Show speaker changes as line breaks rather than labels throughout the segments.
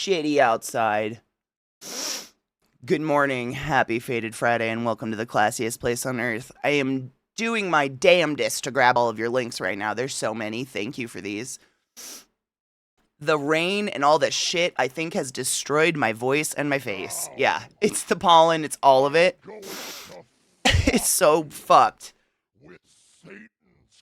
shitty outside. Good morning, happy Fated Friday, and welcome to the classiest place on earth. I am doing my damnedest to grab all of your links right now. There's so many. Thank you for these. The rain and all that shit, I think, has destroyed my voice and my face. Yeah, it's the pollen, it's all of it. It's so fucked.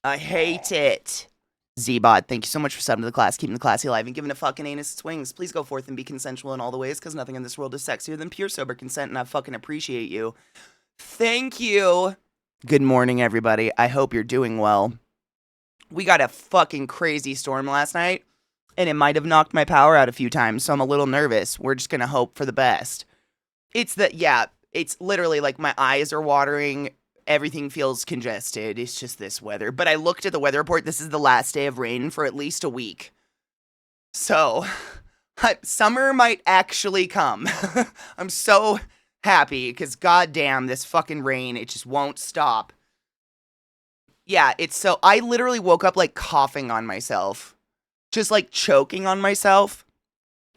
I hate it. Z-Bot, thank you so much for subbing to the class, keeping the classy alive, and giving a fucking anus its wings. Please go forth and be consensual in all the ways, because nothing in this world is sexier than pure sober consent, and I fucking appreciate you. Thank you. Good morning, everybody. I hope you're doing well. We got a fucking crazy storm last night, and it might have knocked my power out a few times, so I'm a little nervous. We're just gonna hope for the best. It's literally like my eyes are watering. Everything feels congested. It's just this weather. But I looked at the weather report. This is the last day of rain for at least a week. So, summer might actually come. I'm so happy because goddamn, this fucking rain, it just won't stop. Yeah, I literally woke up like coughing on myself. Just like choking on myself.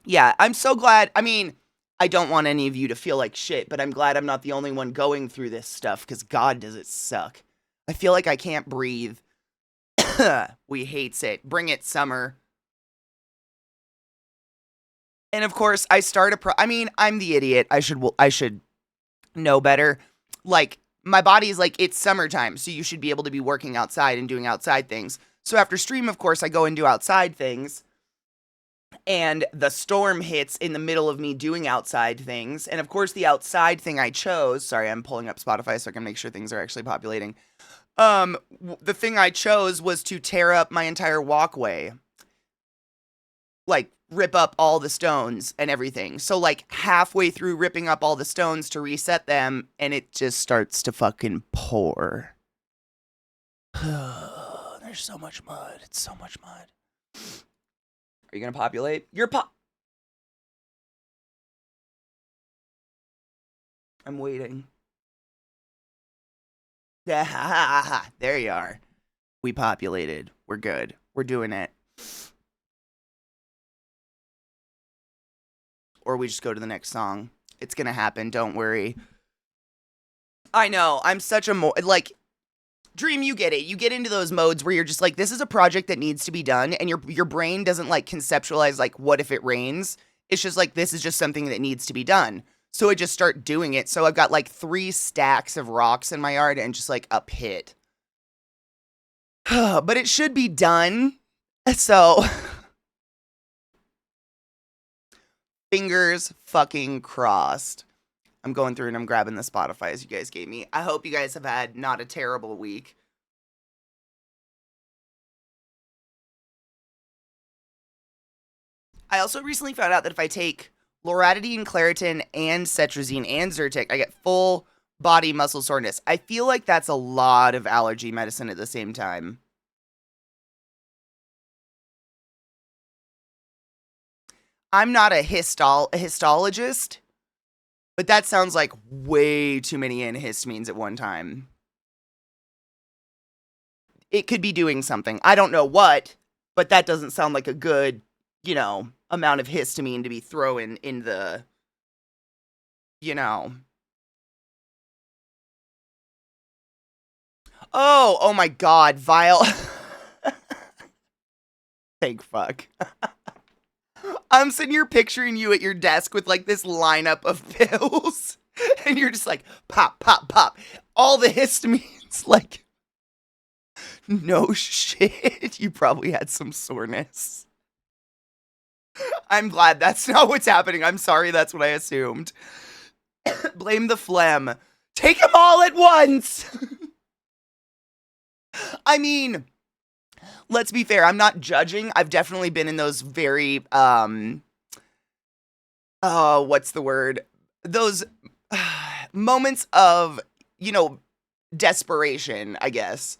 Yeah, I'm so glad. I mean, I don't want any of you to feel like shit, but I'm glad I'm not the only one going through this stuff, because God, does it suck. I feel like I can't breathe. We hates it. Bring it, summer. And of course, I'm the idiot. I should know better. Like, my body's like, it's summertime, so you should be able to be working outside and doing outside things. So after stream, of course, I go and do outside things. And the storm hits in the middle of me doing outside things. And of course, the outside thing I chose, sorry, I'm pulling up Spotify so I can make sure things are actually populating. The thing I chose was to tear up my entire walkway. Like, rip up all the stones and everything. So, like, halfway through ripping up all the stones to reset them, and it just starts to fucking pour. There's so much mud. It's so much mud. Are you going to populate? I'm waiting. There you are. We populated. We're good. We're doing it. Or we just go to the next song. It's going to happen. Don't worry. I know. I'm such a Dream, you get it. You get into those modes where you're just like, this is a project that needs to be done, and your brain doesn't like conceptualize like, what if it rains? It's just like, this is just something that needs to be done. So I just start doing it. So I've got like 3 stacks of rocks in my yard and just like a pit. But it should be done. So fingers fucking crossed. I'm going through and I'm grabbing the Spotify's you guys gave me. I hope you guys have had not a terrible week. I also recently found out that if I take loratadine, Claritin, and cetrizine, and Zyrtec, I get full body muscle soreness. I feel like that's a lot of allergy medicine at the same time. I'm not a histologist, but that sounds like way too many antihistamines at one time. It could be doing something. I don't know what, but that doesn't sound like a good, amount of histamine to be throwing in the, Oh my God, Vile. Thank fuck. I'm sitting here picturing you at your desk with like this lineup of pills, and you're just like, pop, pop, pop. All the histamines, like, no shit. You probably had some soreness. I'm glad that's not what's happening. I'm sorry, that's what I assumed. Blame the phlegm. Take them all at once! I mean, let's be fair. I'm not judging. I've definitely been in those very, what's the word? Those moments of, desperation, I guess.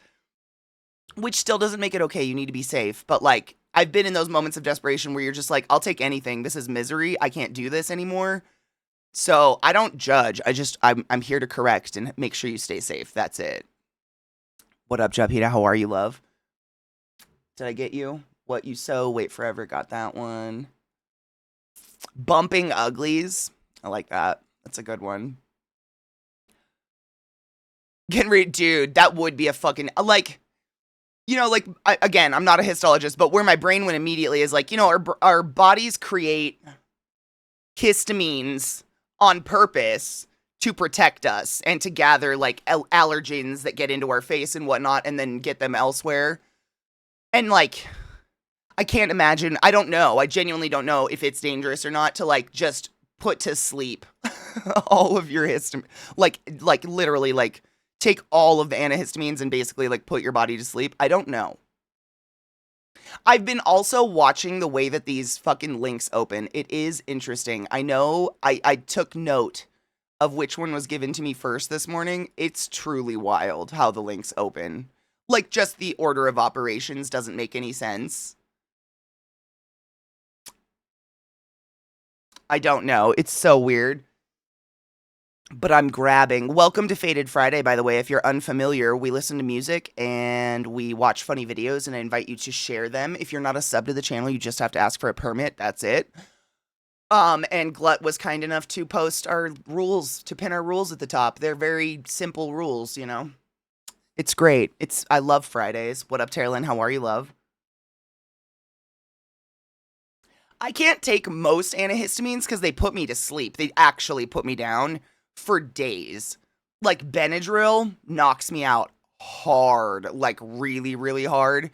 Which still doesn't make it okay. You need to be safe. But, like, I've been in those moments of desperation where you're just like, I'll take anything. This is misery. I can't do this anymore. So I don't judge. I'm here to correct and make sure you stay safe. That's it. What up, Japita? How are you, love? Did I get you? What you sow? Wait forever. Got that one. Bumping uglies. I like that. That's a good one. Dude, that would be a fucking, like, like, again, I'm not a histologist, but where my brain went immediately is like, our bodies create histamines on purpose to protect us and to gather like allergens that get into our face and whatnot and then get them elsewhere. And like, I can't imagine, I don't know, I genuinely don't know if it's dangerous or not to like just put to sleep all of your histamine, like literally like take all of the antihistamines and basically like put your body to sleep. I don't know. I've been also watching the way that these fucking links open. It is interesting. I know I took note of which one was given to me first this morning. It's truly wild how the links open. Like, just the order of operations doesn't make any sense. I don't know. It's so weird. But I'm grabbing. Welcome to Faded Friday, by the way. If you're unfamiliar, we listen to music and we watch funny videos, and I invite you to share them. If you're not a sub to the channel, you just have to ask for a permit. That's it. And Glut was kind enough to post our rules, to pin our rules at the top. They're very simple rules, It's great. I love Fridays. What up, Terralyn? How are you, love? I can't take most antihistamines because they put me to sleep. They actually put me down for days. Like, Benadryl knocks me out hard, like really, really hard.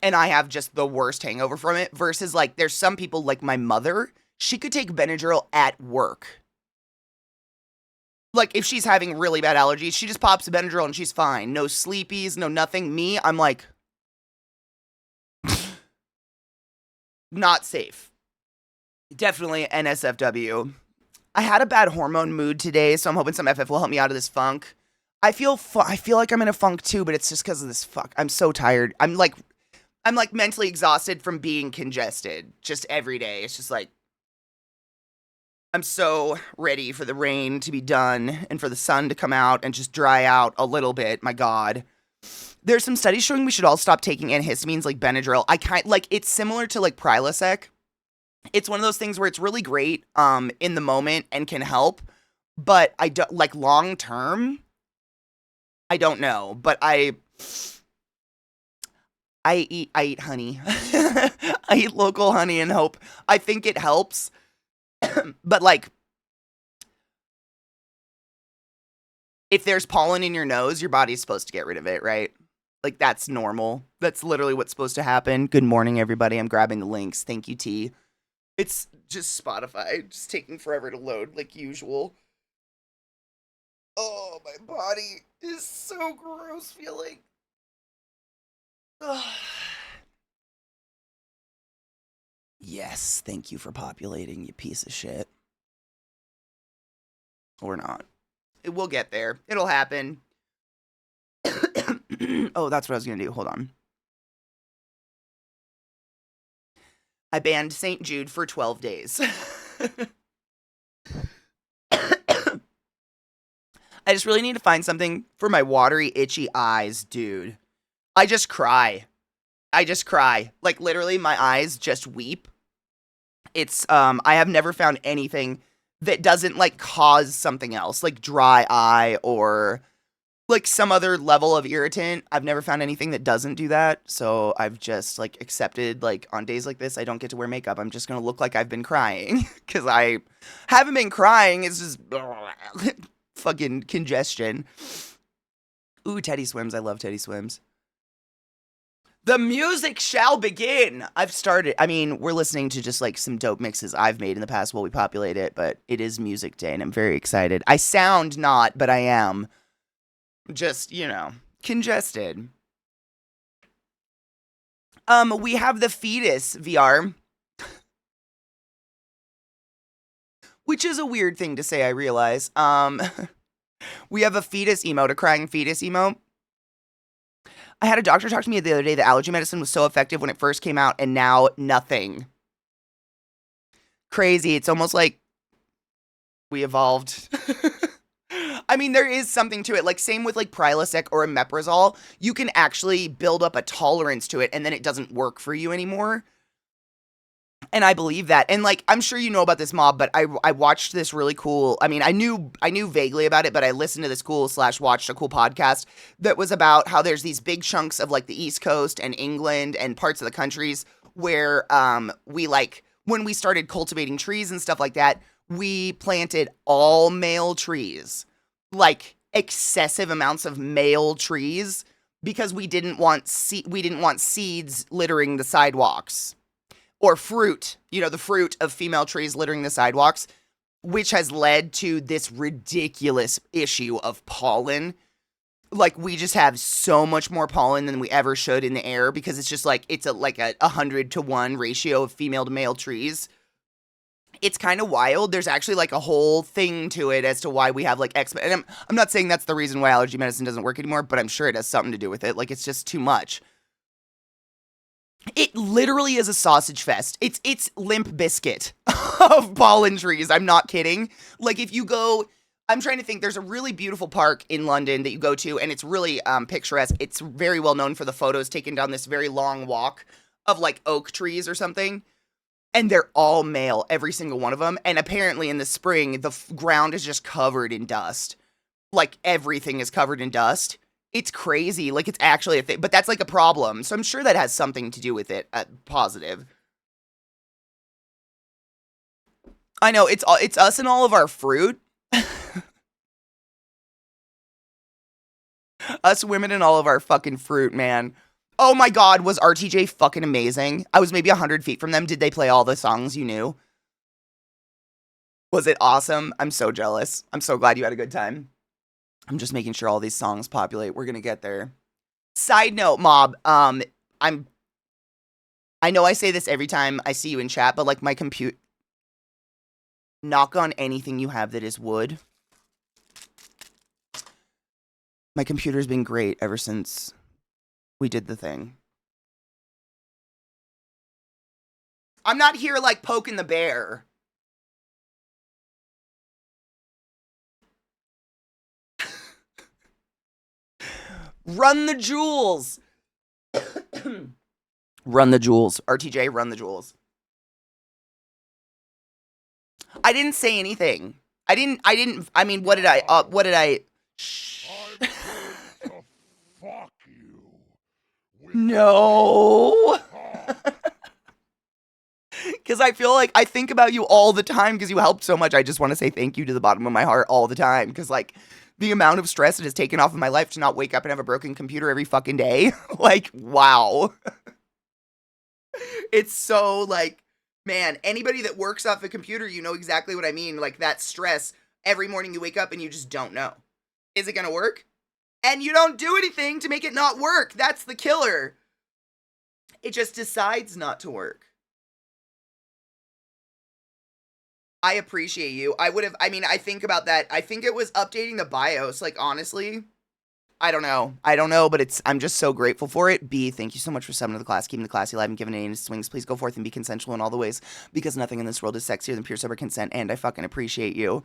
And I have just the worst hangover from it versus like there's some people like my mother, she could take Benadryl at work. Like if she's having really bad allergies, she just pops a Benadryl and she's fine. No sleepies, no nothing. Me, I'm like, not safe. Definitely NSFW. I had a bad hormone mood today, so I'm hoping some FF will help me out of this funk. I feel like I'm in a funk too, but it's just because of this fuck. I'm so tired. I'm like mentally exhausted from being congested just every day. It's just like, I'm so ready for the rain to be done and for the sun to come out and just dry out a little bit. My God. There's some studies showing we should all stop taking antihistamines like Benadryl. It's similar to like Prilosec. It's one of those things where it's really great in the moment and can help, but I don't like long term. I don't know, but I eat honey. I eat local honey and hope. I think it helps. But like, if there's pollen in your nose, your body's supposed to get rid of it, right? Like, that's normal. That's literally what's supposed to happen. Good morning, everybody. I'm grabbing the links. Thank you, T. It's just Spotify, just taking forever to load, like usual. Oh, my body is so gross feeling. Yes, thank you for populating, you piece of shit. Or not. We'll get there. It'll happen. Oh, that's what I was gonna do. Hold on. I banned St. Jude for 12 days. I just really need to find something for my watery, itchy eyes, dude. I just cry. Like, literally, my eyes just weep. It's, I have never found anything that doesn't, like, cause something else. Like, dry eye or, like, some other level of irritant. I've never found anything that doesn't do that. So I've just, like, accepted, like, on days like this, I don't get to wear makeup. I'm just gonna look like I've been crying. Because I haven't been crying. It's just fucking congestion. Ooh, Teddy Swims. I love Teddy Swims. The music shall begin. I've started. I mean, we're listening to just like some dope mixes I've made in the past while we populate it, but it is music day and I'm very excited. I sound not, but I am. Just, congested. We have the fetus VR. Which is a weird thing to say, I realize. We have a fetus emote, a crying fetus emote. I had a doctor talk to me the other day that allergy medicine was so effective when it first came out, and now nothing. Crazy. It's almost like we evolved. I mean, there is something to it. Like, same with, like, Prilosec or omeprazole. You can actually build up a tolerance to it, and then it doesn't work for you anymore. And I believe that. And like, I'm sure you know about this mob, but I watched this really cool. I mean, I knew vaguely about it, but I listened to this cool / watched a cool podcast that was about how there's these big chunks of like the East Coast and England and parts of the countries where we like when we started cultivating trees and stuff like that, we planted all male trees. Like excessive amounts of male trees because we didn't want seeds littering the sidewalks. Or fruit, the fruit of female trees littering the sidewalks, which has led to this ridiculous issue of pollen. Like, we just have so much more pollen than we ever should in the air because it's just like, it's a 100-to-1 ratio of female to male trees. It's kind of wild. There's actually like a whole thing to it as to why we have like and I'm not saying that's the reason why allergy medicine doesn't work anymore, but I'm sure it has something to do with it. Like, it's just too much. It literally is a sausage fest. It's Limp Bizkit of pollen trees. I'm not kidding. Like, if you go, I'm trying to think, there's a really beautiful park in London that you go to, and it's really picturesque. It's very well known for the photos taken down this very long walk of like oak trees or something. And they're all male, every single one of them. And apparently in the spring, the ground is just covered in dust. Like, everything is covered in dust. It's crazy. Like, it's actually a thing. But that's, like, a problem. So I'm sure that has something to do with it. Positive. I know. It's us and all of our fruit. Us women and all of our fucking fruit, man. Oh my god, was RTJ fucking amazing? I was maybe 100 feet from them. Did they play all the songs you knew? Was it awesome? I'm so jealous. I'm so glad you had a good time. I'm just making sure all these songs populate. We're gonna get there. Side note, Mob, I know I say this every time I see you in chat, but like my compute, knock on anything you have that is wood. My computer's been great ever since we did the thing. I'm not here like poking the bear. Run the jewels. Run the jewels. RTJ, run the jewels. I didn't say anything. I mean, what did I, shh.
Fuck you.
No. Because I feel like I think about you all the time because you helped so much. I just want to say thank you to the bottom of my heart all the time. Because, like, the amount of stress it has taken off of my life to not wake up and have a broken computer every fucking day. Like, wow. It's so, like, man, anybody that works off a computer, you know exactly what I mean. Like, that stress. Every morning you wake up and you just don't know. Is it going to work? And you don't do anything to make it not work. That's the killer. It just decides not to work. I appreciate you. I think about that. I think it was updating the BIOS. Like, honestly, I don't know, but I'm just so grateful for it. B, thank you so much for summoning the class, keeping the classy alive, and giving it any swings. Please go forth and be consensual in all the ways, because nothing in this world is sexier than pure sober consent, and I fucking appreciate you.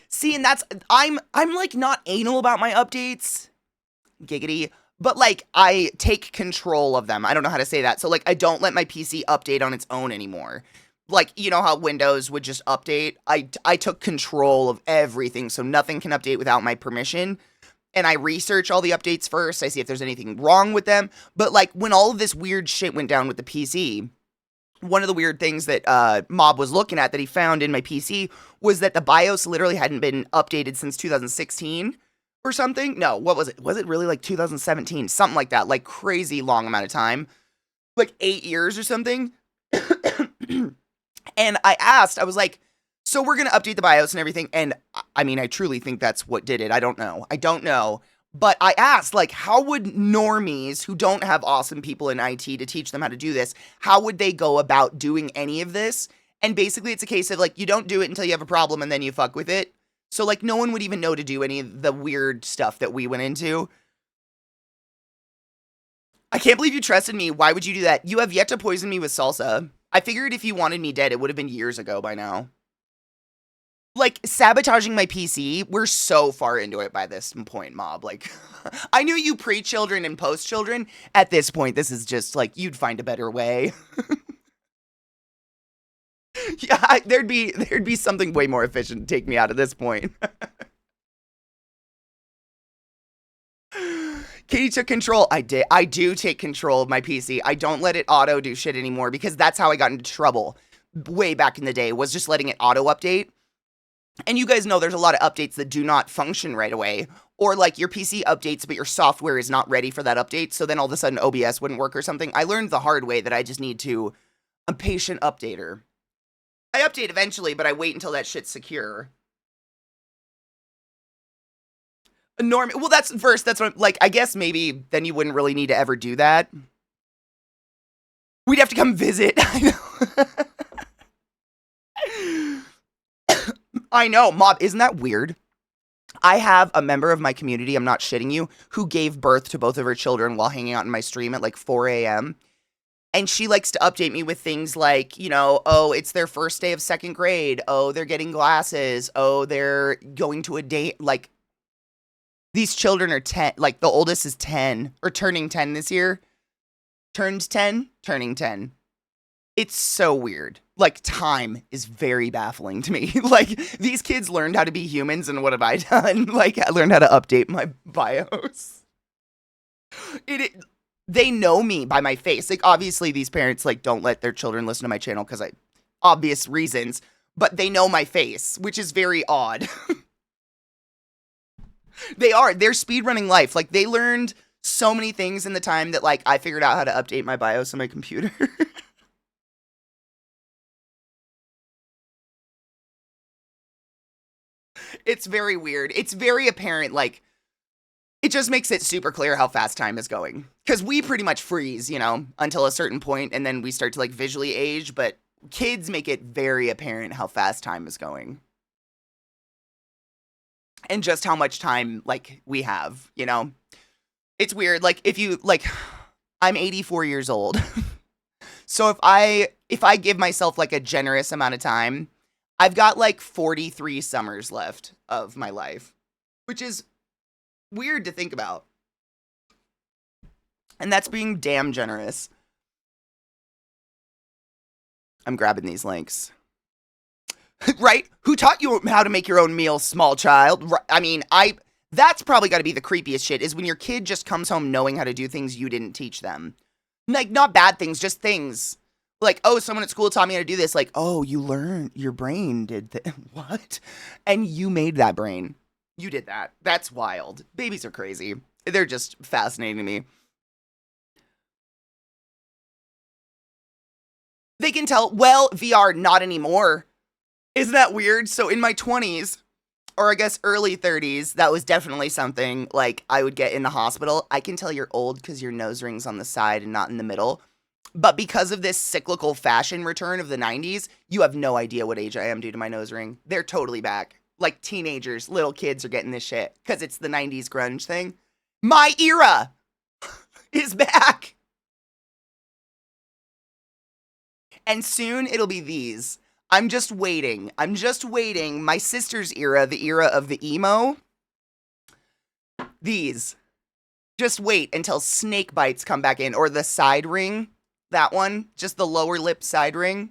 See, and I'm like not anal about my updates. Giggity. But, like, I take control of them. I don't know how to say that. So, like, I don't let my PC update on its own anymore. Like, you know how Windows would just update? I took control of everything, so nothing can update without my permission. And I research all the updates first. I see if there's anything wrong with them. But, like, when all of this weird shit went down with the PC, one of the weird things that Mob was looking at that he found in my PC was that the BIOS literally hadn't been updated since 2016. Or something? No, what was it? Was it really like 2017? Something like that. Like crazy long amount of time. Like 8 years or something. And I was like, so we're going to update the BIOS and everything. And I mean, I truly think that's what did it. I don't know. But I asked, like, how would normies who don't have awesome people in IT to teach them how to do this, how would they go about doing any of this? And basically it's a case of like, you don't do it until you have a problem and then you fuck with it. So, like, no one would even know to do any of the weird stuff that we went into. I can't believe you trusted me. Why would you do that? You have yet to poison me with salsa. I figured if you wanted me dead, it would have been years ago by now. like sabotaging my PC, we're so far into it by this point, Mob. Like, I knew you pre-children and post-children. At this point, this is just like, you'd find a better way. Yeah, there'd be something way more efficient to take me out at this point. Katie took control. I did. I do take control of my PC. I don't let it auto do shit anymore because that's how I got into trouble way back in the day, was just letting it auto update. And you guys know there's a lot of updates that do not function right away. Or like your PC updates, but your software is not ready for that update. So then all of a sudden OBS wouldn't work or something. I learned the hard way that I just need to, a patient updater. I update eventually, but I wait until that shit's secure. Well, that's first. That's what, like, I guess maybe then you wouldn't really need to ever do that. We'd have to come visit. I know. I know, Mob, isn't that weird? I have a member of my community, I'm not shitting you, who gave birth to both of her children while hanging out in my stream at like 4 a.m. And she likes to update me with things like, you know, oh, it's their first day of second grade. Oh, they're getting glasses. Oh, they're going to a date. Like, these children are 10, like the oldest is 10, or turning 10 this year. Turned 10, turning 10. It's so weird. Like, time is very baffling to me. Like, these kids learned how to be humans, and what have I done? Like, I learned how to update my BIOS. They know me by my face. Like, obviously, these parents, like, don't let their children listen to my channel because obvious reasons, but they know my face, which is very odd. They're speedrunning life. Like, they learned so many things in the time that, like, I figured out how to update my BIOS on my computer. It's very weird. It's very apparent, like, it just makes it super clear how fast time is going. Because we pretty much freeze, you know, until a certain point, and then we start to, like, visually age, but kids make it very apparent how fast time is going. And just how much time, like, we have, you know? It's weird, like, if you, like, I'm 84 years old. So if I give myself, like, a generous amount of time, I've got, like, 43 summers left of my life, which is weird to think about. And that's being damn generous. I'm grabbing these links. Right? Who taught you how to make your own meals, small child? I mean, that's probably got to be the creepiest shit, is when your kid just comes home knowing how to do things you didn't teach them. Like, not bad things, just things. Like, oh, someone at school taught me how to do this. Like, oh, you learned, your brain did that. What? And you made that brain. You did that. That's wild. Babies are crazy. They're just fascinating to me. They can tell, well, VR, not anymore. Isn't that weird? So in my 20s, or I guess early 30s, that was definitely something, like, I would get in the hospital. I can tell you're old because your nose ring's on the side and not in the middle. But because of this cyclical fashion return of the 90s, you have no idea what age I am due to my nose ring. They're totally back. Like, teenagers, little kids are getting this shit because it's the 90s grunge thing. My era is back. And soon it'll be these. I'm just waiting. My sister's era, the era of the emo. These. Just wait until snake bites come back in, or the side ring. That one, just the lower lip side ring,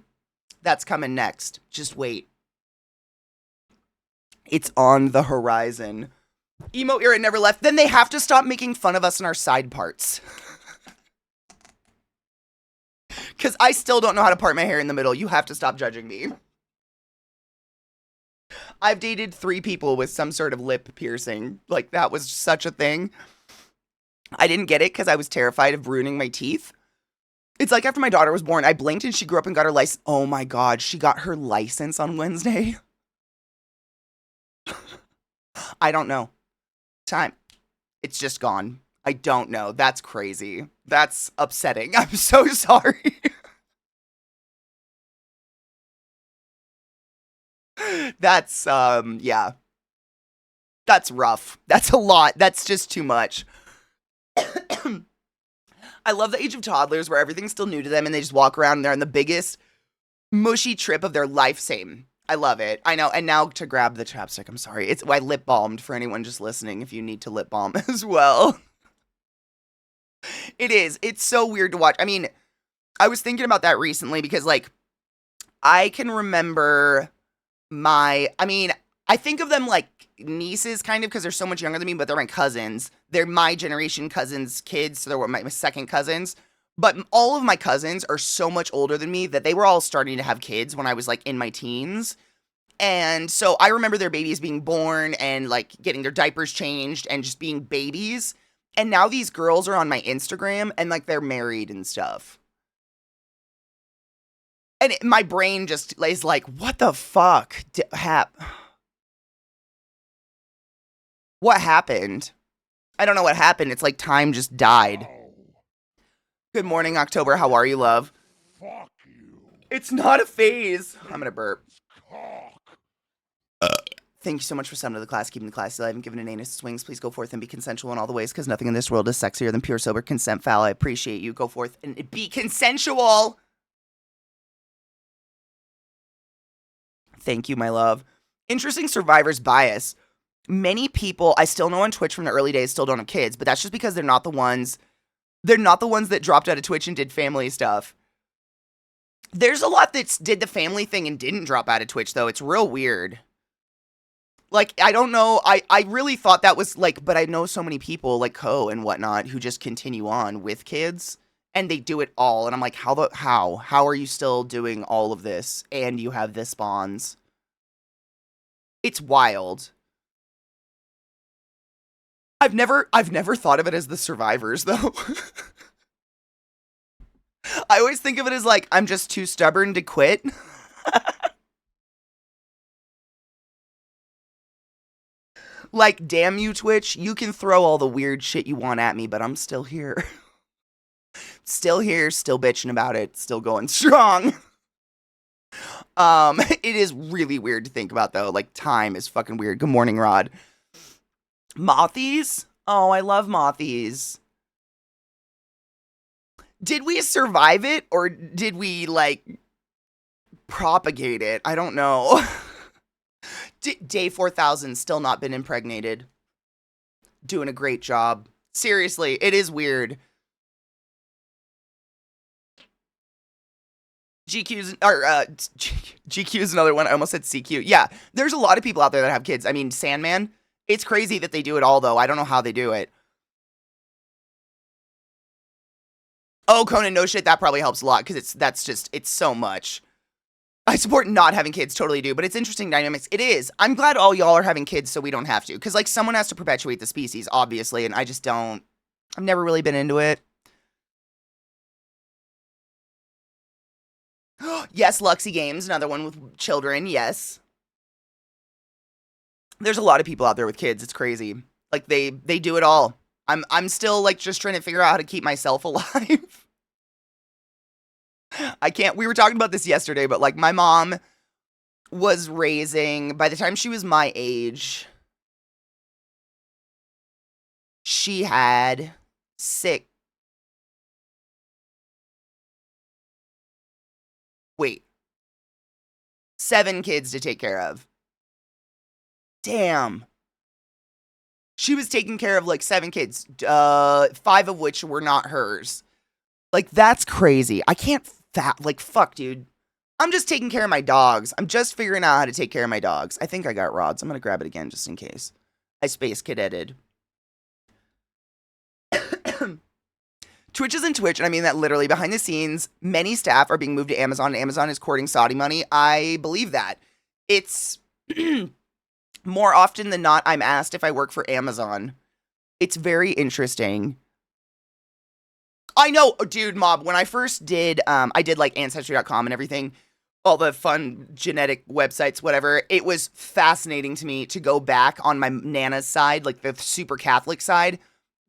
that's coming next. Just wait. It's on the horizon. Emo era never left. Then they have to stop making fun of us in our side parts. Because I still don't know how to part my hair in the middle. You have to stop judging me. I've dated 3 people with some sort of lip piercing. Like, that was such a thing. I didn't get it because I was terrified of ruining my teeth. It's like after my daughter was born, I blinked and she grew up and got her license. Oh my God, she got her license on Wednesday. I don't know. Time. It's just gone. I don't know. That's crazy. That's upsetting. I'm so sorry. That's, yeah. That's rough. That's a lot. That's just too much. I love the age of toddlers where everything's still new to them and they just walk around and they're on the biggest mushy trip of their life. Same. I love it. I know. And now to grab the chapstick, I'm sorry. I lip balmed for anyone just listening if you need to lip balm as well. It is. It's so weird to watch. I mean, I was thinking about that recently because, like, I can remember I think of them like nieces kind of because they're so much younger than me, but they're my cousins. They're my generation cousins' kids, so they're my second cousins. But all of my cousins are so much older than me that they were all starting to have kids when I was like in my teens. And so I remember their babies being born and like getting their diapers changed and just being babies. And now these girls are on my Instagram and like they're married and stuff. And my brain just is like, what the fuck what happened? I don't know what happened. It's like time just died. Good morning, October. How are you, love?
Fuck you.
It's not a phase. I'm gonna burp.
Cock.
Thank you so much for summing to the class, keeping the class alive and giving an anus swings. Please go forth and be consensual in all the ways, because nothing in this world is sexier than pure, sober consent. Foul. I appreciate you. Go forth and be consensual. Thank you, my love. Interesting survivor's bias. Many people I still know on Twitch from the early days still don't have kids, but that's just because they're not the ones that dropped out of Twitch and did family stuff. There's a lot that did the family thing and didn't drop out of Twitch, though. It's real weird. Like, I don't know. I really thought that was, like, but I know so many people, like Co and whatnot, who just continue on with kids, and they do it all. And I'm like, how are you still doing all of this, and you have this spawns? It's wild. I've never thought of it as the survivors, though. I always think of it as like, I'm just too stubborn to quit. Like, damn you, Twitch, you can throw all the weird shit you want at me, but I'm still here. Still here, still bitching about it, still going strong. It is really weird to think about, though. Like, time is fucking weird. Good morning, Rod. Mothies? Oh, I love Mothies. Did we survive it, or did we, like, propagate it? I don't know. Day 4000, still not been impregnated. Doing a great job. Seriously, it is weird. GQ is another one. I almost said CQ. Yeah, there's a lot of people out there that have kids. I mean, Sandman. It's crazy that they do it all, though. I don't know how they do it. Oh, Conan, no shit, that probably helps a lot, because it's so much. I support not having kids, totally do, but it's interesting dynamics. It is. I'm glad all y'all are having kids so we don't have to, because, like, someone has to perpetuate the species, obviously, and I just don't. I've never really been into it. Yes, Luxy Games, another one with children, yes. There's a lot of people out there with kids, it's crazy. Like, they do it all. I'm still, like, just trying to figure out how to keep myself alive. I can't. We were talking about this yesterday, but, like, my mom was raising, by the time she was my age, she had 7 kids to take care of. Damn. She was taking care of, like, 7 kids, 5 of which were not hers. Like, that's crazy. I can't like, fuck, dude. I'm just taking care of my dogs. I'm just figuring out how to take care of my dogs. I think I got rods. I'm gonna grab it again just in case. I space cadeted. Twitch isn't Twitch, and I mean that literally. Behind the scenes, many staff are being moved to Amazon, and Amazon is courting Saudi money. I believe that. It's more often than not, I'm asked if I work for Amazon. It's very interesting. I know, dude, Mob, when I first did, I did, like, Ancestry.com and everything, all the fun genetic websites, whatever, it was fascinating to me to go back on my Nana's side, like, the super Catholic side,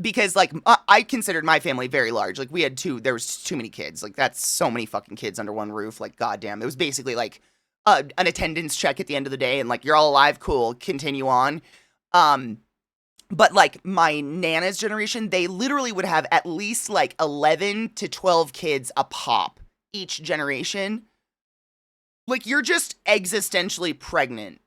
because, like, I considered my family very large. Like, there was too many kids. Like, that's so many fucking kids under one roof. Like, goddamn. It was basically, like, an attendance check at the end of the day, and, like, you're all alive, cool, continue on. But, like, my Nana's generation, they literally would have at least, like, 11 to 12 kids a pop each generation. Like, you're just existentially pregnant.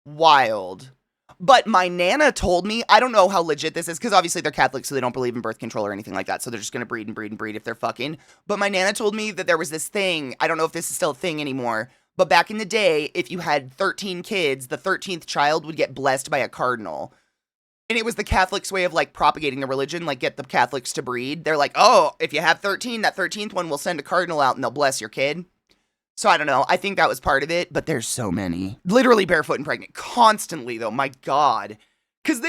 Wild. But my Nana told me, I don't know how legit this is, because obviously they're Catholic, so they don't believe in birth control or anything like that, so they're just going to breed and breed and breed if they're fucking. But my Nana told me that there was this thing, I don't know if this is still a thing anymore, but back in the day, if you had 13 kids, the 13th child would get blessed by a cardinal. And it was the Catholics' way of, like, propagating the religion, like, get the Catholics to breed. They're like, oh, if you have 13, that 13th one will send a cardinal out and they'll bless your kid. So I don't know. I think that was part of it, but there's so many. Literally barefoot and pregnant. Constantly, though. My God. Because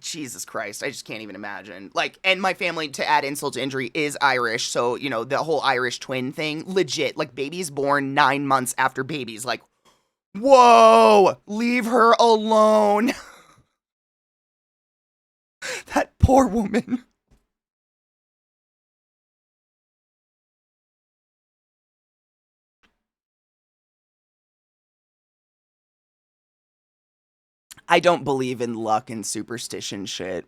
Jesus Christ, I just can't even imagine. Like, and my family, to add insult to injury, is Irish. So, you know, the whole Irish twin thing, legit. Like, babies born 9 months after babies. Like, whoa, leave her alone. That poor woman. I don't believe in luck and superstition shit.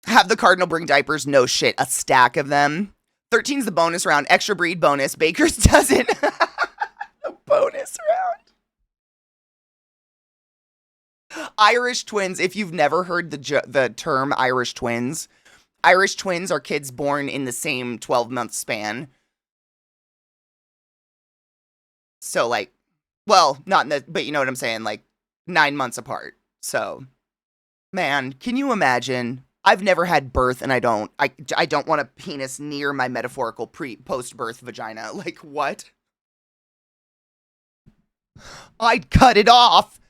Have the cardinal bring diapers? No shit. A stack of them. 13's the bonus round. Extra breed bonus. Baker's dozen. A bonus round. Irish twins. If you've never heard the term Irish twins are kids born in the same 12-month span. So, like, well, not in the, but you know what I'm saying? Like, 9 months apart. So, man, can you imagine? I've never had birth, and I don't want a penis near my metaphorical post-birth vagina. Like, what? I'd cut it off.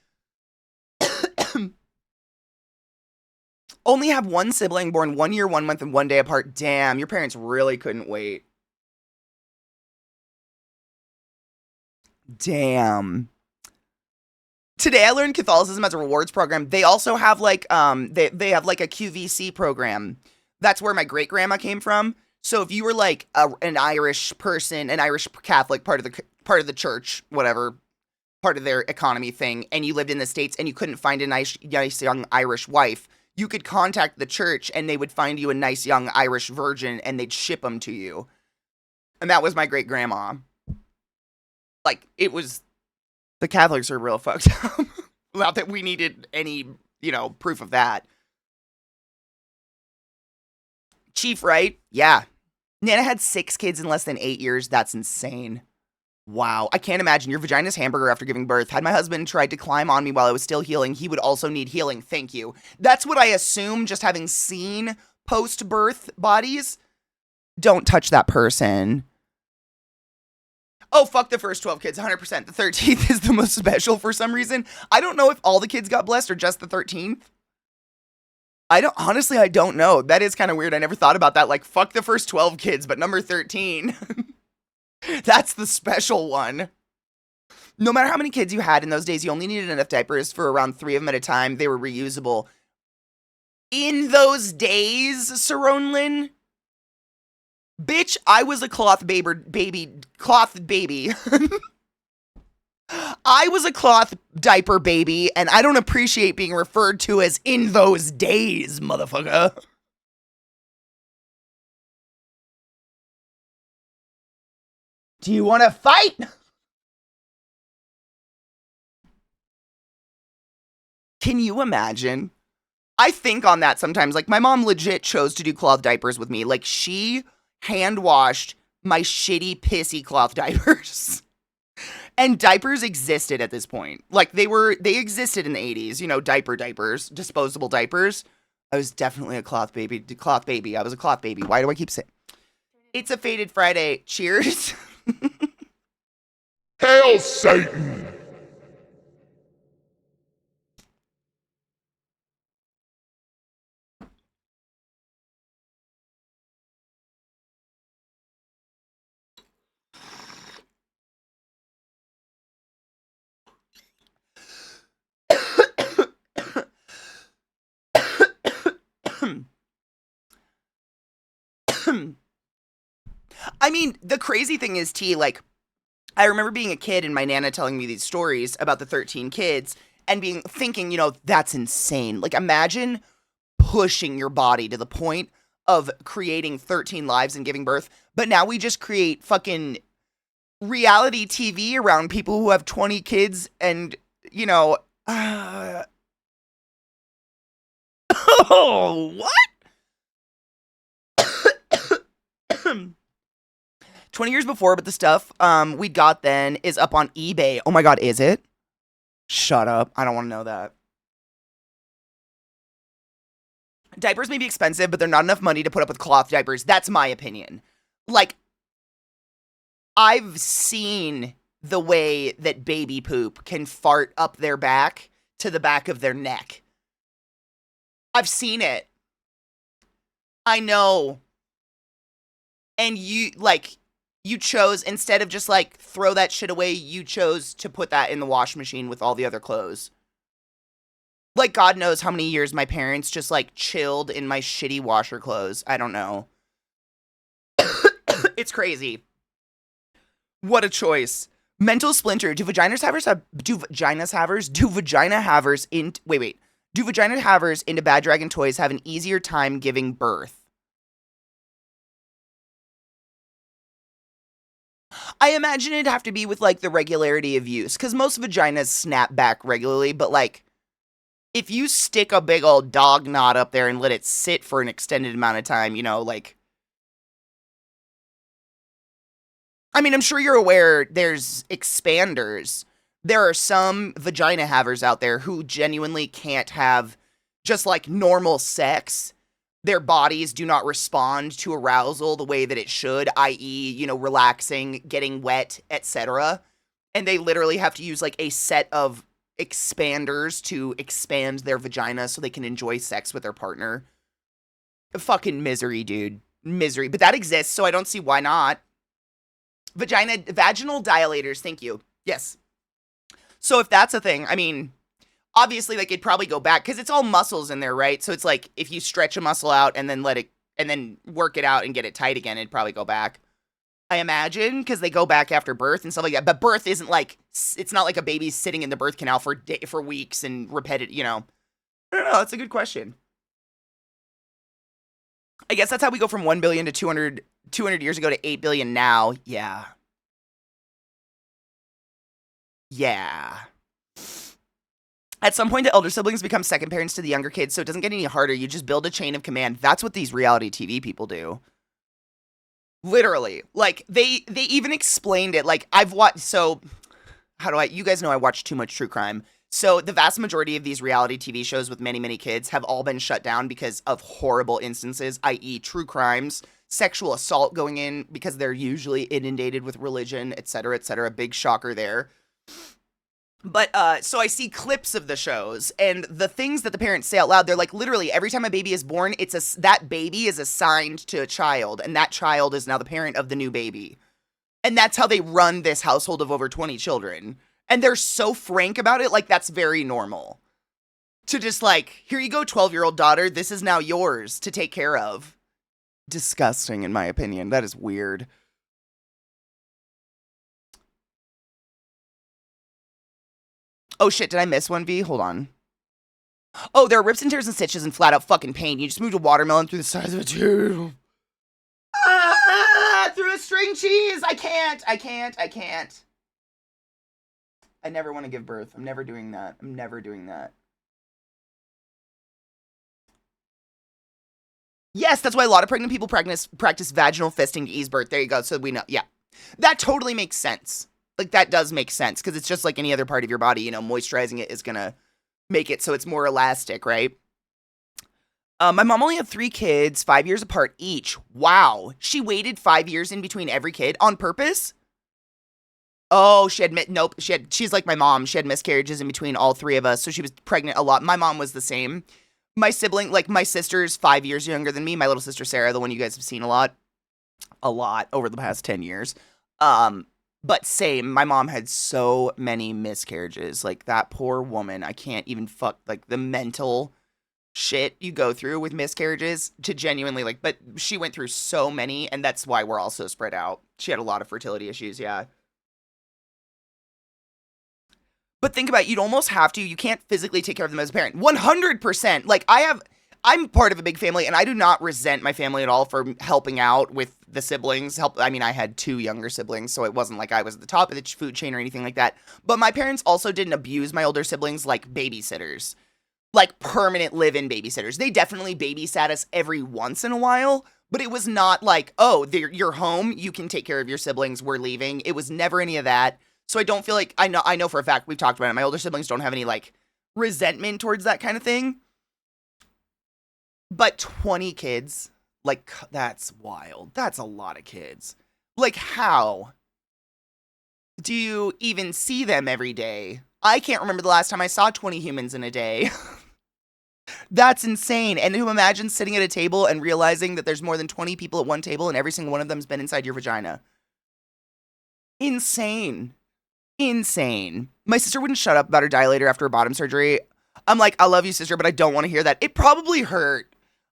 Only have one sibling born 1 year, 1 month, and 1 day apart. Damn, your parents really couldn't wait. Damn. Today I learned Catholicism as a rewards program. They also have like they have like a QVC program. That's where my great grandma came from. So if you were like an Irish person, an Irish Catholic, part of the church, whatever, part of their economy thing, and you lived in the States and you couldn't find a nice young Irish wife, you could contact the church and they would find you a nice young Irish virgin and they'd ship them to you. And that was my great grandma. Like, it was, the Catholics are real fucked up. Not that we needed any, proof of that. Chief, right? Yeah. Nana had 6 kids in less than 8 years. That's insane. Wow. I can't imagine. Your vagina's hamburger after giving birth. Had my husband tried to climb on me while I was still healing, he would also need healing. Thank you. That's what I assume, just having seen post-birth bodies. Don't touch that person. Oh, fuck the first 12 kids, 100%. The 13th is the most special for some reason. I don't know if all the kids got blessed or just the 13th. Honestly, I don't know. That is kind of weird. I never thought about that. Like, fuck the first 12 kids, but number 13. That's the special one. No matter how many kids you had in those days, you only needed enough diapers for around 3 of them at a time. They were reusable. In those days, Saronlin, bitch, I was a cloth baby. I was a cloth diaper baby, and I don't appreciate being referred to as in those days, motherfucker. Do you want to fight? Can you imagine? I think on that sometimes. Like, my mom legit chose to do cloth diapers with me. Like, she hand washed my shitty, pissy cloth diapers. And diapers existed at this point. Like, they existed in the 80s, diapers, disposable diapers. I was definitely a cloth baby. I was a cloth baby. Why do I keep saying? It's a Faded Friday. Cheers.
Hail Satan!
I mean, the crazy thing is, like, I remember being a kid and my Nana telling me these stories about the 13 kids and thinking, that's insane. Like, imagine pushing your body to the point of creating 13 lives and giving birth, but now we just create fucking reality TV around people who have 20 kids and, you know, oh, what? 20 years before, but the stuff we got then is up on eBay. Oh my god, is it? Shut up. I don't want to know that. Diapers may be expensive, but they're not enough money to put up with cloth diapers. That's my opinion. Like, I've seen the way that baby poop can fart up their back to the back of their neck. I've seen it. I know. And you chose, instead of just like throw that shit away, you chose to put that in the wash machine with all the other clothes. Like, God knows how many years my parents just like chilled in my shitty washer clothes. I don't know. It's crazy. What a choice. Mental splinter. Do vagina havers into Bad Dragon toys have an easier time giving birth? I imagine it'd have to be with like the regularity of use, because most vaginas snap back regularly, but like if you stick a big old dog knot up there and let it sit for an extended amount of time, you know, like, I mean, I'm sure you're aware there's expanders. There are some vagina havers out there who genuinely can't have just like normal sex. Their bodies do not respond to arousal the way that it should, i.e., you know, relaxing, getting wet, etc. And they literally have to use like a set of expanders to expand their vagina so they can enjoy sex with their partner. Fucking misery, dude. Misery. But that exists, so I don't see why not. Vaginal dilators, thank you. Yes. So if that's a thing, I mean, obviously, like, it'd probably go back, because it's all muscles in there, right? So it's like, if you stretch a muscle out and then and then work it out and get it tight again, it'd probably go back. I imagine, because they go back after birth and stuff like that. But birth isn't like, it's not like a baby sitting in the birth canal for weeks and repetitive, you know. I don't know, that's a good question. I guess that's how we go from 1 billion to 200 years ago to 8 billion now. Yeah. Yeah. At some point, the elder siblings become second parents to the younger kids, so it doesn't get any harder. You just build a chain of command. That's what these reality TV people do. Literally. Like, they even explained it. Like, I've watched, so, you guys know I watch too much true crime. So, the vast majority of these reality TV shows with many, many kids have all been shut down because of horrible instances, i.e. true crimes, sexual assault going in, because they're usually inundated with religion, etc., etc. Big shocker there. But, so I see clips of the shows, and the things that the parents say out loud, they're like, literally, every time a baby is born, that baby is assigned to a child, and that child is now the parent of the new baby. And that's how they run this household of over 20 children. And they're so frank about it, like, that's very normal. To just, like, here you go, 12-year-old daughter, this is now yours to take care of. Disgusting, in my opinion. That is weird. Oh shit, did I miss one, V? Hold on. Oh, there are rips and tears and stitches and flat out fucking pain. You just moved a watermelon through the size of a tube. Ah, through a string cheese! I can't. I never want to give birth. I'm never doing that. Yes, that's why a lot of pregnant people practice vaginal fisting to ease birth. There you go, so we know. Yeah. That totally makes sense. Like, that does make sense, because it's just like any other part of your body, you know, moisturizing it is gonna make it so it's more elastic, right? My mom only had 3 kids, 5 years apart each. Wow. She waited 5 years in between every kid on purpose? Oh, nope, she's like my mom. She had miscarriages in between all 3 of us, so she was pregnant a lot. My mom was the same. My sibling, like, my sister's 5 years younger than me. My little sister, Sarah, the one you guys have seen a lot over the past 10 years. But same, my mom had so many miscarriages. Like, that poor woman, I can't even like, the mental shit you go through with miscarriages to genuinely, like, but she went through so many, and that's why we're all so spread out. She had a lot of fertility issues, yeah. But think about it, you'd almost have to, you can't physically take care of them as a parent. 100%! Like, I I'm part of a big family, and I do not resent my family at all for helping out with the siblings. I mean, I had 2 younger siblings, so it wasn't like I was at the top of the food chain or anything like that. But my parents also didn't abuse my older siblings like babysitters, like permanent live-in babysitters. They definitely babysat us every once in a while, but it was not like, oh, you're home, you can take care of your siblings, we're leaving. It was never any of that. So I don't feel like, I know for a fact, we've talked about it, my older siblings don't have any, like, resentment towards that kind of thing. But 20 kids, like, that's wild. That's a lot of kids. Like, how do you even see them every day? I can't remember the last time I saw 20 humans in a day. That's insane. And to imagine sitting at a table and realizing that there's more than 20 people at one table and every single one of them's been inside your vagina. Insane. Insane. My sister wouldn't shut up about her dilator after her bottom surgery. I'm like, I love you, sister, but I don't want to hear that. It probably hurt.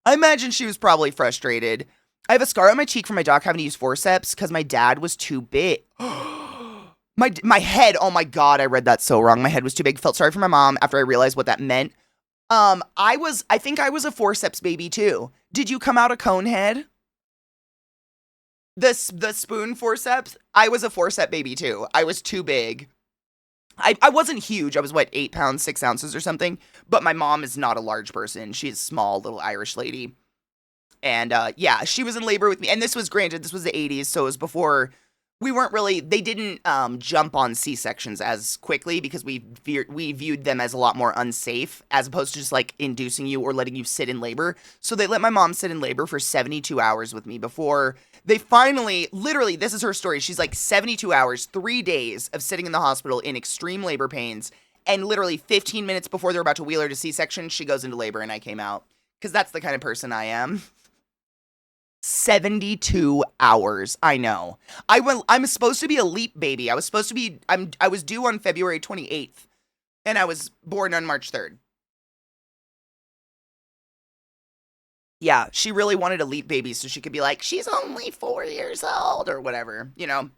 I imagine she was probably frustrated. I have a scar on my cheek from my doc having to use forceps because my dad was too big. my head, oh my God, I read that so wrong. My head was too big. Felt sorry for my mom after I realized what that meant. I think I was a forceps baby too. Did you come out a cone head? The spoon forceps? I was a forceps baby too. I was too big. I wasn't huge. I was, 8 pounds, 6 ounces or something. But my mom is not a large person. She's a small little Irish lady. And, yeah, she was in labor with me. And this was, granted, this was the 80s, so it was before, they didn't jump on C-sections as quickly because we viewed them as a lot more unsafe as opposed to just, inducing you or letting you sit in labor. So they let my mom sit in labor for 72 hours with me before they finally, literally, this is her story. She's 72 hours, 3 days of sitting in the hospital in extreme labor pains. And literally 15 minutes before they're about to wheel her to C-section, she goes into labor and I came out. Because that's the kind of person I am. 72 hours. I know. I'm supposed to be a leap baby. I was due on February 28th. And I was born on March 3rd. Yeah, she really wanted a leap baby so she could be like, she's only 4 years old or whatever, you know.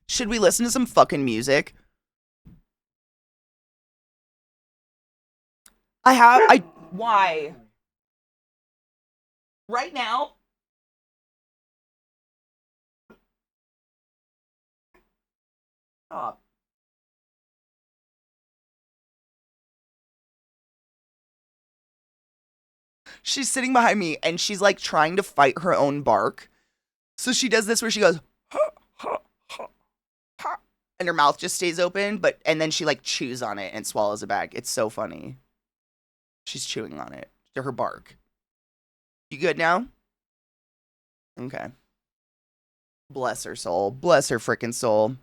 Should we listen to some fucking music? Why? Right now? Stop. She's sitting behind me and she's trying to fight her own bark. So she does this where she goes, ha, ha, ha, ha, and her mouth just stays open, and then she chews on it and swallows it back. It's so funny. She's chewing on it to her bark. You good now? Okay. Bless her soul. Bless her frickin' soul.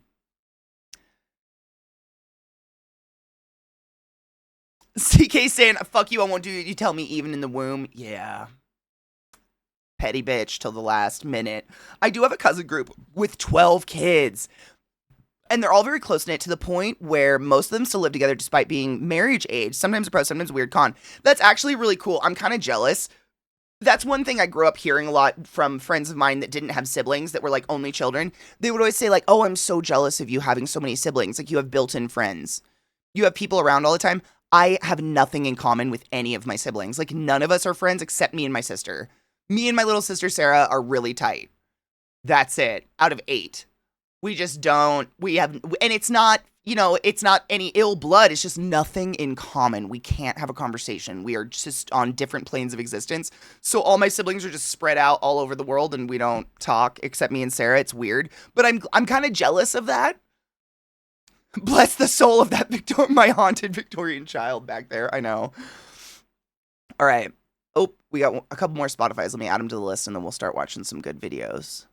CK saying, fuck you, I won't do it. You tell me even in the womb. Yeah. Petty bitch till the last minute. I do have a cousin group with 12 kids. And they're all very close-knit to the point where most of them still live together despite being marriage age. Sometimes a pro, sometimes a weird con. That's actually really cool. I'm kind of jealous. That's one thing I grew up hearing a lot from friends of mine that didn't have siblings, that were only children. They would always say oh, I'm so jealous of you having so many siblings. You have built-in friends. You have people around all the time. I have nothing in common with any of my siblings. None of us are friends except me and my sister. Me and my little sister Sarah are really tight. That's it. Out of 8. We just don't, and it's not, it's not any ill blood. It's just nothing in common. We can't have a conversation. We are just on different planes of existence. So all my siblings are just spread out all over the world and we don't talk except me and Sarah. It's weird, but I'm kind of jealous of that. Bless the soul of that my haunted Victorian child back there. I know. All right. Oh, we got a couple more Spotifys. Let me add them to the list and then we'll start watching some good videos.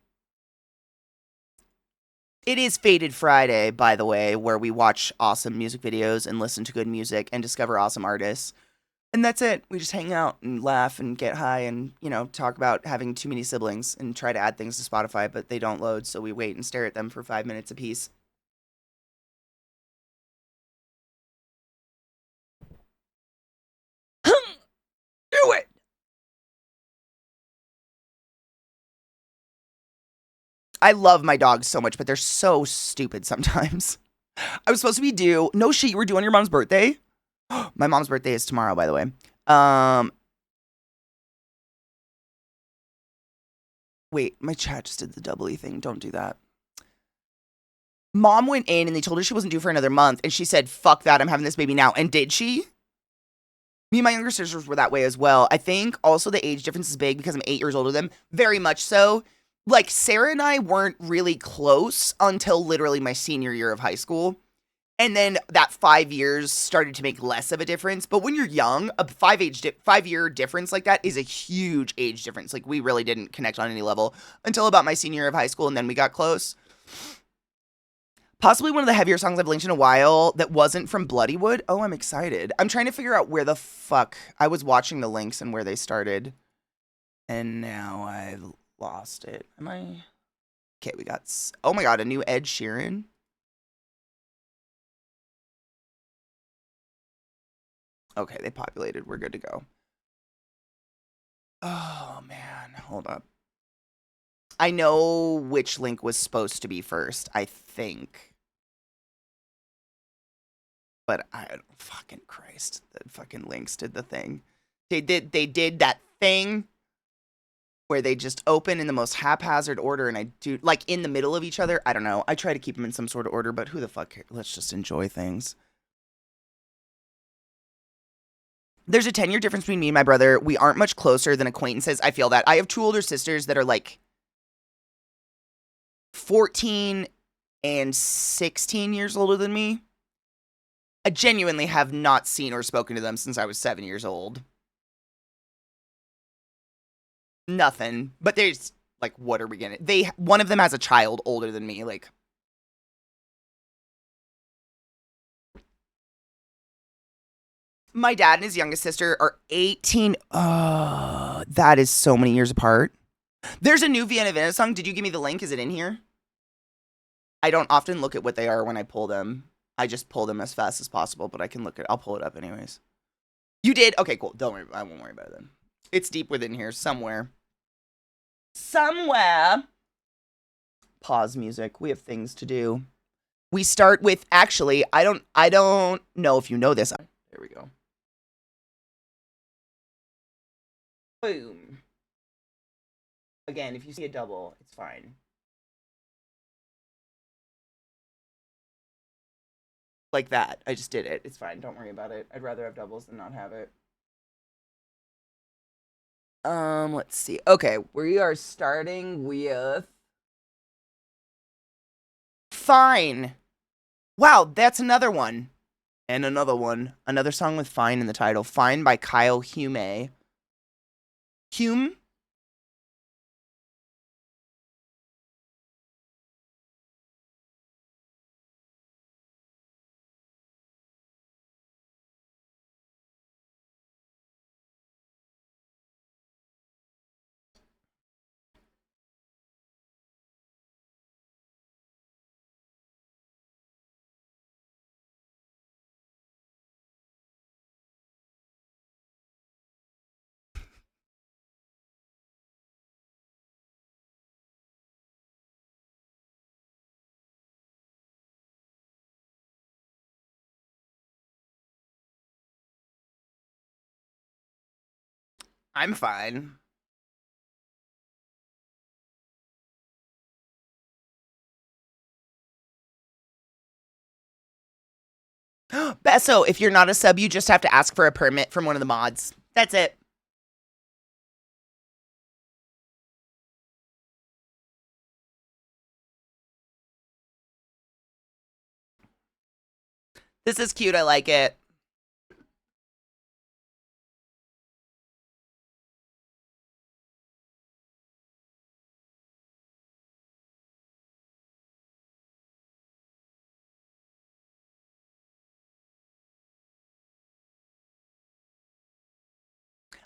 It is Faded Friday, by the way, where we watch awesome music videos and listen to good music and discover awesome artists. And that's it. We just hang out and laugh and get high and, talk about having too many siblings and try to add things to Spotify, but they don't load, so we wait and stare at them for 5 minutes apiece. Do it! I love my dogs so much, but they're so stupid sometimes. I was supposed to be due. No shit, you were due on your mom's birthday? My mom's birthday is tomorrow, by the way. Um, Wait, my chat just did the doubly thing. Don't do that. Mom went in and they told her she wasn't due for another month, and she said, "Fuck that, I'm having this baby now." And did she? Me and my younger sisters were that way as well. I think also the age difference is big because I'm 8 years older than them. Very much so. Like, Sarah and I weren't really close until literally my senior year of high school. And then that 5 years started to make less of a difference. But when you're young, a 5 year difference like that is a huge age difference. Like, we really didn't connect on any level until about my senior year of high school, and then we got close. Possibly one of the heavier songs I've linked in a while that wasn't from Bloodywood. Oh, I'm excited. I'm trying to figure out where the fuck I was watching the links and where they started. And now I've lost it. Am I? Okay, we got. Oh my god, a new Ed Sheeran. Okay, they populated. We're good to go. Oh man, hold up. I know which link was supposed to be first, I think. But I don't fucking Christ. The fucking links did the thing. They did that thing where they just open in the most haphazard order, and I do like in the middle of each other. I don't know. I try to keep them in some sort of order, but who the fuck cares? Let's just enjoy things. There's a 10-year difference between me and my brother. We aren't much closer than acquaintances. I feel that. I have two older sisters that are like 14 and 16 years older than me. I genuinely have not seen or spoken to them since I was 7 years old. Nothing. But there's like, what are we gonna? One of them has a child older than me. Like, my dad and his youngest sister are 18. That is so many years apart. There's a new Vienna Vienna song. Did you give me the link? Is it in here? I don't often look at what they are when I pull them. I just pull them as fast as possible, but I can look at. I'll pull it up anyways. You did? Okay, cool. Don't worry. I won't worry about it then. It's deep within here somewhere. Somewhere. Pause music. We have things to do. We start with actually, I don't know if you know this. There we go. Boom. Again, if you see a double, it's fine. Like that. I just did it. It's fine. Don't worry about it. I'd rather have doubles than not have it. Let's see. Okay, we are starting with Fine. Wow, that's another one. And another one. Another song with Fine in the title. Fine by Kyle Hume. Hume? I'm fine. Besso, if you're not a sub, you just have to ask for a permit from one of the mods. That's it. This is cute. I like it.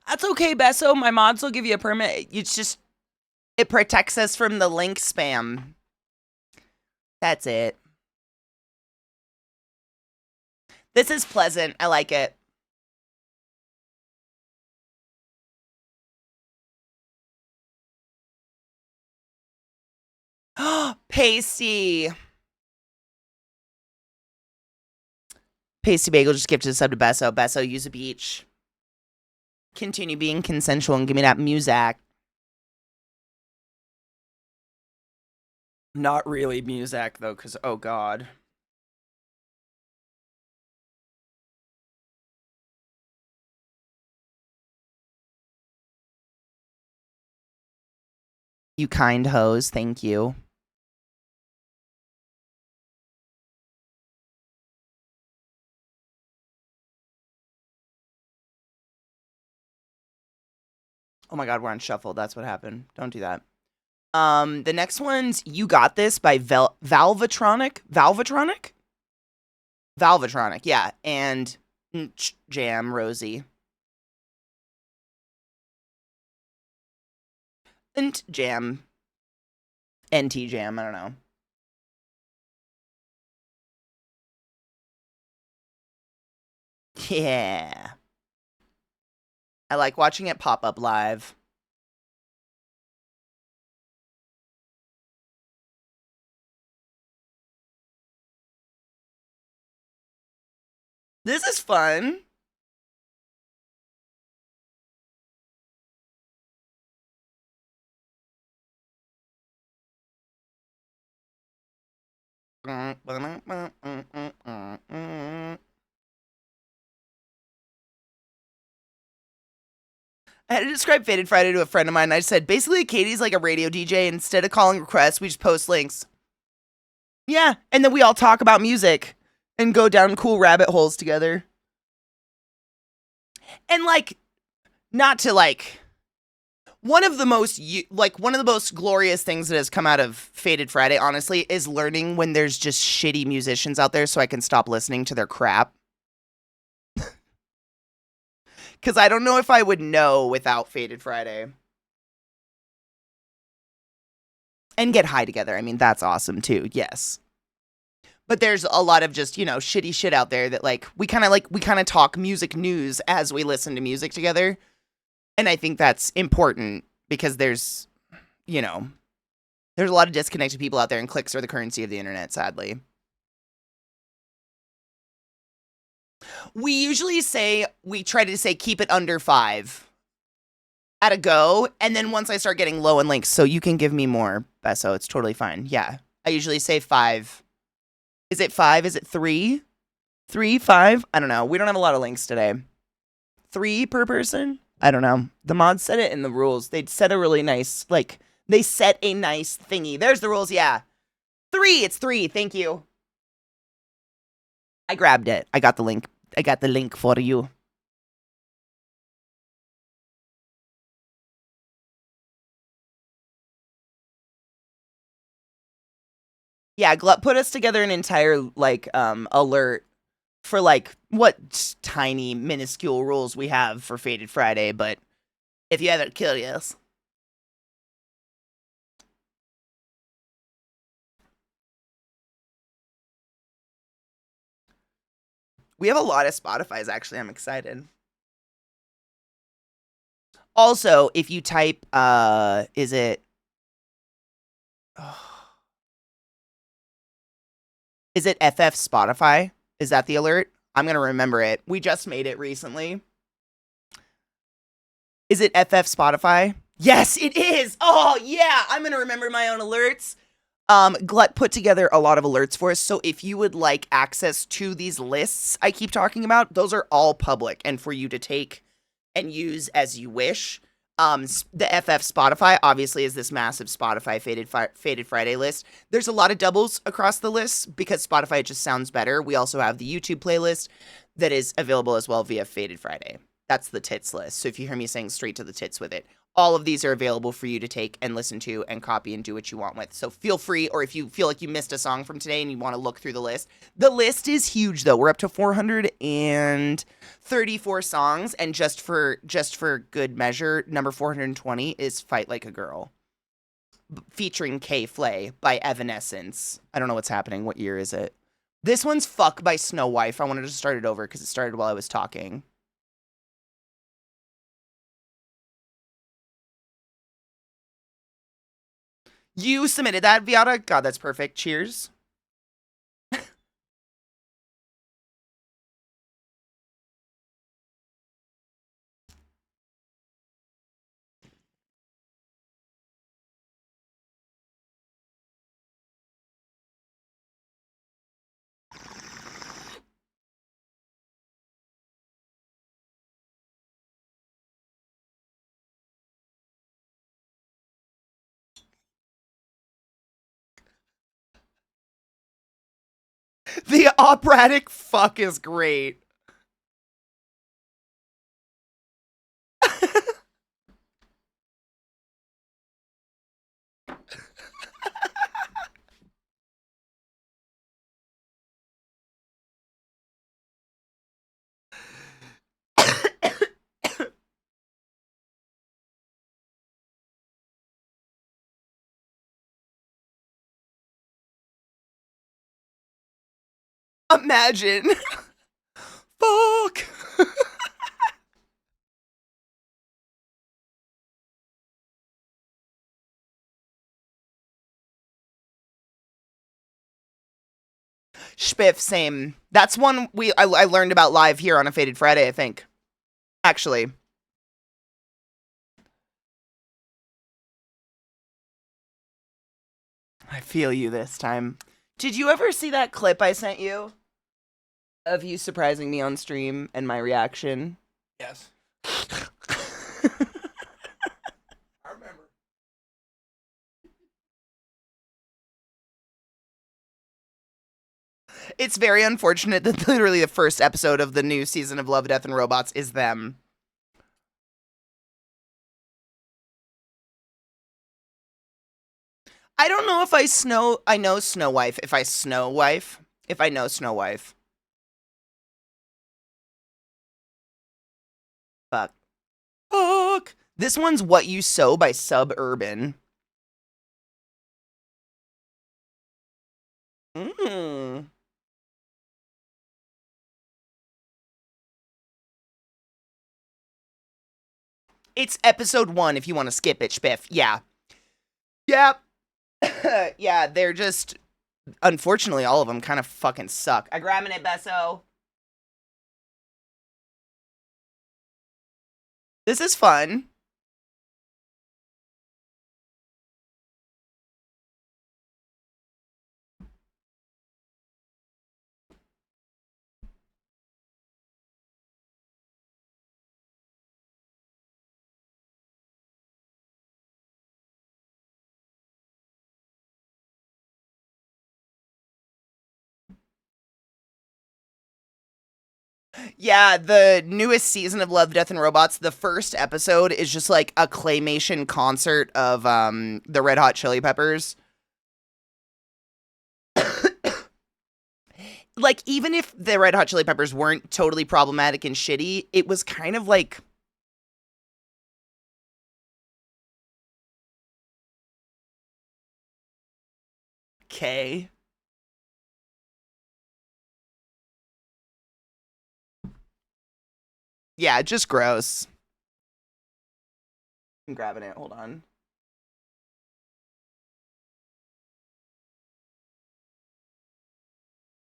That's okay, Besso. My mods will give you a permit. It's just, it protects us from the link spam. That's it. This is pleasant. I like it. Pasty. Pasty Bagel just gifted a sub to Besso. Besso, use a beach. Continue being consensual and give me that music. Not really music, though, because, oh, God. You kind hoes, thank you. Oh my God, we're on shuffle. That's what happened. Don't do that. The next one's You Got This by Valvetronic. Valvetronic? Valvetronic, yeah. And Jam, Rosie. And Jam. NT Jam, I don't know. Yeah. I like watching it pop up live. This is fun. I had to describe Faded Friday to a friend of mine. I said, basically, Katie's like a radio DJ. Instead of calling requests, we just post links. Yeah, and then we all talk about music and go down cool rabbit holes together. And like, not to like, one of the most glorious things that has come out of Faded Friday, honestly, is learning when there's just shitty musicians out there so I can stop listening to their crap. Because I don't know if I would know without Faded Friday. And get high together. I mean, that's awesome too. Yes. But there's a lot of just, shitty shit out there that we kind of talk music news as we listen to music together. And I think that's important because there's a lot of disconnected people out there, and clicks are the currency of the internet, sadly. We try to say keep it under 5 at a go, and then once I start getting low in links, so you can give me more, Besso, it's totally fine. Yeah. I usually say 5. Is it 5? Is it 3? 3, 5? I don't know. We don't have a lot of links today. 3 per person? I don't know. The mods said it in the rules. They set a really nice, they set a nice thingy. There's the rules, yeah. 3, it's 3, thank you. I grabbed it. I got the link. I got the link for you. Yeah, Glut put us together an entire, alert for, what tiny, minuscule rules we have for Faded Friday, but if you ever curious. We have a lot of Spotify's, actually. I'm excited. Also, if you type, is it... Is it FF Spotify? Is that the alert? I'm going to remember it. We just made it recently. Is it FF Spotify? Yes, it is. Oh, yeah. I'm going to remember my own alerts. Glut put together a lot of alerts for us. So if you would like access to these lists I keep talking about, those are all public and for you to take and use as you wish. The FF Spotify obviously is this massive Spotify Faded Friday list. There's a lot of doubles across the list because Spotify just sounds better. We also have the YouTube playlist that is available as well via Faded Friday. That's the tits list. So if you hear me saying straight to the tits with it, all of these are available for you to take and listen to and copy and do what you want with. So feel free, or if you feel like you missed a song from today and you want to look through the list is huge though. We're up to 434 songs, and just for good measure, number 420 is Fight Like a Girl, featuring K Flay by Evanescence. I don't know what's happening. What year is it? This one's Fuck by Snow Wife. I wanted to start it over because it started while I was talking. You submitted that, Viata? God, that's perfect. Cheers. The operatic fuck is great. Imagine. Fuck. Spiff, same. That's one I learned about live here on a Faded Friday, I think. Actually. I feel you this time. Did you ever see that clip I sent you? Of you surprising me on stream and my reaction?
Yes. I remember.
It's very unfortunate that literally the first episode of the new season of Love, Death, and Robots is them. I don't know if I know Snow Wife. If I know Snow Wife. Fuck. Fuck. This one's What You Sow by Suburban. It's episode 1 if you want to skip it, Spiff. Yeah. Yep. Yeah, they're just... Unfortunately, all of them kind of fucking suck. I grabbing it, Besso. This is fun. Yeah, the newest season of Love, Death, and Robots, the first episode is just like a claymation concert of the Red Hot Chili Peppers. Like, even if the Red Hot Chili Peppers weren't totally problematic and shitty, it was kind of like... Okay. Yeah, just gross. I'm grabbing it. Hold on.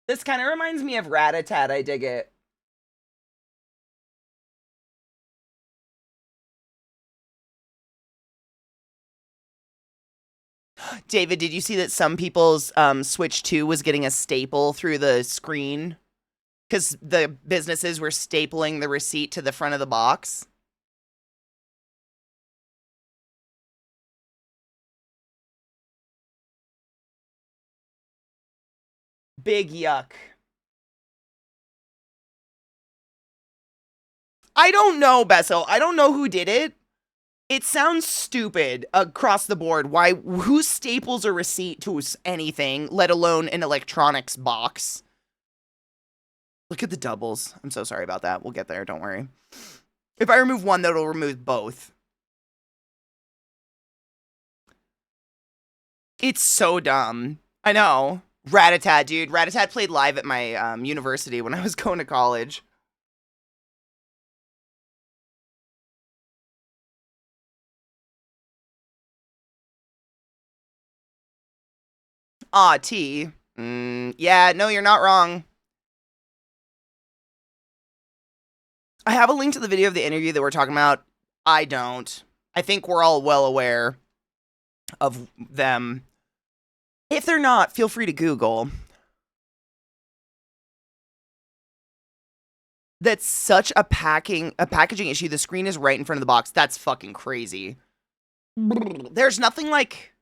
This kind of reminds me of Rat-a-Tat. I dig it. David, did you see that some people's Switch 2 was getting a staple through the screen? Because the businesses were stapling the receipt to the front of the box. Big yuck. I don't know, Bessel. I don't know who did it. It sounds stupid across the board. Who staples a receipt to anything, let alone an electronics box? Look at the doubles. I'm so sorry about that. We'll get there. Don't worry. If I remove one, that'll remove both. It's so dumb. I know. Rat-a-Tat, dude. Rat-a-Tat played live at my university when I was going to college. Aw, T. Yeah, no, you're not wrong. I have a link to the video of the interview that we're talking about. I don't. I think we're all well aware of them. If they're not, feel free to Google. That's such a packaging issue. The screen is right in front of the box. That's fucking crazy. There's nothing like...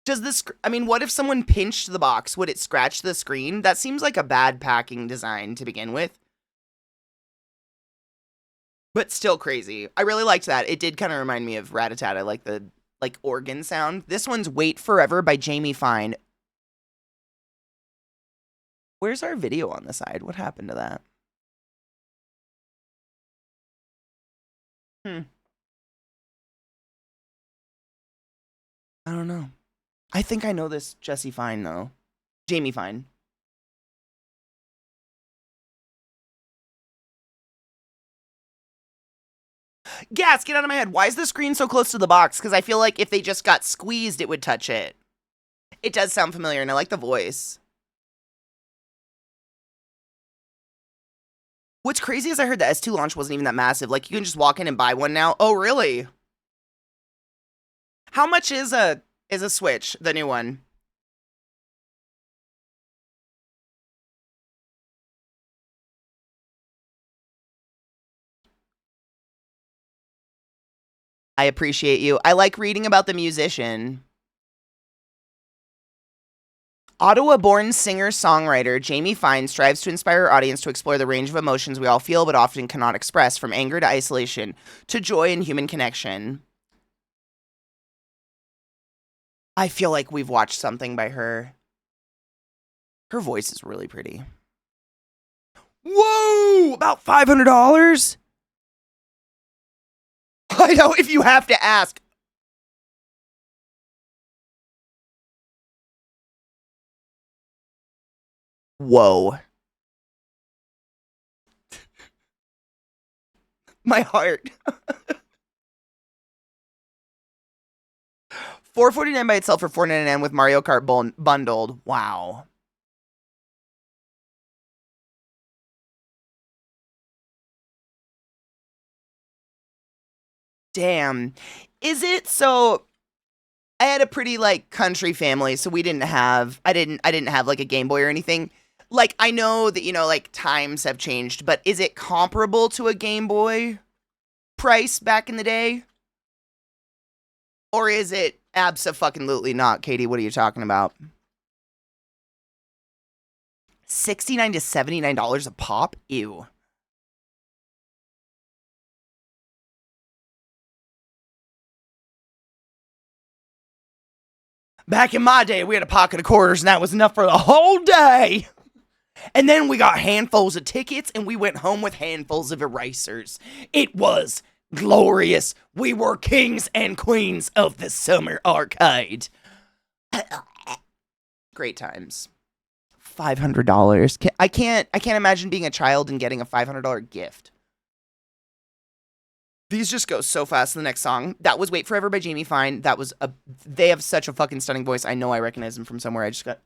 Does this, I mean, what if someone pinched the box? Would it scratch the screen? That seems like a bad packing design to begin with. But still crazy. I really liked that. It did kind of remind me of Rat-a-Tat. I like the, like, organ sound. This one's Wait Forever by Jamie Fine. Where's our video on the side? What happened to that? I don't know. I think I know this Jessie Fine, though. Jamie Fine. Gas, get out of my head. Why is the screen so close to the box? Because I feel like if they just got squeezed, it would touch it. It does sound familiar, and I like the voice. What's crazy is I heard the S2 launch wasn't even that massive. Like, you can just walk in and buy one now. Oh, really? How much is a Switch, the new one? I appreciate you. I like reading about the musician. Ottawa-born singer-songwriter Jamie Fine strives to inspire her audience to explore the range of emotions we all feel but often cannot express, from anger to isolation to joy and human connection. I feel like we've watched something by her. Her voice is really pretty. Whoa! About $500? I know, if you have to ask. Whoa. My heart. $449 by itself for $499 with Mario Kart bundled. Wow. Damn. Is it so? I had a pretty like country family, so we didn't have I didn't have like a Game Boy or anything. Like, I know that, you know, like times have changed, but is it comparable to a Game Boy price back in the day? Or is it abso-fucking-lutely not? Katie, what are you talking about? $69 to $79 a pop? Ew. Back in my day, we had a pocket of quarters, and that was enough for the whole day. And then we got handfuls of tickets, and we went home with handfuls of erasers. It was glorious. We were kings and queens of the summer arcade. Great times. $500. I can't imagine being a child and getting a $500 gift. These just go so fast to the next song. That was Wait Forever by Jamie Fine. That was they have such a fucking stunning voice. I know I recognize them from somewhere. I just got to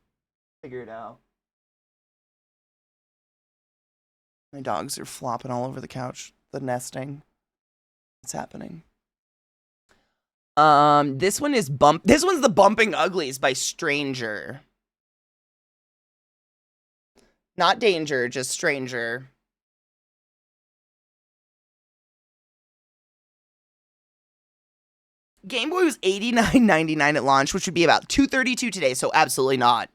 figure it out. My dogs are flopping all over the couch. The nesting. It's happening. This one is this one's the Bumping Uglies by Stranger. Not Danger, just Stranger. Game Boy was $89.99 at launch, which would be about $232 today, so absolutely not.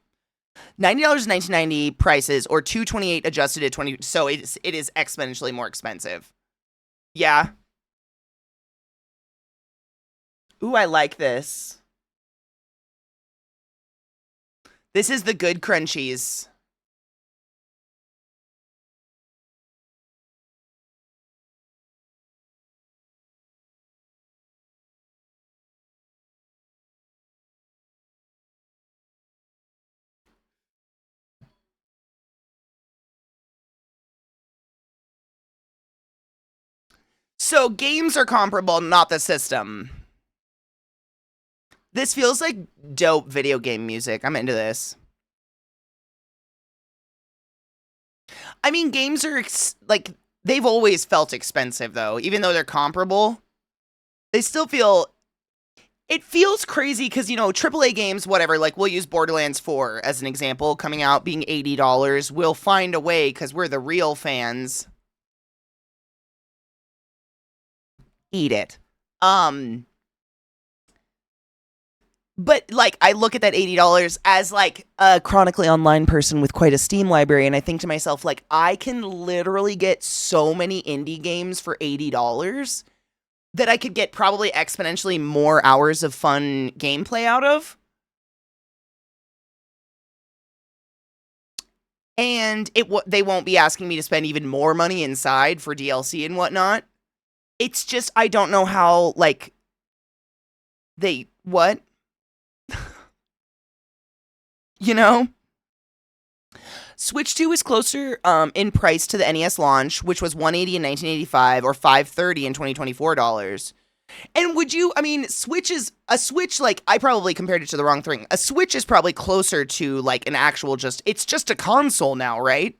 $90 in 1990 prices, or $228 adjusted at 20, so it is exponentially more expensive. Yeah. Ooh, I like this. This is the good crunchies. So games are comparable, not the system. This feels like dope video game music. I'm into this. I mean, games are like, they've always felt expensive though. Even though they're comparable, they still feel, it feels crazy because, you know, AAA games, whatever, like we'll use Borderlands 4 as an example, coming out being $80. We'll find a way because we're the real fans. Eat it. But like I look at that $80 as like a chronically online person with quite a Steam library, and I think to myself, like, I can literally get so many indie games for $80 that I could get probably exponentially more hours of fun gameplay out of. And they won't be asking me to spend even more money inside for DLC and whatnot. It's just I don't know how, like, they what? You know? Switch 2 is closer in price to the NES launch, which was $180 in 1985 or $530 in 2024 dollars. And would you, I mean, Switch, like, I probably compared it to the wrong thing. A Switch is probably closer to, like, an actual it's just a console now, right?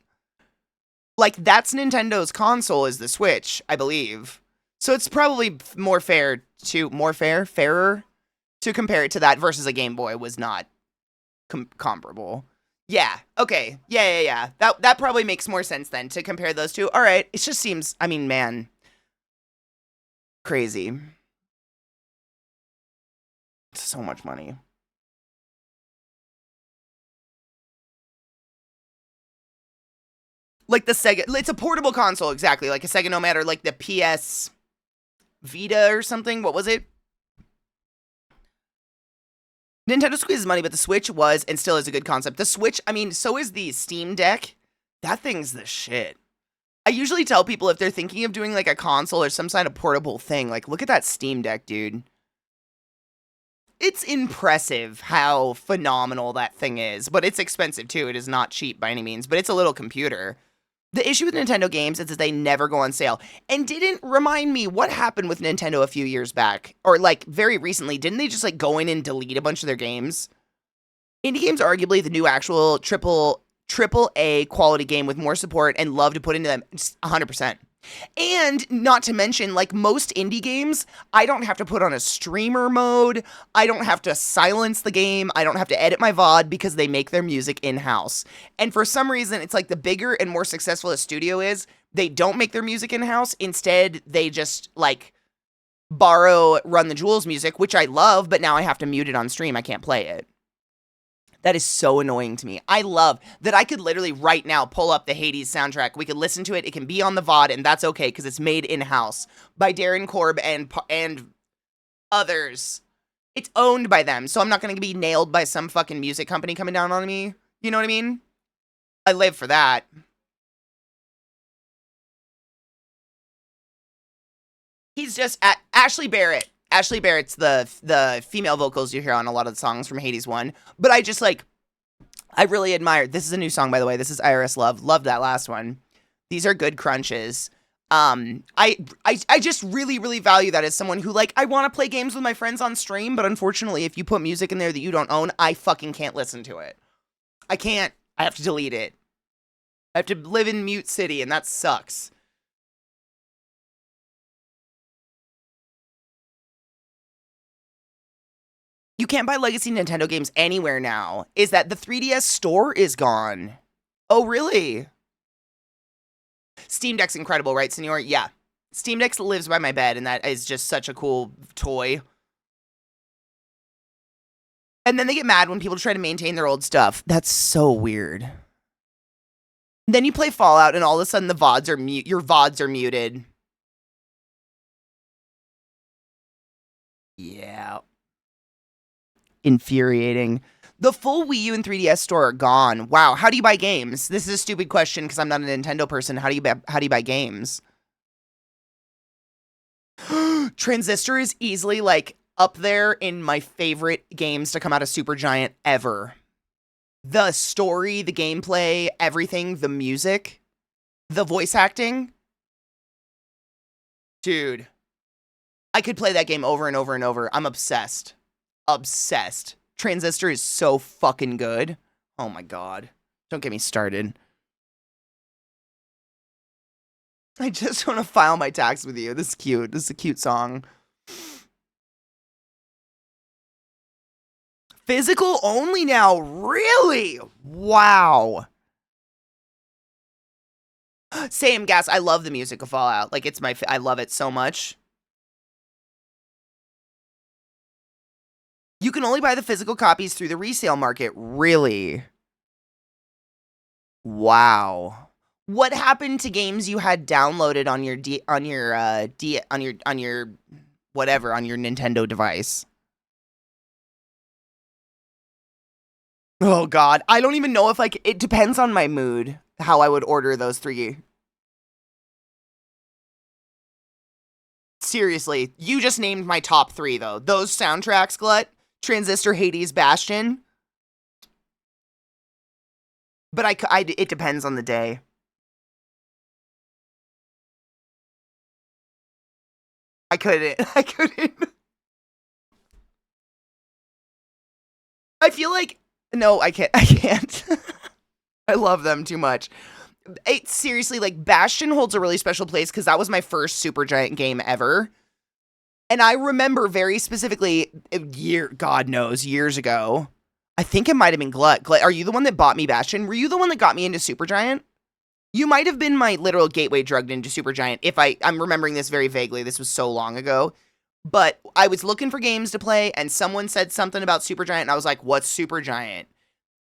Like, that's Nintendo's console is the Switch, I believe. So it's probably fairer to compare it to that versus a Game Boy was not comparable. Yeah, okay. Yeah. That probably makes more sense then to compare those two. All right, it just seems, I mean, man, crazy. So much money. Like the Sega, it's a portable console, exactly. Like a Sega Nomad or like the PS Vita or something. What was it? Nintendo squeezes money, but the Switch was and still is a good concept. The Switch, I mean, so is the Steam Deck. That thing's the shit. I usually tell people if they're thinking of doing like a console or some kind of portable thing, like look at that Steam Deck, dude. It's impressive how phenomenal that thing is, but it's expensive too. It is not cheap by any means, but it's a little computer. The issue with Nintendo games is that they never go on sale. And didn't remind me what happened with Nintendo a few years back, or like very recently. Didn't they just like go in and delete a bunch of their games? Indie games are arguably the new actual triple A quality game with more support and love to put into them. 100%. And not to mention, like most indie games, I don't have to put on a streamer mode. I don't have to silence the game. I don't have to edit my VOD because they make their music in-house. And for some reason, it's like the bigger and more successful a studio is, they don't make their music in-house. Instead, they just like borrow Run the Jewels music, which I love, but now I have to mute it on stream. I can't play it. That is so annoying to me. I love that I could literally right now pull up the Hades soundtrack. We could listen to it. It can be on the VOD, and that's okay because it's made in-house by Darren Korb and others. It's owned by them, so I'm not going to be nailed by some fucking music company coming down on me. You know what I mean? I live for that. He's just Ashley Barrett. Ashley Barrett's the female vocals you hear on a lot of the songs from Hades 1. But I just like, I really admire, this is a new song, by the way. This is IRS Love. Love that last one. These are good crunches. I just really, really value that as someone who like, I want to play games with my friends on stream, but unfortunately, if you put music in there that you don't own, I fucking can't listen to it. I can't. I have to delete it. I have to live in Mute City, and that sucks. You can't buy legacy Nintendo games anywhere now. Is that the 3DS store is gone? Oh, really? Steam Deck's incredible, right, Senor? Yeah. Steam Deck lives by my bed, and that is just such a cool toy. And then they get mad when people try to maintain their old stuff. That's so weird. Then you play Fallout, and all of a sudden the VODs are your VODs are muted. Yeah. Infuriating. The full Wii U and 3DS store are gone. Wow, how do you buy games? This is a stupid question because I'm not a Nintendo person. How do you buy games? Transistor is easily like up there in my favorite games to come out of Supergiant ever. The story, the gameplay, everything, the music, the voice acting. Dude, I could play that game over and over and over. I'm obsessed. Obsessed. Transistor is so fucking good. Oh my god. Don't get me started. I just want to file my tax with you. This is cute. This is a cute song. Physical only now? Really? Wow. Same, Gas. I love the music of Fallout. Like, it's my... I love it so much. You can only buy the physical copies through the resale market. Really? Wow. What happened to games you had downloaded on your whatever, on your Nintendo device? Oh god, I don't even know if it depends on my mood how I would order those 3. Seriously, you just named my top 3 though. Those soundtracks, Glut, Transistor, Hades, Bastion. But it depends on the day. I couldn't. I feel like, no, I can't. I love them too much. Seriously, like, Bastion holds a really special place because that was my first Supergiant game ever. And I remember very specifically, God knows, years ago, I think it might have been Glut. Are you the one that bought me Bastion? Were you the one that got me into Supergiant? You might have been my literal gateway drug into Supergiant. I'm remembering this very vaguely. This was so long ago. But I was looking for games to play, and someone said something about Supergiant, and I was like, what's Supergiant?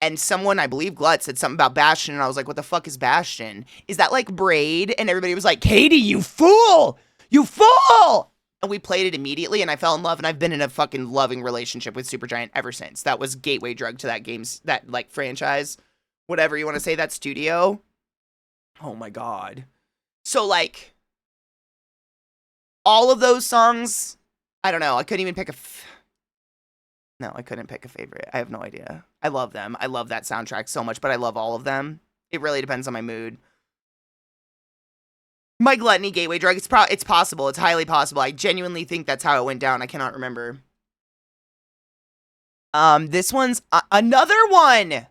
And someone, I believe Glut, said something about Bastion, and I was like, what the fuck is Bastion? Is that like Braid? And everybody was like, Katie, you fool! You fool! And we played it immediately, and I fell in love, and I've been in a fucking loving relationship with Supergiant ever since. That was gateway drug to that like franchise, whatever you want to say, that studio. Oh my god. So like, all of those songs, I don't know, I couldn't even pick no, I couldn't pick a favorite. I have no idea. I love them. I love that soundtrack so much, but I love all of them. It really depends on my mood. My gluttony gateway drug, it's possible. It's highly possible. I genuinely think that's how it went down. I cannot remember. This one's another one.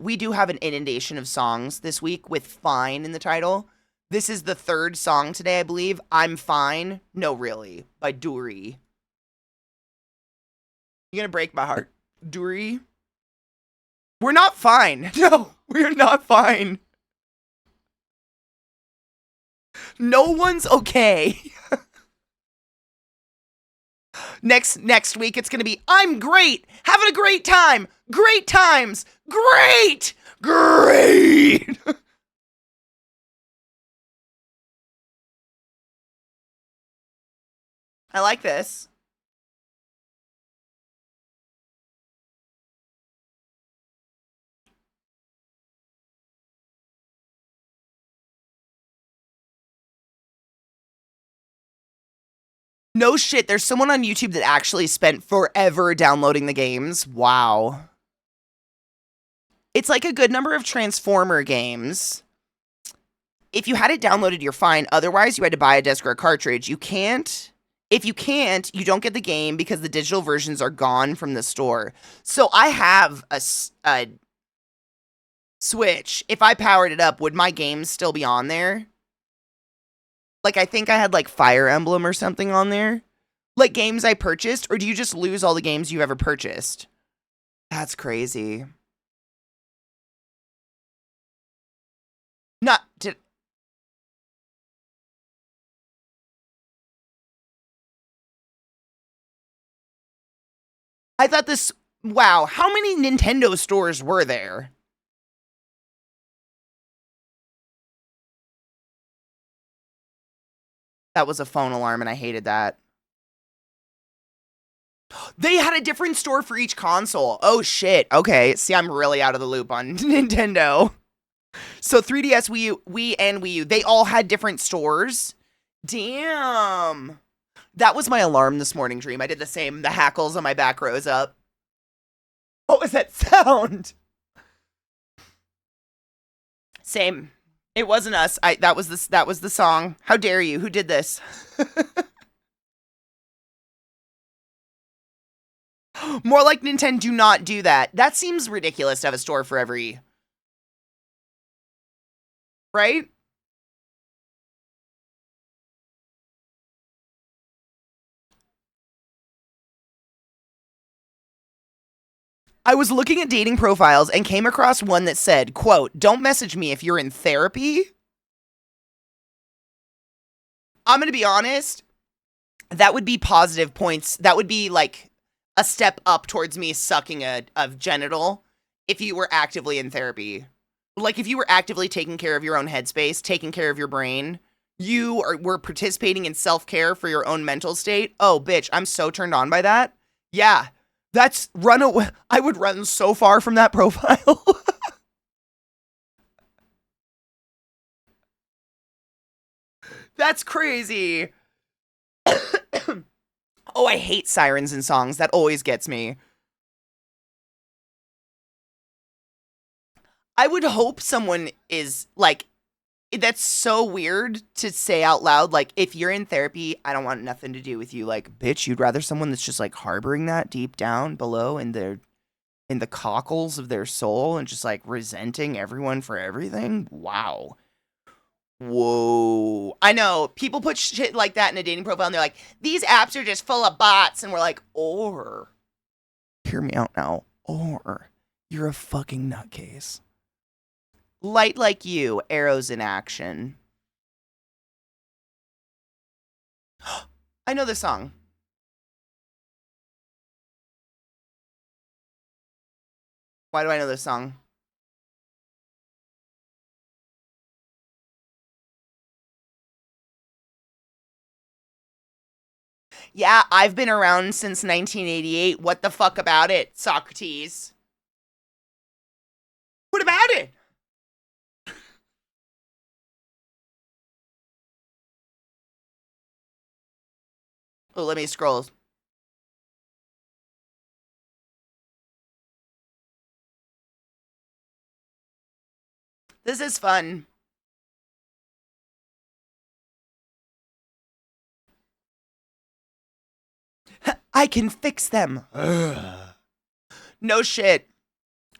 We do have an inundation of songs this week with Fine in the title. This is the 3rd song today, I believe. I'm Fine. No, really. By Dury. You're gonna break my heart. Dury. We're not fine. No, we're not fine. No one's okay. Next week, it's gonna be, I'm great. Having a great time. Great times. Great. Great. I like this. No shit, there's someone on YouTube that actually spent forever downloading the games. Wow. It's like a good number of Transformer games. If you had it downloaded, you're fine. Otherwise, you had to buy a disc or a cartridge. If you can't, you don't get the game because the digital versions are gone from the store. So I have a Switch. If I powered it up, would my games still be on there? Like, I think I had, like, Fire Emblem or something on there. Like, games I purchased, or do you just lose all the games you've ever purchased? That's crazy. I thought this... Wow, how many Nintendo stores were there? That was a phone alarm, and I hated that. They had a different store for each console. Oh, shit. Okay, see, I'm really out of the loop on Nintendo. So 3DS, Wii, and Wii U, they all had different stores? Damn. That was my alarm this morning, Dream. I did the same. The hackles on my back rose up. What was that sound? Same. It wasn't us. That was the song. How dare you? Who did this? More like Nintendo, do not do that. That seems ridiculous to have a store for every... Right? I was looking at dating profiles and came across one that said, quote, "Don't message me if you're in therapy." I'm going to be honest. that would be positive points. That would be like a step up towards me sucking a genital if you were actively in therapy. Like if you were actively taking care of your own headspace, taking care of your brain, were participating in self-care for your own mental state. Oh, bitch, I'm so turned on by that. Yeah, that's run away. I would run so far from that profile. That's crazy. Oh, I hate sirens in songs. That always gets me. I would hope someone is like, that's so weird to say out loud. Like, if you're in therapy, I don't want nothing to do with you. Like, bitch, you'd rather someone that's just like harboring that deep down below in the cockles of their soul and just like resenting everyone for everything. Wow. Whoa. I know people put shit like that in a dating profile and they're like, these apps are just full of bots. And we're like, or, hear me out now, or you're a fucking nutcase. Light like you, arrows in action. I know this song. Why do I know this song? Yeah, I've been around since 1988. What the fuck about it, Socrates? What about it? Oh, let me scroll. This is fun. I can fix them. No shit.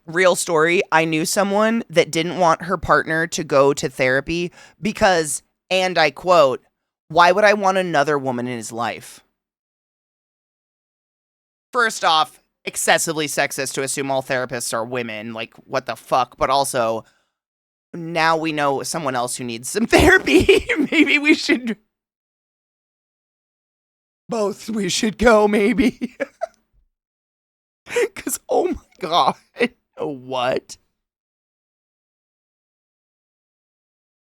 Real story. I knew someone that didn't want her partner to go to therapy because, and I quote, why would I want another woman in his life? First off, excessively sexist to assume all therapists are women. Like, what the fuck? But also, now we know someone else who needs some therapy. Maybe we should. Both we should go, maybe. Because, oh my God. What?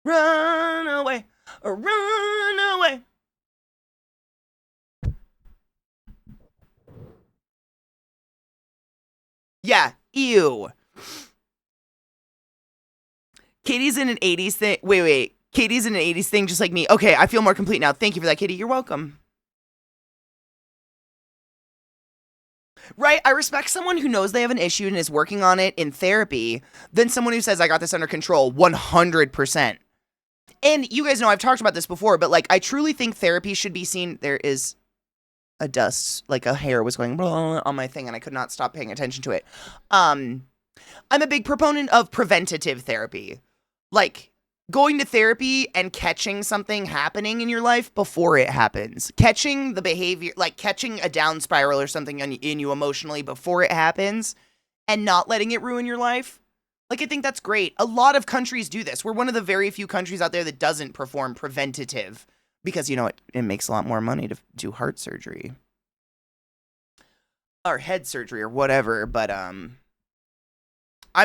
Run away. Run away. Yeah. Ew. Katie's in an 80s thing. Wait. Katie's in an 80s thing just like me. Okay, I feel more complete now. Thank you for that, Katie. You're welcome. Right? I respect someone who knows they have an issue and is working on it in therapy than someone who says, I got this under control 100%. And you guys know I've talked about this before, but like I truly think therapy should be seen. There is a dust, like a hair was going on my thing and I could not stop paying attention to it. I'm a big proponent of preventative therapy. Like going to therapy and catching something happening in your life before it happens. Catching the behavior, like catching a down spiral or something in you emotionally before it happens and not letting it ruin your life. Like, I think that's great. A lot of countries do this. We're one of the very few countries out there that doesn't perform preventative because, you know, it makes a lot more money to do heart surgery or head surgery or whatever. But, I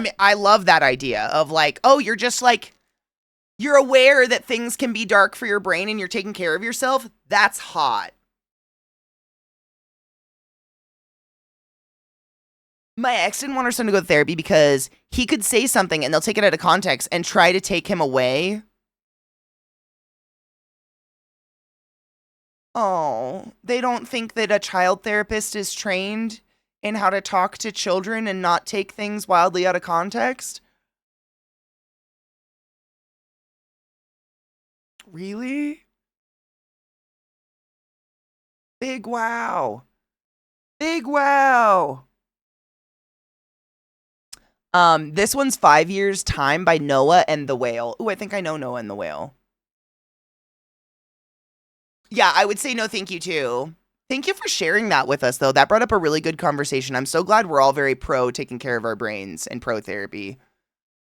mean, I love that idea of like, oh, you're just like, you're aware that things can be dark for your brain and you're taking care of yourself. That's hot. My ex didn't want her son to go to therapy because he could say something and they'll take it out of context and try to take him away. Oh, they don't think that a child therapist is trained in how to talk to children and not take things wildly out of context? Really? Big wow. Big wow. This one's 5 Years Time by Noah and the Whale. Ooh, I think I know Noah and the Whale. Yeah, I would say no thank you too. Thank you for sharing that with us though. That brought up a really good conversation. I'm so glad we're all very pro taking care of our brains and pro therapy.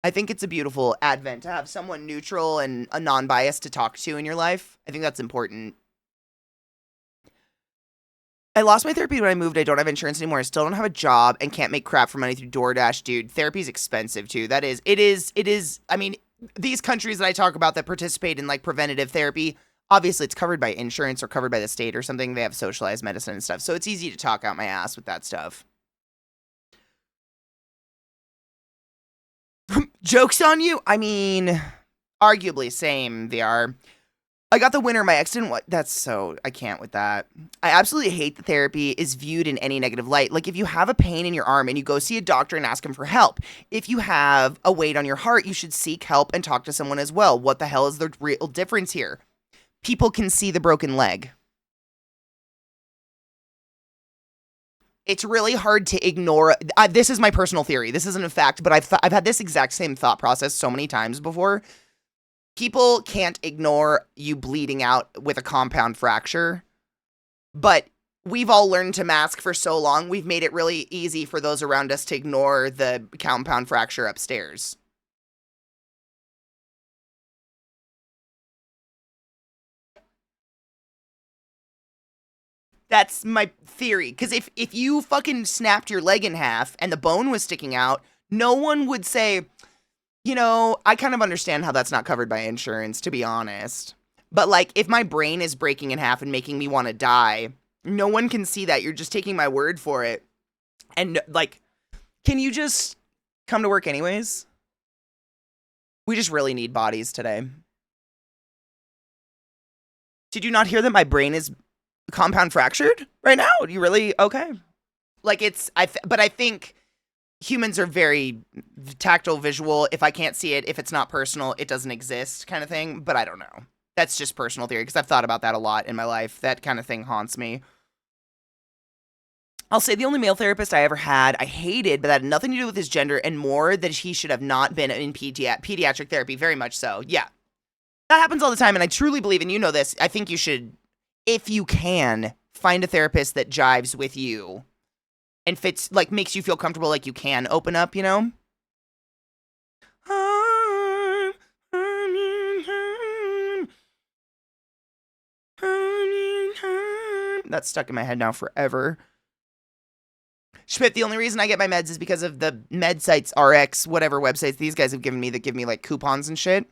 I think it's a beautiful advent to have someone neutral and a non-biased to talk to in your life. I think that's important. I lost my therapy when I moved. I don't have insurance anymore. I still don't have a job and can't make crap for money through DoorDash, dude. Therapy's expensive too. It is. I mean, these countries that I talk about that participate in like preventative therapy, obviously it's covered by insurance or covered by the state or something. They have socialized medicine and stuff. So it's easy to talk out my ass with that stuff. Joke's on you. I mean, arguably same. They are. I got the winner. My ex didn't. That's so. I can't with that. I absolutely hate that therapy is viewed in any negative light. Like if you have a pain in your arm and you go see a doctor and ask him for help. If you have a weight on your heart, you should seek help and talk to someone as well. What the hell is the real difference here? People can see the broken leg. It's really hard to ignore. This is my personal theory. This isn't a fact, but I've had this exact same thought process so many times before. People can't ignore you bleeding out with a compound fracture, but we've all learned to mask for so long, we've made it really easy for those around us to ignore the compound fracture upstairs. That's my theory. Because if you fucking snapped your leg in half and the bone was sticking out, no one would say, you know, I kind of understand how that's not covered by insurance, to be honest. But, like, if my brain is breaking in half and making me want to die, no one can see that. You're just taking my word for it. And, like, can you just come to work anyways? We just really need bodies today. Did you not hear that my brain is compound fractured right now? You really? Okay. Like, but I think humans are very tactile, visual. If I can't see it, if it's not personal, it doesn't exist kind of thing. But I don't know. That's just personal theory because I've thought about that a lot in my life. That kind of thing haunts me. I'll say the only male therapist I ever had, I hated, but that had nothing to do with his gender and more that he should have not been in pediatric therapy. Very much so. Yeah. That happens all the time. And I truly believe, and you know this, I think you should, if you can, find a therapist that jives with you and fits, like, makes you feel comfortable, like you can open up, you know? That's stuck in my head now forever. Schmidt, the only reason I get my meds is because of the med sites, RX, whatever websites these guys have given me that give me, like, coupons and shit.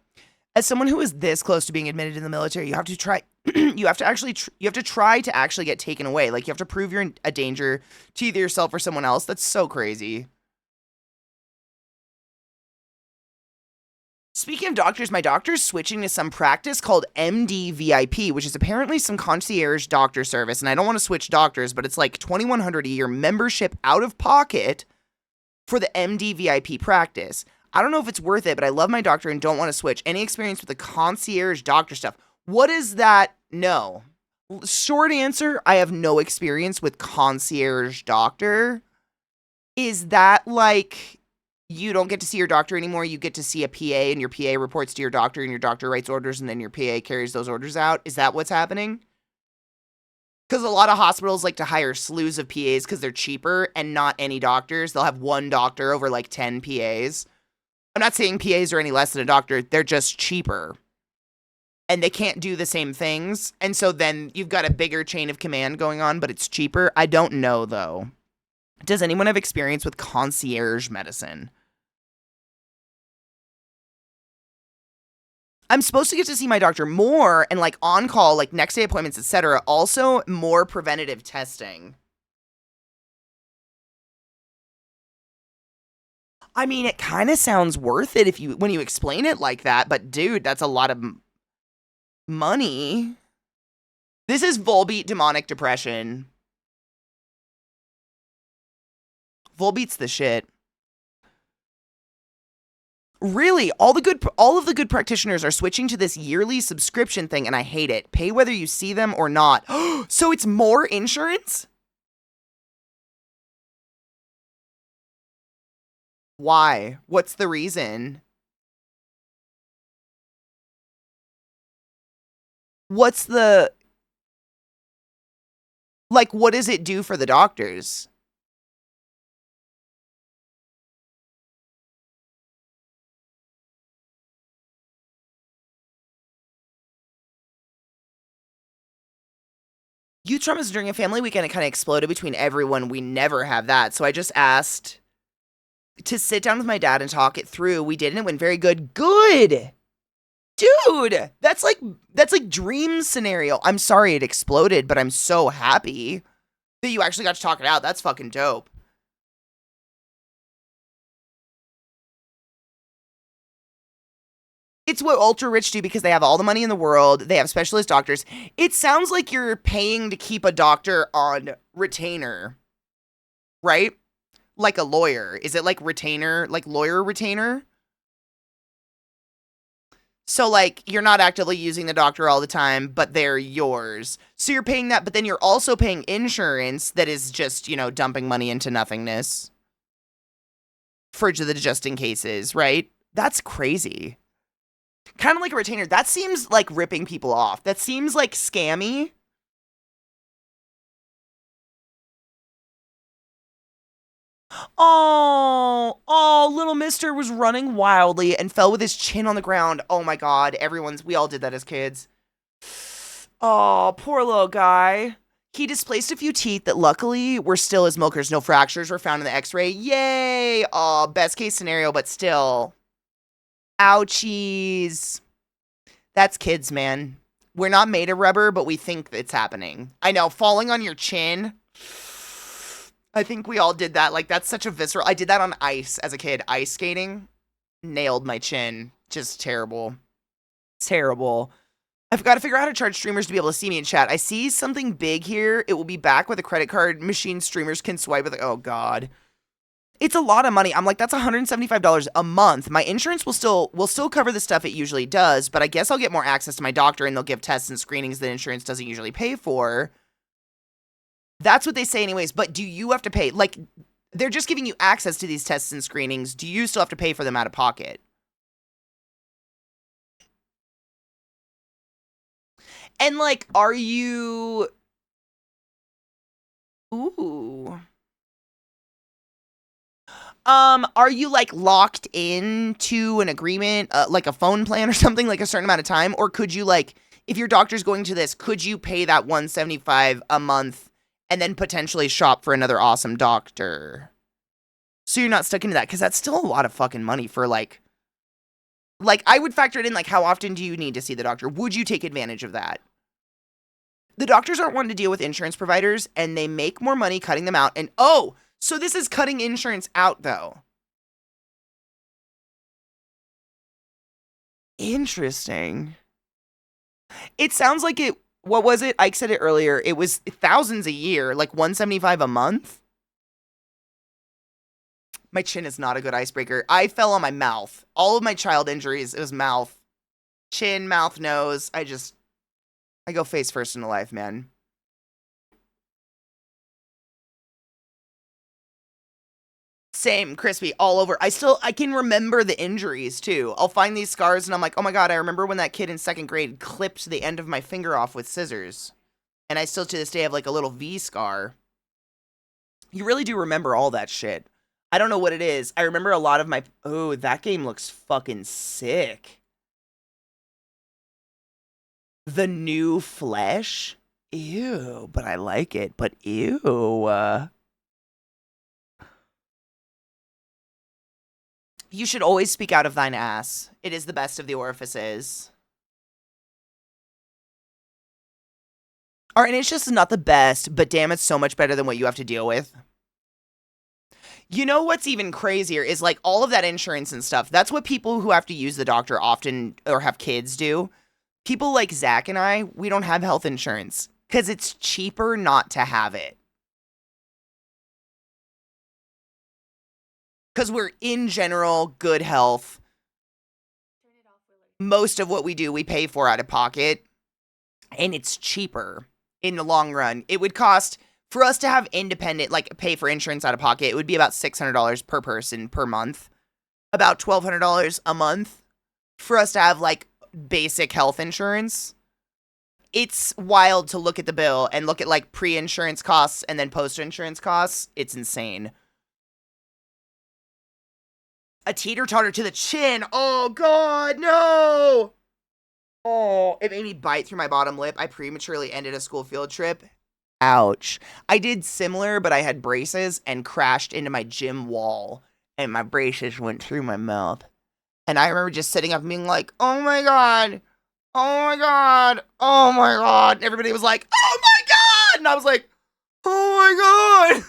As someone who is this close to being admitted in the military, you have to try, you have to try to actually get taken away. Like, you have to prove you're a danger to either yourself or someone else. That's so crazy. Speaking of doctors, my doctor's switching to some practice called MD VIP, which is apparently some concierge doctor service. And I don't want to switch doctors, but it's like $2,100 a year membership out of pocket for the MD VIP practice. I don't know if it's worth it, but I love my doctor and don't want to switch. Any experience with the concierge doctor stuff? What is that? No. Short answer, I have no experience with concierge doctor. Is that like you don't get to see your doctor anymore? You get to see a PA and your PA reports to your doctor and your doctor writes orders and then your PA carries those orders out? Is that what's happening? Because a lot of hospitals like to hire slews of PAs because they're cheaper and not any doctors. They'll have one doctor over like 10 PAs. I'm not saying PAs are any less than a doctor. They're just cheaper. And they can't do the same things. And so then you've got a bigger chain of command going on, but it's cheaper. I don't know, though. Does anyone have experience with concierge medicine? I'm supposed to get to see my doctor more and like on call, like next day appointments, etc. Also more preventative testing. I mean, it kind of sounds worth it when you explain it like that, but dude, that's a lot of money. This is Volbeat demonic depression. Volbeat's the shit. Really, all of the good practitioners are switching to this yearly subscription thing, and I hate it. Pay whether you see them or not. So it's more insurance? Why? What's the reason? What's the... Like, what does it do for the doctors? youth traumas during a family weekend, it kind of exploded between everyone. We never have that. So I just asked to sit down with my dad and talk it through. We did, and it went very good. Good. Dude, that's like dream scenario. I'm sorry it exploded, but I'm so happy that you actually got to talk it out. That's fucking dope. It's what ultra rich do because they have all the money in the world. They have specialist doctors. It sounds like you're paying to keep a doctor on retainer, right? Like a lawyer. Is it like retainer, like lawyer retainer? So, like, you're not actively using the doctor all the time, but they're yours. So you're paying that, but then you're also paying insurance that is just, you know, dumping money into nothingness for the just in cases, right? That's crazy. Kind of like a retainer. That seems like ripping people off. That seems like scammy. Oh, little mister was running wildly and fell with his chin on the ground. Oh my god, we all did that as kids. Oh, poor little guy. He displaced a few teeth that luckily were still his milkers. No fractures were found in the x-ray. Yay! Oh, best case scenario, but still. Ouchies. That's kids, man. We're not made of rubber, but we think it's happening. I know, falling on your chin. I think we all did that. Like, that's such a visceral... I did that on ice as a kid. Ice skating. Nailed my chin. Just terrible. Terrible. I've got to figure out how to charge streamers to be able to see me in chat. I see something big here. It will be back with a credit card machine. Streamers can swipe with it. Oh, God. It's a lot of money. I'm like, that's $175 a month. My insurance will still cover the stuff it usually does, but I guess I'll get more access to my doctor and they'll give tests and screenings that insurance doesn't usually pay for. That's what they say anyways, but do you have to pay? Like, they're just giving you access to these tests and screenings. Do you still have to pay for them out of pocket? And, like, are you... Ooh. Are you, like, locked into an agreement, like a phone plan or something, like a certain amount of time? Or could you, like, if your doctor's going to this, could you pay that $175 a month and then potentially shop for another awesome doctor? So you're not stuck into that, because that's still a lot of fucking money for, like, I would factor it in, like, how often do you need to see the doctor? Would you take advantage of that? The doctors aren't wanting to deal with insurance providers, and they make more money cutting them out. And, oh, so this is cutting insurance out, though. Interesting. It sounds like it, what was it? Ike said it earlier. It was thousands a year, like $175 a month. My chin is not a good icebreaker. I fell on my mouth. All of my child injuries, it was mouth. Chin, mouth, nose. I go face first into life, man. Same, crispy, all over. I can remember the injuries, too. I'll find these scars, and I'm like, oh my god, I remember when that kid in 2nd grade clipped the end of my finger off with scissors. And I still, to this day, have, like, a little V scar. You really do remember all that shit. I don't know what it is. I remember a lot of my... Oh, that game looks fucking sick. The New Flesh? Ew, but I like it. But ew. You should always speak out of thine ass. It is the best of the orifices. Our NHS is not the best, but damn, it's so much better than what you have to deal with. You know what's even crazier is, like, all of that insurance and stuff. That's what people who have to use the doctor often, or have kids, do. People like Zach and I, we don't have health insurance because it's cheaper not to have it. Because we're, in general, good health. Most of what we do, we pay for out of pocket. And it's cheaper in the long run. It would cost, for us to have independent, like, pay for insurance out of pocket, it would be about $600 per person per month. About $1,200 a month for us to have, like, basic health insurance. It's wild to look at the bill and look at, like, pre-insurance costs and then post-insurance costs. It's insane. A teeter-totter to the chin. Oh, God, no. Oh, it made me bite through my bottom lip. I prematurely ended a school field trip. Ouch. I did similar, but I had braces and crashed into my gym wall, and my braces went through my mouth. And I remember just sitting up and being like, oh my God, oh my God, oh my God. And everybody was like, oh my God. And I was like, oh my God.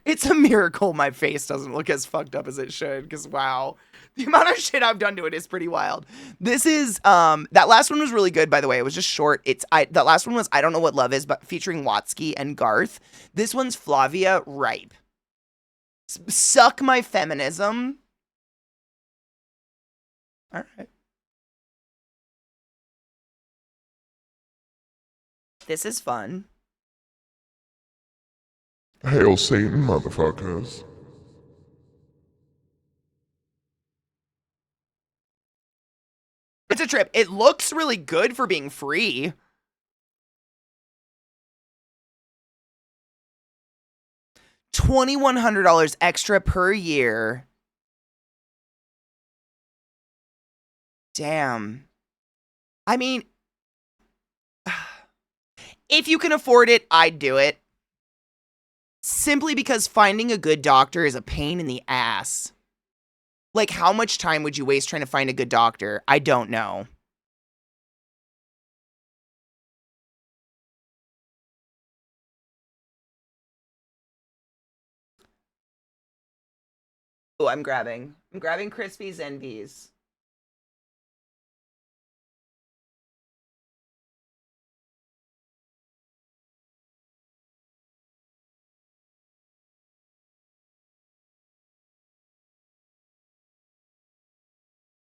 It's a miracle my face doesn't look as fucked up as it should, because wow, the amount of shit I've done to it is pretty wild. This is that last one was really good, by the way. It was just short. That last one was I Don't Know What Love Is, but featuring Watsky and Garth. This one's Flavia Ripe. Suck my feminism. All right. This is fun.
Hail Satan, motherfuckers.
It's a trip. It looks really good for being free. $2,100 extra per year. Damn. I mean, if you can afford it, I'd do it. Simply because finding a good doctor is a pain in the ass. Like, how much time would you waste trying to find a good doctor? I don't know. Oh, I'm grabbing Crispy's Envies.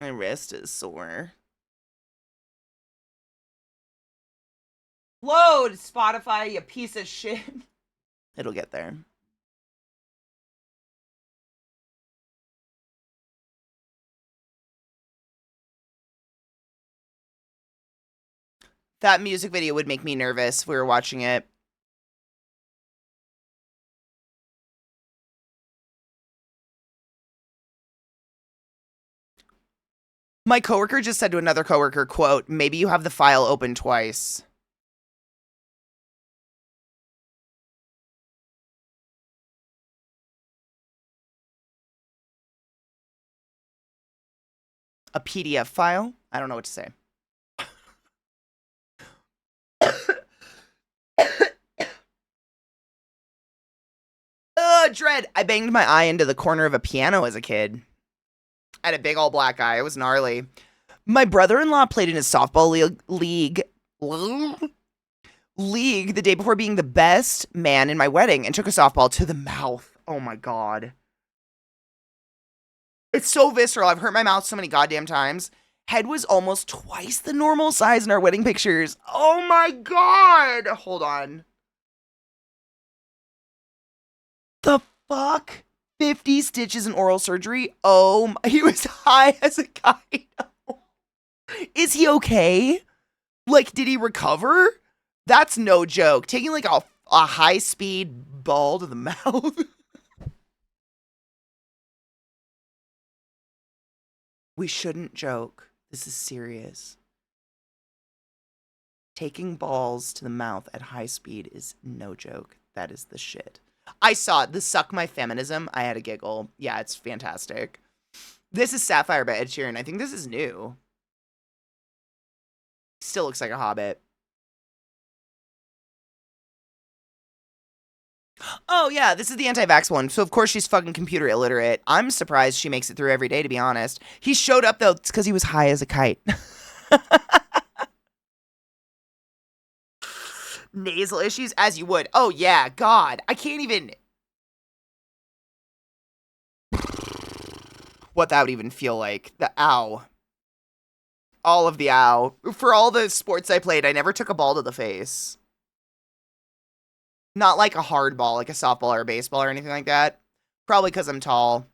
My wrist is sore. Load, Spotify, you piece of shit. It'll get there. That music video would make me nervous if we were watching it. My coworker just said to another coworker, quote, maybe you have the file open twice. A PDF file? I don't know what to say. Dread. I banged my eye into the corner of a piano as a kid. I had a big old black eye. It was gnarly. My brother-in-law played in his softball league the day before being the best man in my wedding and took a softball to the mouth. Oh my God. It's so visceral. I've hurt my mouth so many goddamn times. Head was almost twice the normal size in our wedding pictures. Oh my God. Hold on. The fuck? 50 stitches in oral surgery? Oh, he was high as a kite. Is he okay? Like, did he recover? That's no joke. Taking like a high-speed ball to the mouth. We shouldn't joke. This is serious. Taking balls to the mouth at high speed is no joke. That is the shit. I saw it. The Suck My Feminism. I had a giggle. Yeah, it's fantastic. This is Sapphire by Ed Sheeran. I think this is new. Still looks like a hobbit. Oh, yeah, this is the anti-vax one. So, of course, she's fucking computer illiterate. I'm surprised she makes it through every day, to be honest. He showed up, though. It's because he was high as a kite. Nasal issues, as you would. Oh, yeah, God. I can't even... what that would even feel like. The ow. All of the ow. For all the sports I played, I never took a ball to the face. Not like a hard ball, like a softball or a baseball or anything like that. Probably because I'm tall.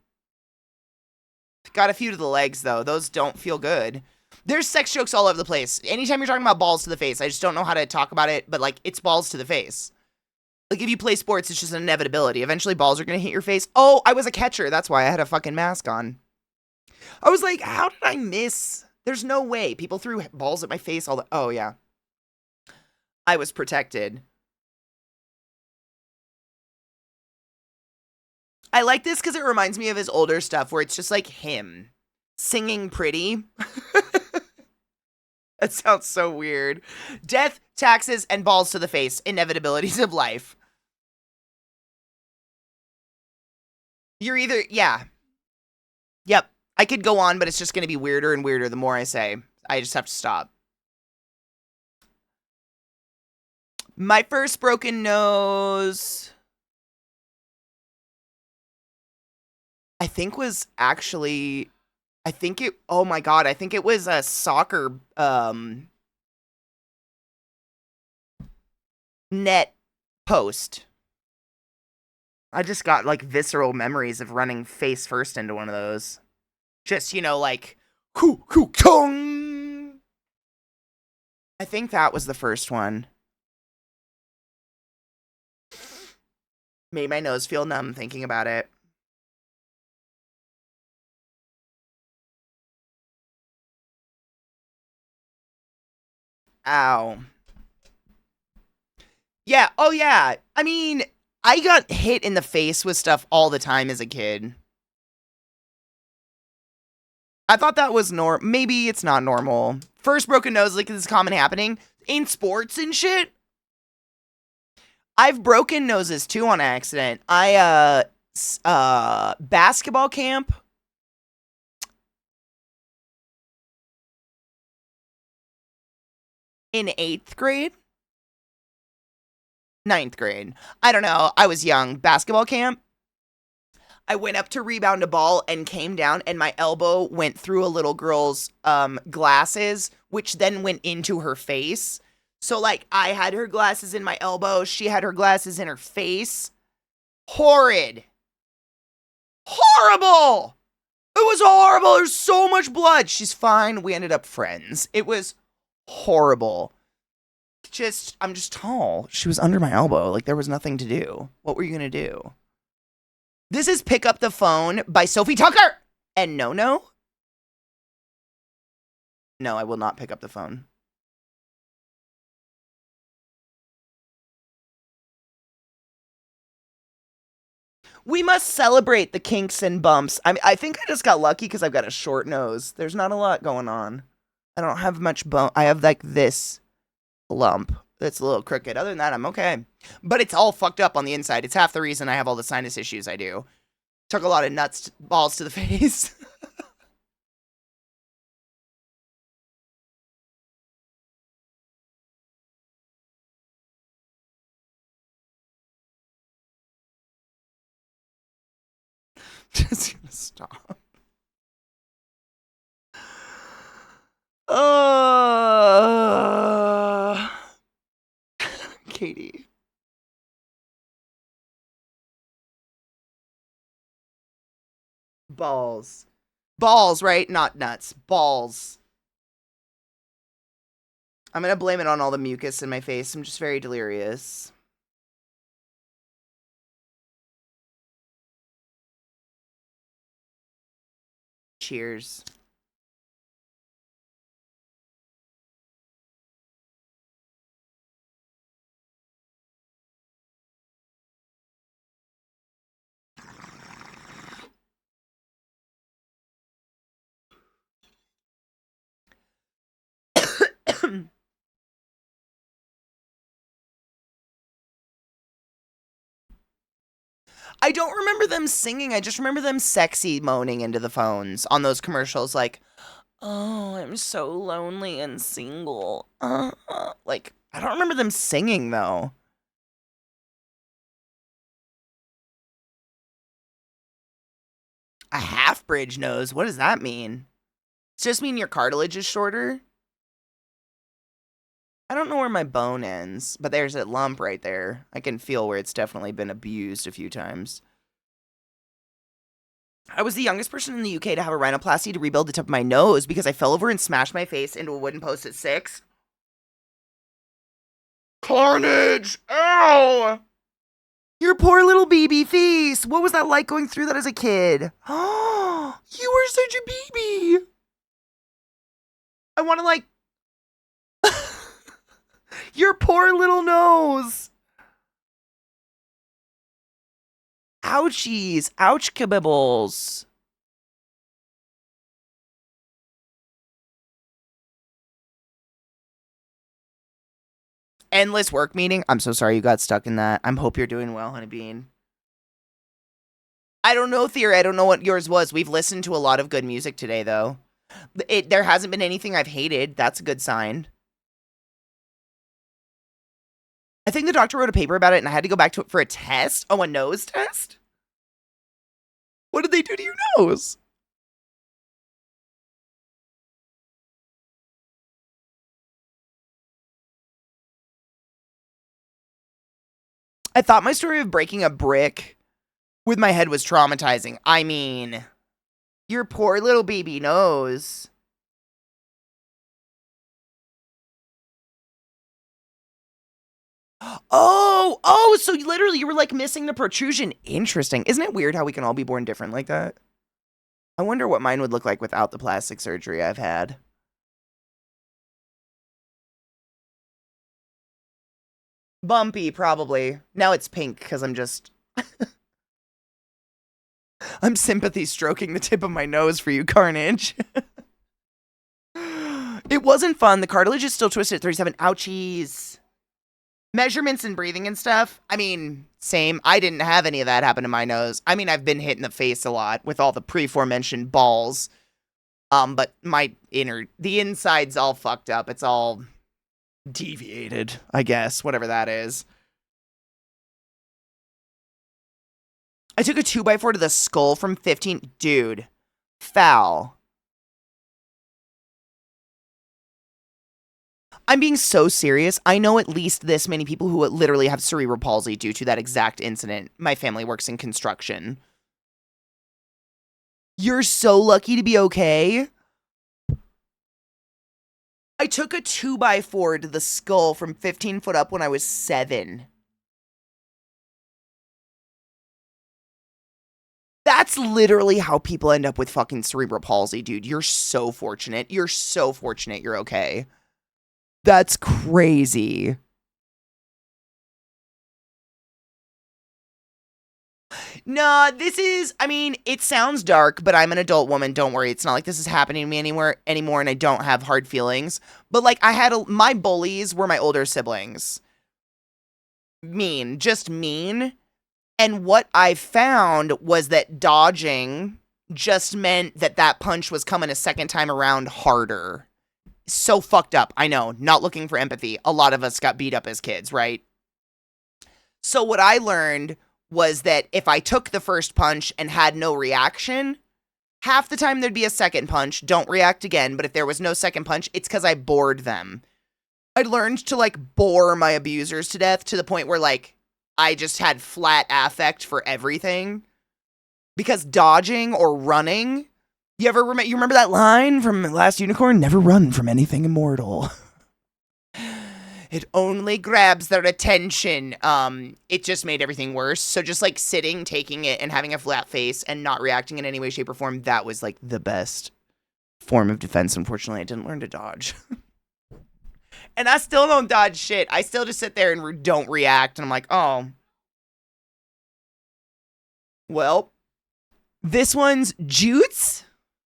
Got a few to the legs, though. Those don't feel good. There's sex jokes all over the place. Anytime you're talking about balls to the face, I just don't know how to talk about it, but, like, it's balls to the face. Like, if you play sports, it's just an inevitability. Eventually, balls are going to hit your face. Oh, I was a catcher. That's why I had a fucking mask on. I was like, how did I miss? There's no way. People threw balls at my face all the... oh, yeah. I was protected. I like this because it reminds me of his older stuff where it's just like him singing pretty. That sounds so weird. Death, taxes, and balls to the face. Inevitabilities of life. You're either, yeah. Yep. I could go on, but it's just going to be weirder and weirder the more I say. I just have to stop. My first broken nose, I think was actually, oh my God, I think it was a soccer, net post. I just got like visceral memories of running face first into one of those. Just, like, kong. I think that was the first one. Made my nose feel numb thinking about it. Ow. Yeah, oh yeah. I mean, I got hit in the face with stuff all the time as a kid. I thought that was maybe it's not normal. First broken nose, like, this is common happening in sports and shit. I've broken noses too on accident. Basketball camp. In 8th grade? 9th grade. I don't know. I was young. Basketball camp. I went up to rebound a ball and came down, and my elbow went through a little girl's glasses, which then went into her face. So, like, I had her glasses in my elbow. She had her glasses in her face. Horrid. Horrible. It was horrible. There's so much blood. She's fine. We ended up friends. It was horrible. I'm just tall. She was under my elbow. Like, there was nothing to do. What were you going to do? This is Pick Up the Phone by Sophie Tucker. And no. No, I will not pick up the phone. We must celebrate the kinks and bumps. I think I just got lucky because I've got a short nose. There's not a lot going on. I don't have much bone. I have like this lump that's a little crooked. Other than that, I'm okay. But it's all fucked up on the inside. It's half the reason I have all the sinus issues I do. Took a lot of balls to the face. Just gonna stop. Katie. Balls. Balls, right? Not nuts. Balls. I'm gonna blame it on all the mucus in my face. I'm just very delirious. Cheers. I don't remember them singing. I just remember them sexy moaning into the phones on those commercials like, "Oh, I'm so lonely and single." Like, I don't remember them singing though. A half bridge nose? What does that mean? Does it just mean your cartilage is shorter? I don't know where my bone ends, but there's that lump right there. I can feel where it's definitely been abused a few times. I was the youngest person in the UK to have a rhinoplasty to rebuild the tip of my nose because I fell over and smashed my face into a wooden post at 6. Carnage! Ow! Your poor little baby face. What was that like going through that as a kid? Oh, you were such a baby. I want to like... Your poor little nose. Ouchies. Ouch kabibbles. Endless work meeting. I'm so sorry you got stuck in that. I hope you're doing well, Honey Bean. I don't know, Theory. I don't know what yours was. We've listened to a lot of good music today, though. There hasn't been anything I've hated. That's a good sign. I think the doctor wrote a paper about it, and I had to go back to it for a test. Oh, a nose test? What did they do to your nose? I thought my story of breaking a brick with my head was traumatizing. I mean, your poor little baby nose. Oh, so literally you were like missing the protrusion. Interesting. Isn't it weird how we can all be born different like that? I wonder what mine would look like without the plastic surgery I've had. Bumpy, probably. Now it's pink because I'm just... I'm sympathy stroking the tip of my nose for you, Carnage. It wasn't fun. The cartilage is still twisted at 37. Ouchies. Measurements and breathing and stuff. I mean, same. I didn't have any of that happen to my nose. I mean, I've been hit in the face a lot with all the pre-aforementioned balls. But the inside's all fucked up. It's all deviated, I guess, whatever that is. I took a 2x4 to the skull from 15. Dude, foul. I'm being so serious. I know at least this many people who literally have cerebral palsy due to that exact incident. My family works in construction. You're so lucky to be okay. I took a 2x4 to the skull from 15 foot up when I was 7. That's literally how people end up with fucking cerebral palsy, dude. You're so fortunate. You're so fortunate you're okay. That's crazy. No, I mean, it sounds dark, but I'm an adult woman. Don't worry. It's not like this is happening to me anymore, and I don't have hard feelings. But, like, my bullies were my older siblings. Mean. Just mean. And what I found was that dodging just meant that punch was coming a second time around harder. So fucked up. I know. Not looking for empathy. A lot of us got beat up as kids, right? So what I learned was that if I took the first punch and had no reaction, half the time there'd be a second punch. Don't react again. But if there was no second punch, it's because I bored them. I learned to, like, bore my abusers to death to the point where, like, I just had flat affect for everything. Because dodging or running... You remember that line from Last Unicorn? Never run from anything immortal. It only grabs their attention. It just made everything worse. So just like sitting, taking it, and having a flat face and not reacting in any way, shape, or form, that was like the best form of defense. Unfortunately, I didn't learn to dodge. And I still don't dodge shit. I still just sit there and don't react. And I'm like, oh. Well, this one's Jutes.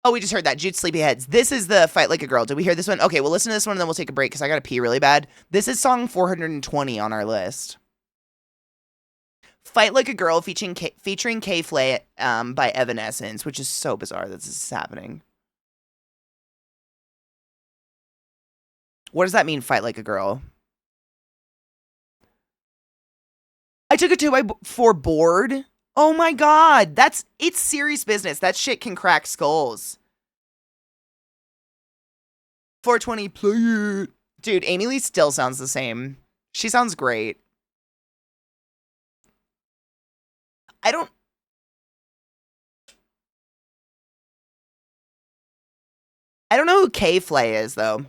Oh, we just heard that. Jutes Sleepyheads. This is the Fight Like a Girl. Did we hear this one? Okay, we'll listen to this one and then we'll take a break because I gotta pee really bad. This is song 420 on our list. Fight Like a Girl featuring K-Flay by Evanescence, which is so bizarre that this is happening. What does that mean, fight like a girl? I took a 2x4 board. Oh my god, it's serious business. That shit can crack skulls. 420, play it. Dude, Amy Lee still sounds the same. She sounds great. I don't know who K-Flay is, though.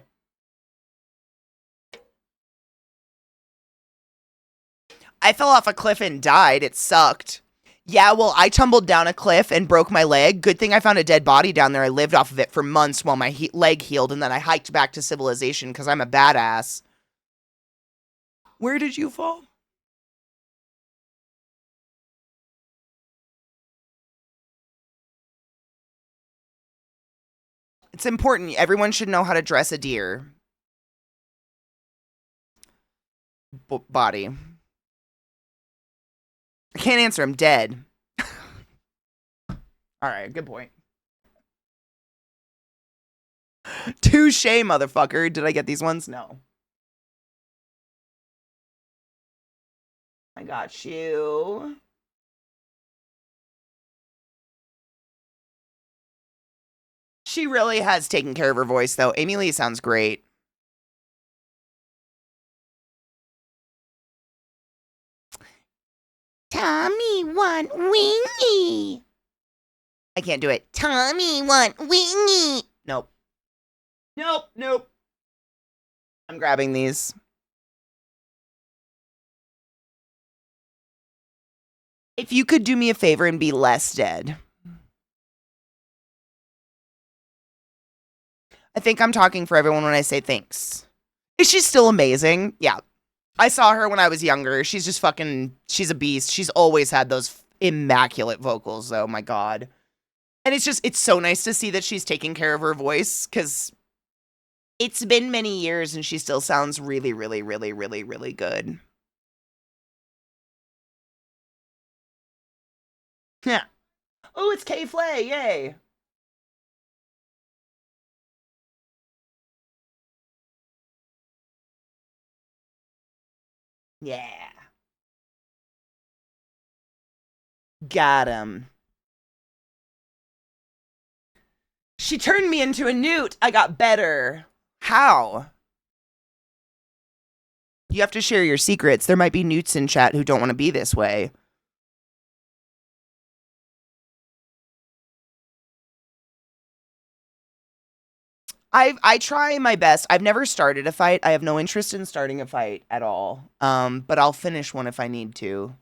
I fell off a cliff and died. It sucked. Yeah, well, I tumbled down a cliff and broke my leg. Good thing I found a dead body down there. I lived off of it for months while my leg healed, and then I hiked back to civilization because I'm a badass. Where did you fall? It's important. Everyone should know how to dress a deer. Body. I can't answer. I'm dead. All right, good point. Touche, motherfucker. Did I get these ones? No. I got you. She really has taken care of her voice, though. Amy Lee sounds great. Tommy want wingy. I can't do it. Tommy want wingy. Nope. Nope. I'm grabbing these. If you could do me a favor and be less dead. I think I'm talking for everyone when I say thanks. Is she still amazing? Yeah. I saw her when I was younger. She's just fucking, she's a beast. She's always had those immaculate vocals, though. My God. And it's so nice to see that she's taking care of her voice, because it's been many years and she still sounds really, really, really, really, really good. Yeah. Oh, it's K Flay. Yay. Yeah. Got him. She turned me into a newt. I got better. How? You have to share your secrets. There might be newts in chat who don't want to be this way. I try my best. I've never started a fight. I have no interest in starting a fight at all. But I'll finish one if I need to.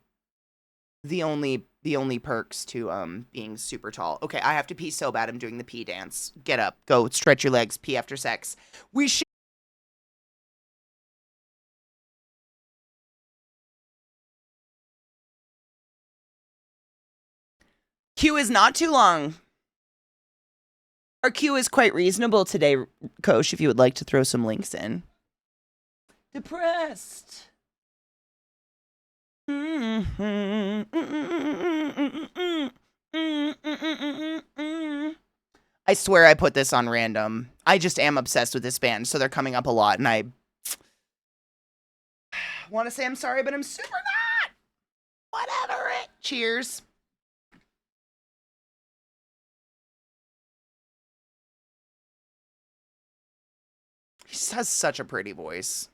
The only perks to being super tall. Okay, I have to pee so bad. I'm doing the pee dance. Get up. Go stretch your legs. Pee after sex. We should. Queue is not too long. Our queue is quite reasonable today, Kosh, if you would like to throw some links in. Depressed. I swear I put this on random. I just am obsessed with this band, so they're coming up a lot, and I want to say I'm sorry, but I'm super not. Whatever it. Cheers. He has such a pretty voice.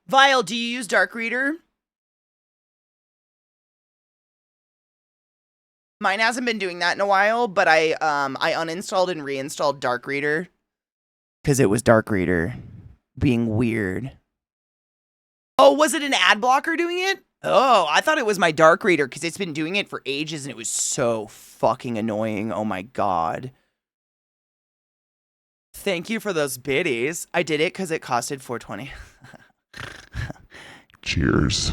Vile, do you use Dark Reader? Mine hasn't been doing that in a while, but I uninstalled and reinstalled Dark Reader because it was Dark Reader being weird. Oh, was it an ad blocker doing it? Oh, I thought it was my Dark Reader because it's been doing it for ages and it was so fucking annoying. Oh my God. Thank you for those biddies. I did it because it costed $4.20.
Cheers.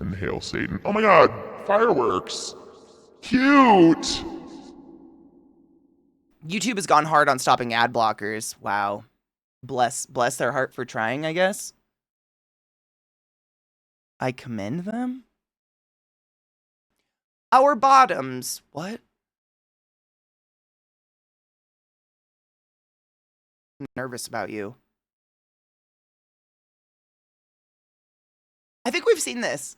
And hail Satan. Oh my God, fireworks. Cute.
YouTube has gone hard on stopping ad blockers. Wow. Bless their heart for trying, I guess. I commend them. Our bottoms. What? I'm nervous about you. I think we've seen this.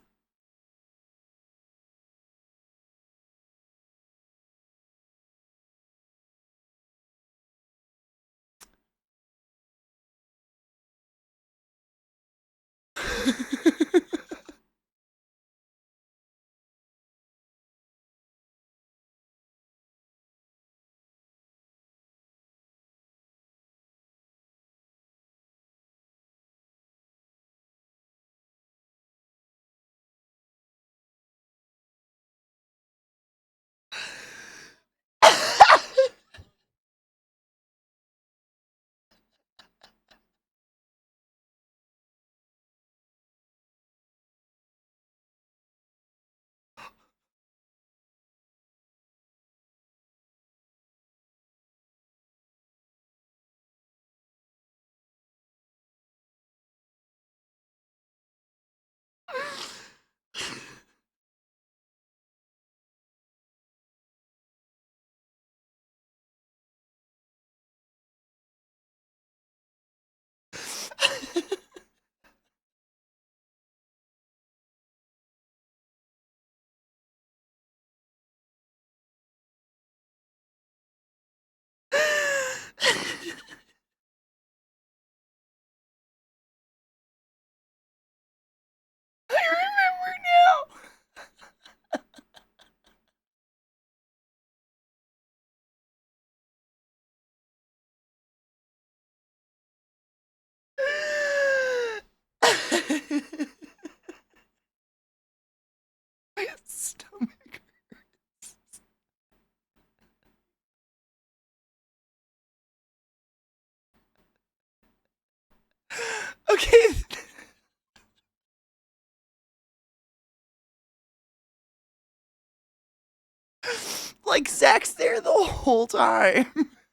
Like, Zach's there the whole time.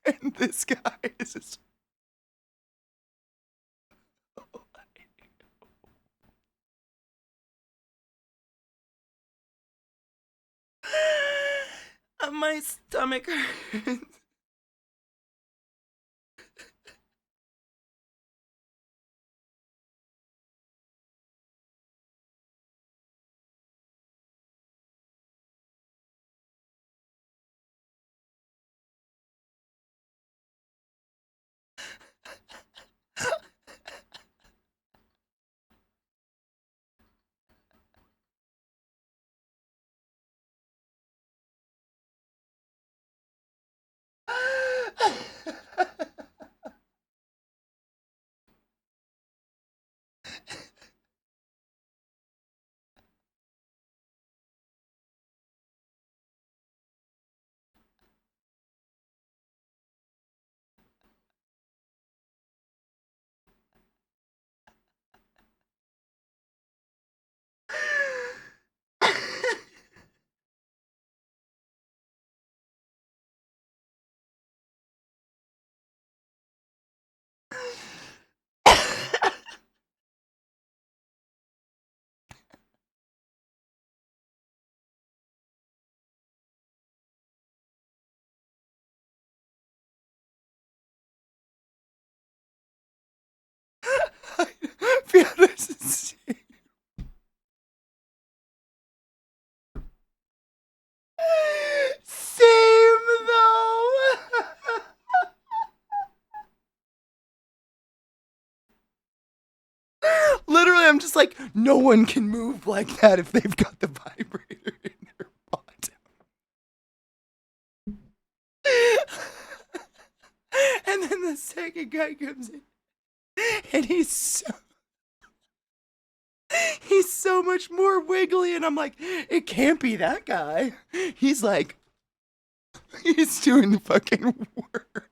And this guy is just. My stomach hurts. I feel this is same though. Literally, I'm just like, no one can move like that if they've got the vibrator in their bottom. And then the second guy comes in, and he's so much more wiggly, and I'm like, it can't be that guy. He's like, he's doing the fucking work.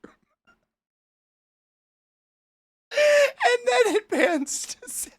And then it pans to Zach.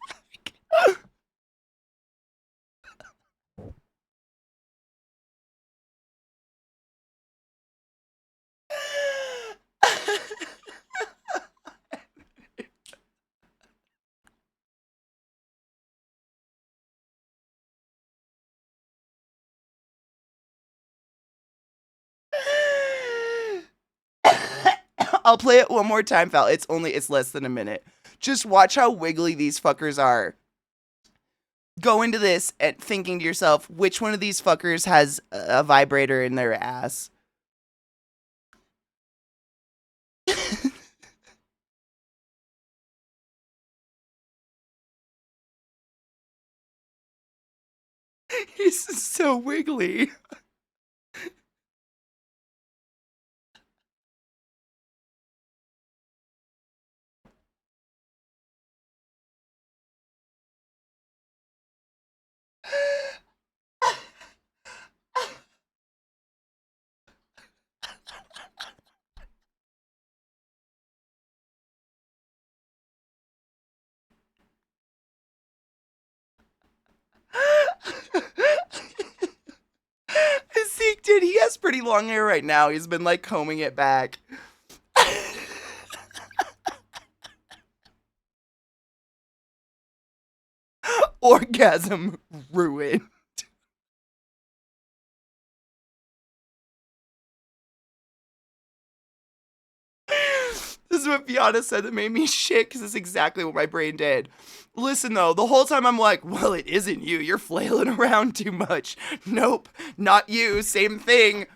I'll play it one more time, Val. It's less than a minute. Just watch how wiggly these fuckers are. Go into this and thinking to yourself, which one of these fuckers has a vibrator in their ass? He's so wiggly. Zeke did. He has pretty long hair right now. He's been like combing it back. Orgasm ruined. This is what Fiona said that made me shit, because it's exactly what my brain did. Listen, though, the whole time I'm like, well, it isn't you. You're flailing around too much. Nope, not you. Same thing.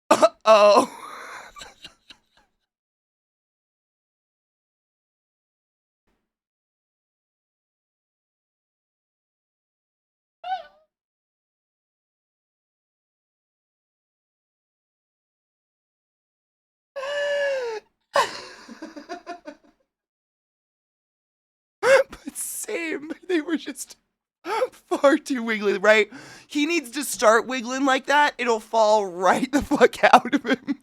Uh-oh. But same. They were just far too wiggly, right? He needs to start wiggling like that. It'll fall right the fuck out of him.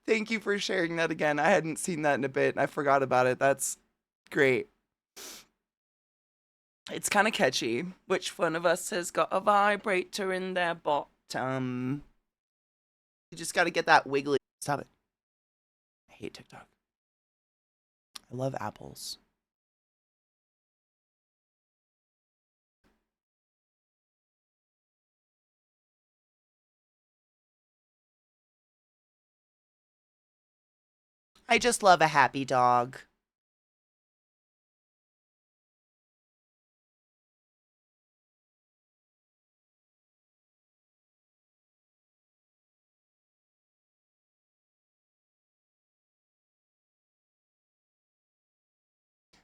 Thank you for sharing that again. I hadn't seen that in a bit and I forgot about it. That's Great. It's kind of catchy. Which one of us has got a vibrator in their bottom? You just got to get that wiggly. Stop it. I hate TikTok. I love apples. I just love a happy dog.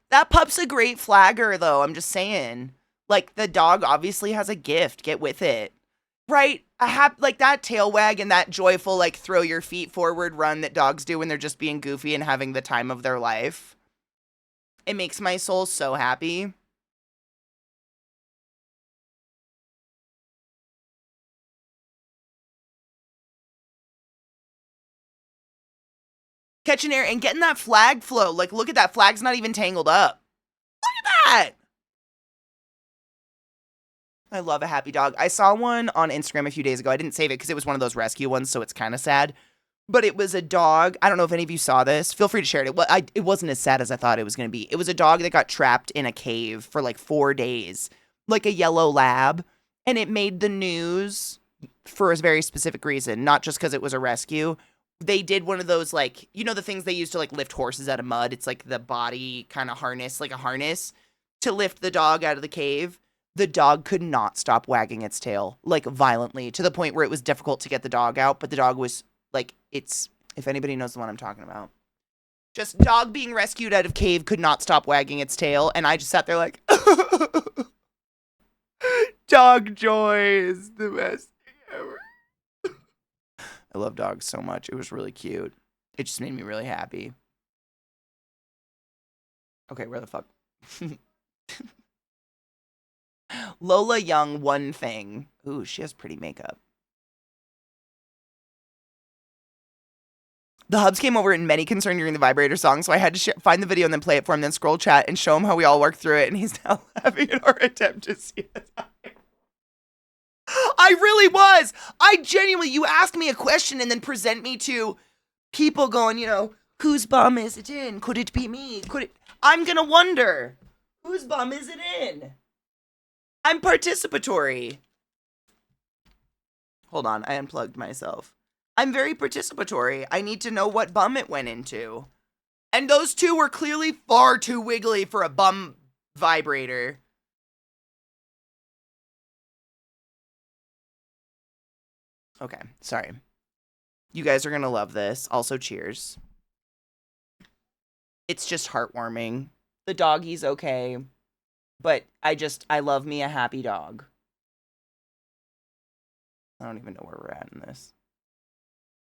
That pup's a great flagger, though. I'm just saying. Like, the dog obviously has a gift. Get with it. Right? Like, that tail wag and that joyful, like, throw your feet forward run that dogs do when they're just being goofy and having the time of their life. It makes my soul so happy. Catching air and getting that flag flow. Like, look at that. Flag's not even tangled up. Look at that. I love a happy dog. I saw one on Instagram a few days ago. I didn't save it because it was one of those rescue ones, so it's kind of sad. But it was a dog. I don't know if any of you saw this. Feel free to share it. It wasn't as sad as I thought it was going to be. It was a dog that got trapped in a cave for like 4 days, like a yellow lab. And it made the news for a very specific reason, not just because it was a rescue. They did one of those, like, you know, the things they use to like lift horses out of mud. It's like the body kind of harness, like a harness to lift the dog out of the cave. The dog could not stop wagging its tail, like, violently, to the point where it was difficult to get the dog out. But the dog was, like, if anybody knows the one I'm talking about. Just dog being rescued out of cave could not stop wagging its tail. And I just sat there like, dog joy is the best thing ever. I love dogs so much. It was really cute. It just made me really happy. Okay, where the fuck? Lola Young, one thing. Ooh, she has pretty makeup. The Hubs came over in many concern during the vibrator song, so I had to find the video and then play it for him, then scroll chat and show him how we all worked through it, and he's now laughing at our attempt to see it. I really was. I genuinely, you ask me a question and then present me to people going, you know, whose bum is it in? Could it be me? I'm gonna wonder, whose bum is it in? I'm participatory. Hold on, I unplugged myself. I'm very participatory. I need to know what bum it went into. And those two were clearly far too wiggly for a bum vibrator. Okay, sorry. You guys are gonna love this. Also, cheers. It's just heartwarming. The doggy's okay. But I love me a happy dog. I don't even know where we're at in this.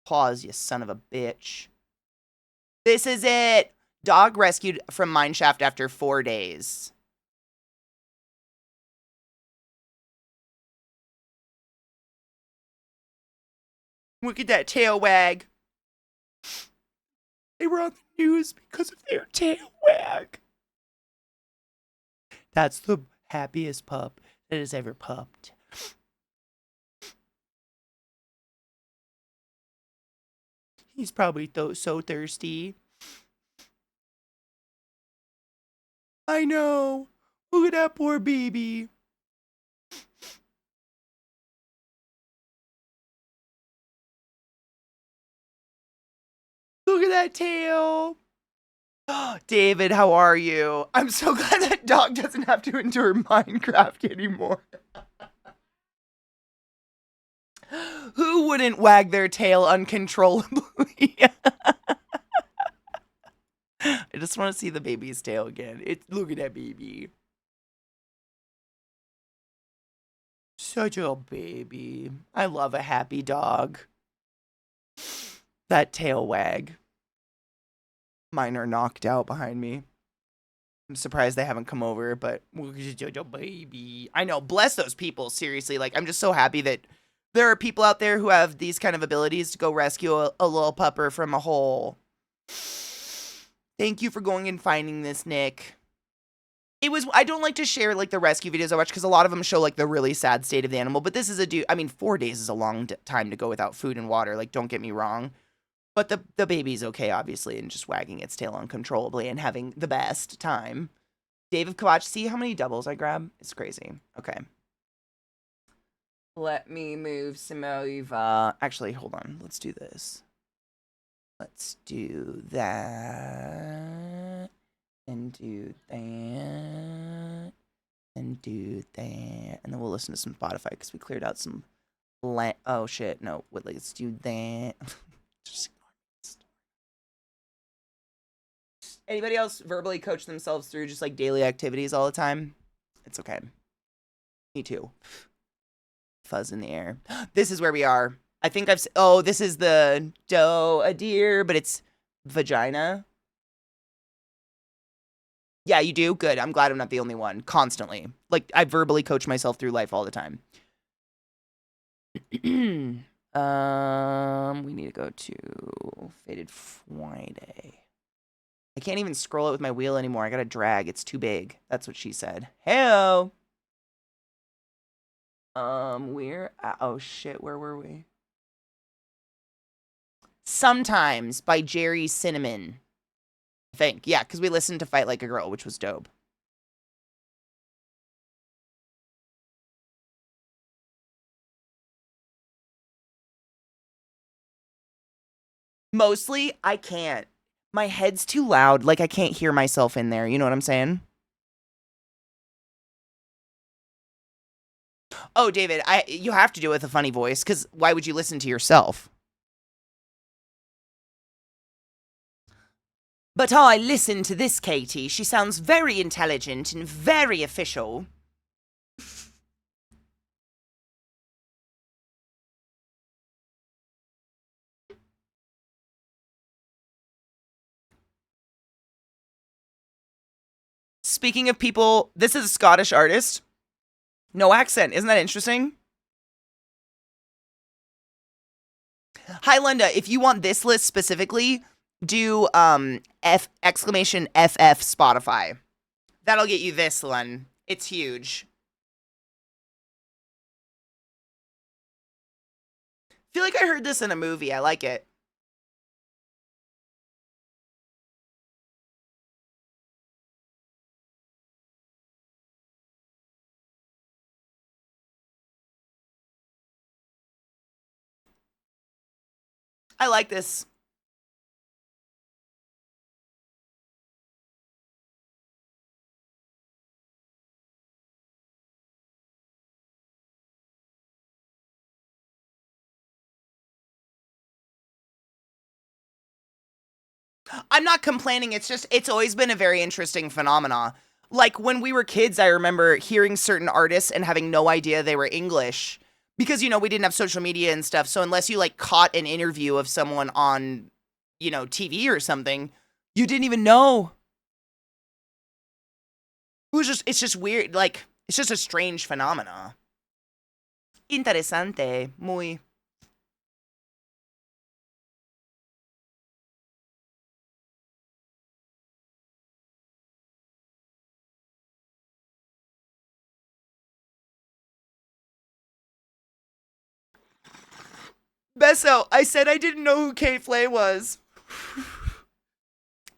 Pause, you son of a bitch. This is it. Dog rescued from mineshaft after 4 days. Look at that tail wag. They were on the news because of their tail wag. That's the happiest pup that has ever pupped. He's probably so thirsty. I know. Look at that poor baby. Look at that tail. David, how are you? I'm so glad that dog doesn't have to endure Minecraft anymore. Who wouldn't wag their tail uncontrollably? I just want to see the baby's tail again. Look at that baby. Such a baby. I love a happy dog. That tail wag. Mine are knocked out behind me. I'm surprised they haven't come over, but baby. I know, bless those people, seriously. Like, I'm just so happy that there are people out there who have these kind of abilities to go rescue a little pupper from a hole. Thank you for going and finding this, Nick. I don't like to share like the rescue videos I watch because a lot of them show like the really sad state of the animal, but this is I mean, 4 days is a long time to go without food and water, like don't get me wrong. But the baby's okay, obviously, and just wagging its tail uncontrollably and having the best time. Dave of Kawach, see how many doubles I grab? It's crazy. Okay. Let me move some over. Actually, hold on. Let's do this. Let's do that. And do that. And do that. And then we'll listen to some Spotify because we cleared out some... Oh, shit. No. Let's do that. Just... Anybody else verbally coach themselves through just like daily activities all the time? It's okay. Me too. Fuzz in the air. This is where we are. I think this is the a deer, but it's vagina. Yeah, you do? Good. I'm glad I'm not the only one. Constantly. Like, I verbally coach myself through life all the time. We need to go to Faded Friday. I can't even scroll it with my wheel anymore. I gotta drag. It's too big. That's what she said. Heyo! Oh shit, where were we? Sometimes by Jerry Cinnamon. I think. Yeah, because we listened to Fight Like a Girl, which was dope. Mostly, I can't. My head's too loud. Like, I can't hear myself in there. You know what I'm saying? Oh, David, you have to do it with a funny voice, because why would you listen to yourself? But I listen to this Katie. She sounds very intelligent and very official. Speaking of people, this is a Scottish artist. No accent. Isn't that interesting? Hi, Linda. If you want this list specifically, do exclamation FF Spotify. That'll get you this one. It's huge. Feel like I heard this in a movie. I like it. I like this. I'm not complaining. It's always been a very interesting phenomena. Like when we were kids, I remember hearing certain artists and having no idea they were English because, we didn't have social media and stuff. So unless you like caught an interview of someone on, TV or something, you didn't even know. It's just weird. Like, it's just a strange phenomena. Interesante. Muy. Besso, I said I didn't know who Kate Flay was.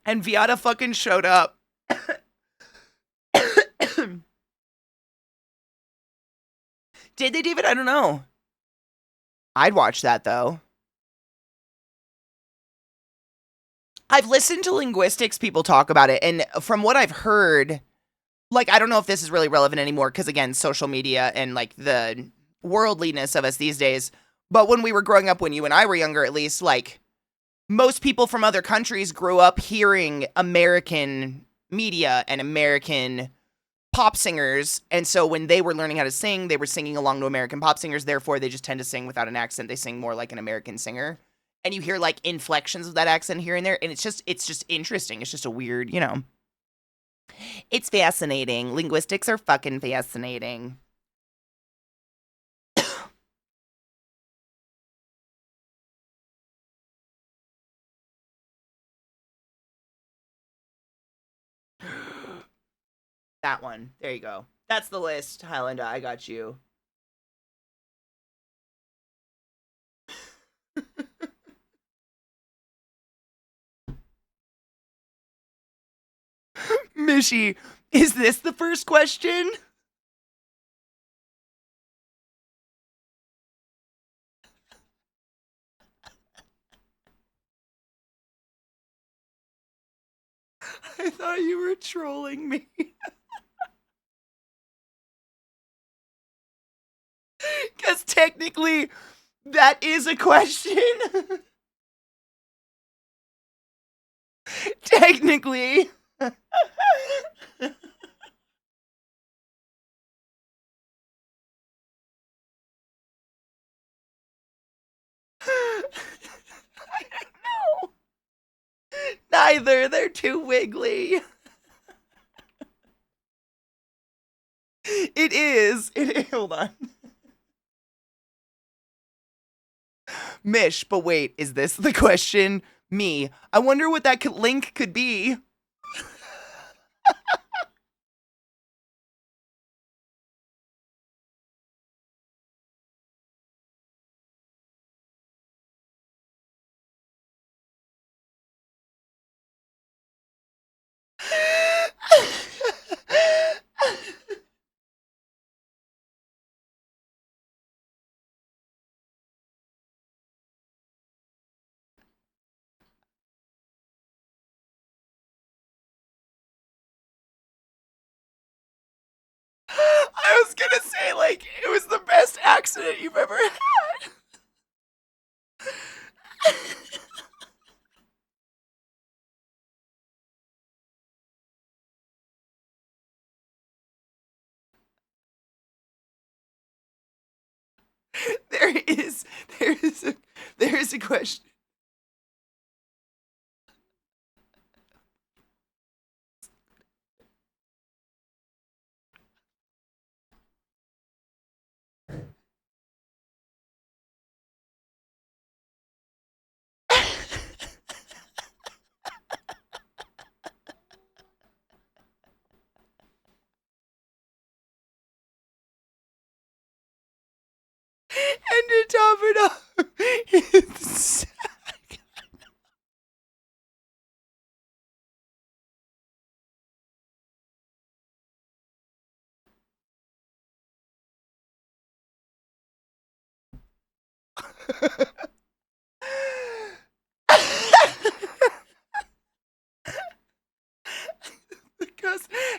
And Viata fucking showed up. Did they, David? I don't know. I'd watch that, though. I've listened to linguistics people talk about it, and from what I've heard, like, I don't know if this is really relevant anymore, because, again, social media and, like, the worldliness of us these days, but when we were growing up, when you and I were younger, at least, like, most people from other countries grew up hearing American media and American pop singers, and so when they were learning how to sing, they were singing along to American pop singers, therefore they just tend to sing without an accent. They sing more like an American singer. And you hear like inflections of that accent here and there, and it's just interesting. It's just a weird, It's fascinating. Linguistics are fucking fascinating. That one. There you go. That's the list, Highlander. I got you. Mishy, is this the first question? I thought you were trolling me. Because technically, that is a question. Technically. No. Neither. They're too wiggly. It is. Hold on. Mish, but wait, is this the question? Me. I wonder what that link could be. I was gonna say, like, it was the best accident you've ever had. There is, there is a, there is a question. And to top it off, it's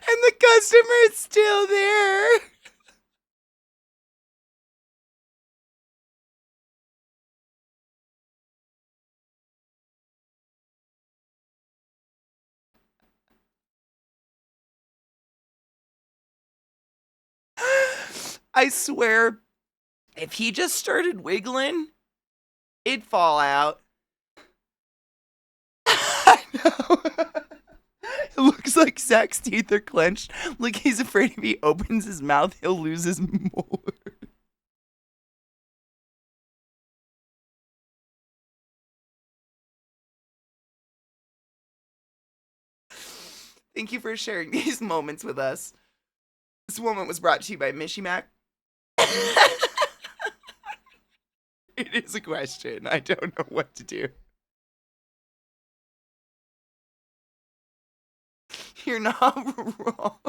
and the customer is still there. I swear, if he just started wiggling, it'd fall out. I know. It looks like Zach's teeth are clenched. Like he's afraid if he opens his mouth, he'll lose his molar. Thank you for sharing these moments with us. This moment was brought to you by Mishy Mac. It is a question. I don't know what to do. You're not wrong.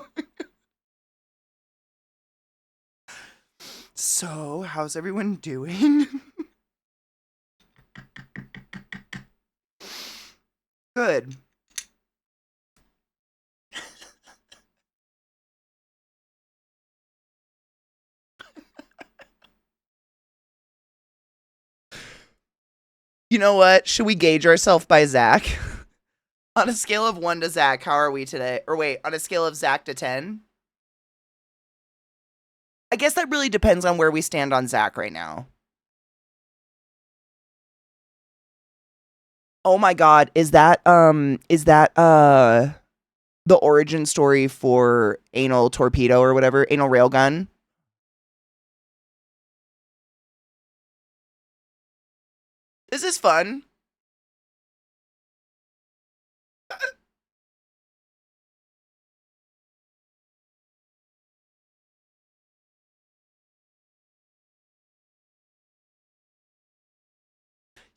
So, how's everyone doing? Good. You know what? Should we gauge ourselves by Zach? On a scale of 1 to Zach, how are we today? Or wait, on a scale of Zach to 10? I guess that really depends on where we stand on Zach right now. Oh my god, is that the origin story for anal torpedo or whatever, anal railgun? This is fun.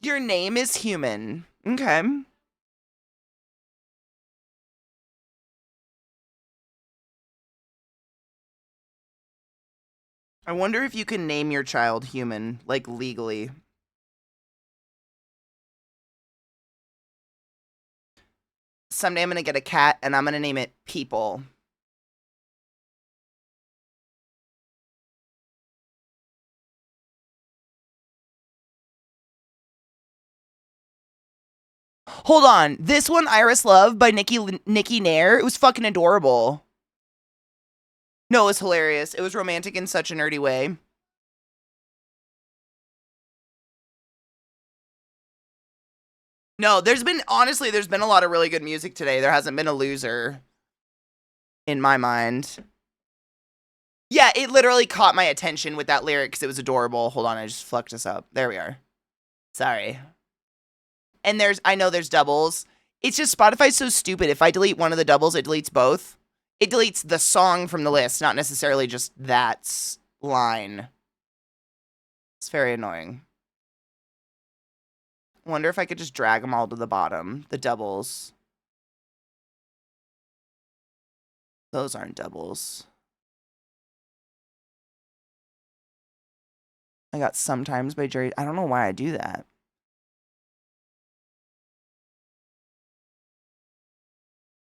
Your name is human. Okay. I wonder if you can name your child human, like legally. Someday I'm gonna get a cat and I'm gonna name it People. Hold on. This one, Iris Love by Nikki Nair, it was fucking adorable. No, it was hilarious. It was romantic in such a nerdy way. No, there's been a lot of really good music today. There hasn't been a loser in my mind. Yeah, it literally caught my attention with that lyric because it was adorable. Hold on, I just fucked us up. There we are. Sorry. And I know there's doubles. It's just Spotify's so stupid. If I delete one of the doubles, it deletes both. It deletes the song from the list, not necessarily just that line. It's very annoying. Wonder if I could just drag them all to the bottom. The doubles. Those aren't doubles. I got Sometimes by Jerry. I don't know why I do that.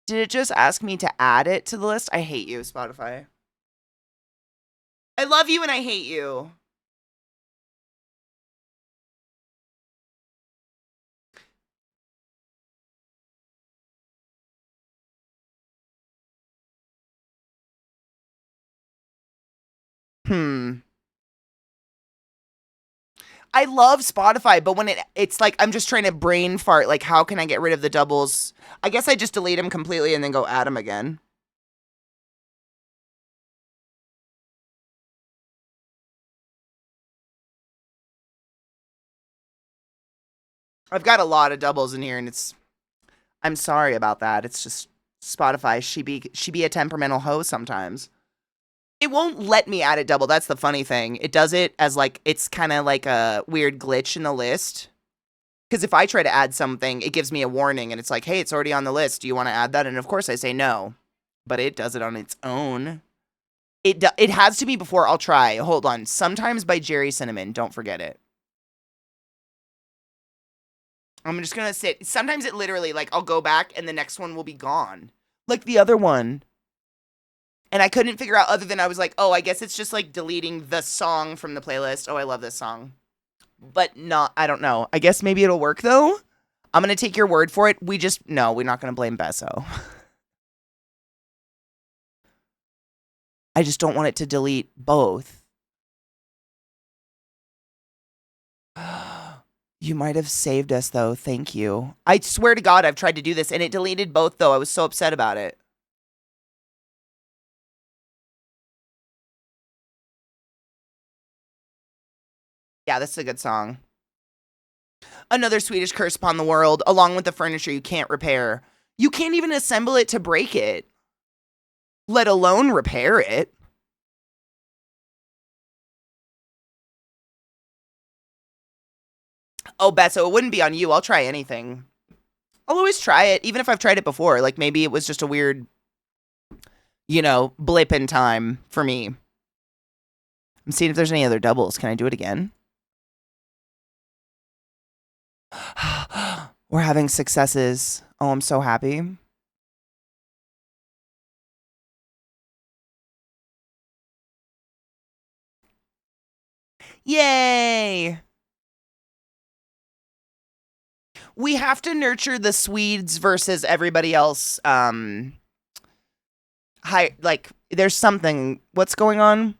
Did it just ask me to add it to the list? I hate you, Spotify. I love you and I hate you. I love Spotify, but when it's like I'm just trying to brain fart, like how can I get rid of the doubles? I guess I just delete them completely and then go add them again. I've got a lot of doubles in here and I'm sorry about that. It's just Spotify. She be a temperamental hoe sometimes. It won't let me add a double. That's the funny thing. It does it as like it's kind of like a weird glitch in the list. Because if I try to add something, it gives me a warning and it's like, hey, it's already on the list. Do you want to add that? And of course I say no. But it does it on its own. It has to be before I'll try. Hold on. Sometimes by Jerry Cinnamon. Don't forget it. I'm just going to sit. Sometimes it literally, like, I'll go back and the next one will be gone. Like the other one. And I couldn't figure out other than I was like, oh, I guess it's just like deleting the song from the playlist. Oh, I love this song. But not, I don't know. I guess maybe it'll work though. I'm going to take your word for it. No, we're not going to blame Besso. I just don't want it to delete both. You might have saved us though. Thank you. I swear to God, I've tried to do this and it deleted both though. I was so upset about it. Yeah, this is a good song. Another Swedish curse upon the world, along with the furniture you can't repair. You can't even assemble it to break it, let alone repair it. Oh, Besso, it wouldn't be on you. I'll try anything. I'll always try it, even if I've tried it before. Like, maybe it was just a weird, blip in time for me. I'm seeing if there's any other doubles. Can I do it again? We're having successes. Oh, I'm so happy. Yay! We have to nurture the Swedes versus everybody else. There's something. What's going on?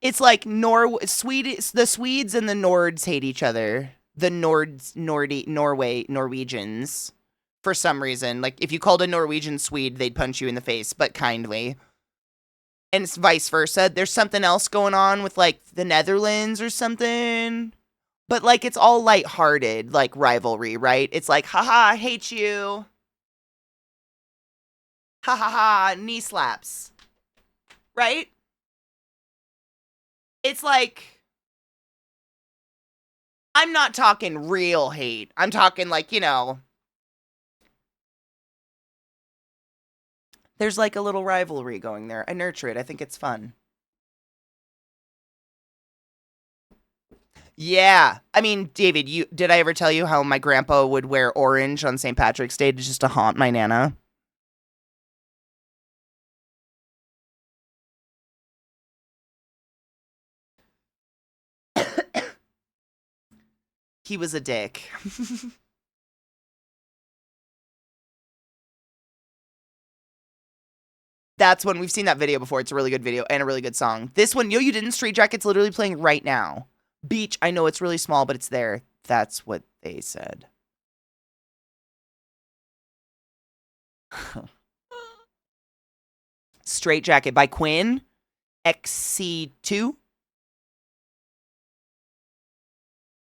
It's like the Swedes and the Nords hate each other. The Norwegians, for some reason. Like, if you called a Norwegian Swede, they'd punch you in the face, but kindly. And it's vice versa. There's something else going on with, like, the Netherlands or something. But, like, it's all lighthearted, like, rivalry, right? It's like, haha, I hate you. Ha ha ha, knee slaps. Right? It's like, I'm not talking real hate. I'm talking like, you know, there's like a little rivalry going there. I nurture it. I think it's fun. Yeah. I mean, David, did I ever tell you how my grandpa would wear orange on St. Patrick's Day just to haunt my Nana? He was a dick. That's when we've seen that video before. It's a really good video and a really good song. This one, Yo You Didn't, Straight Jacket's literally playing right now. Beach, I know it's really small, but it's there. That's what they said. Straight Jacket by Quinn. XC2.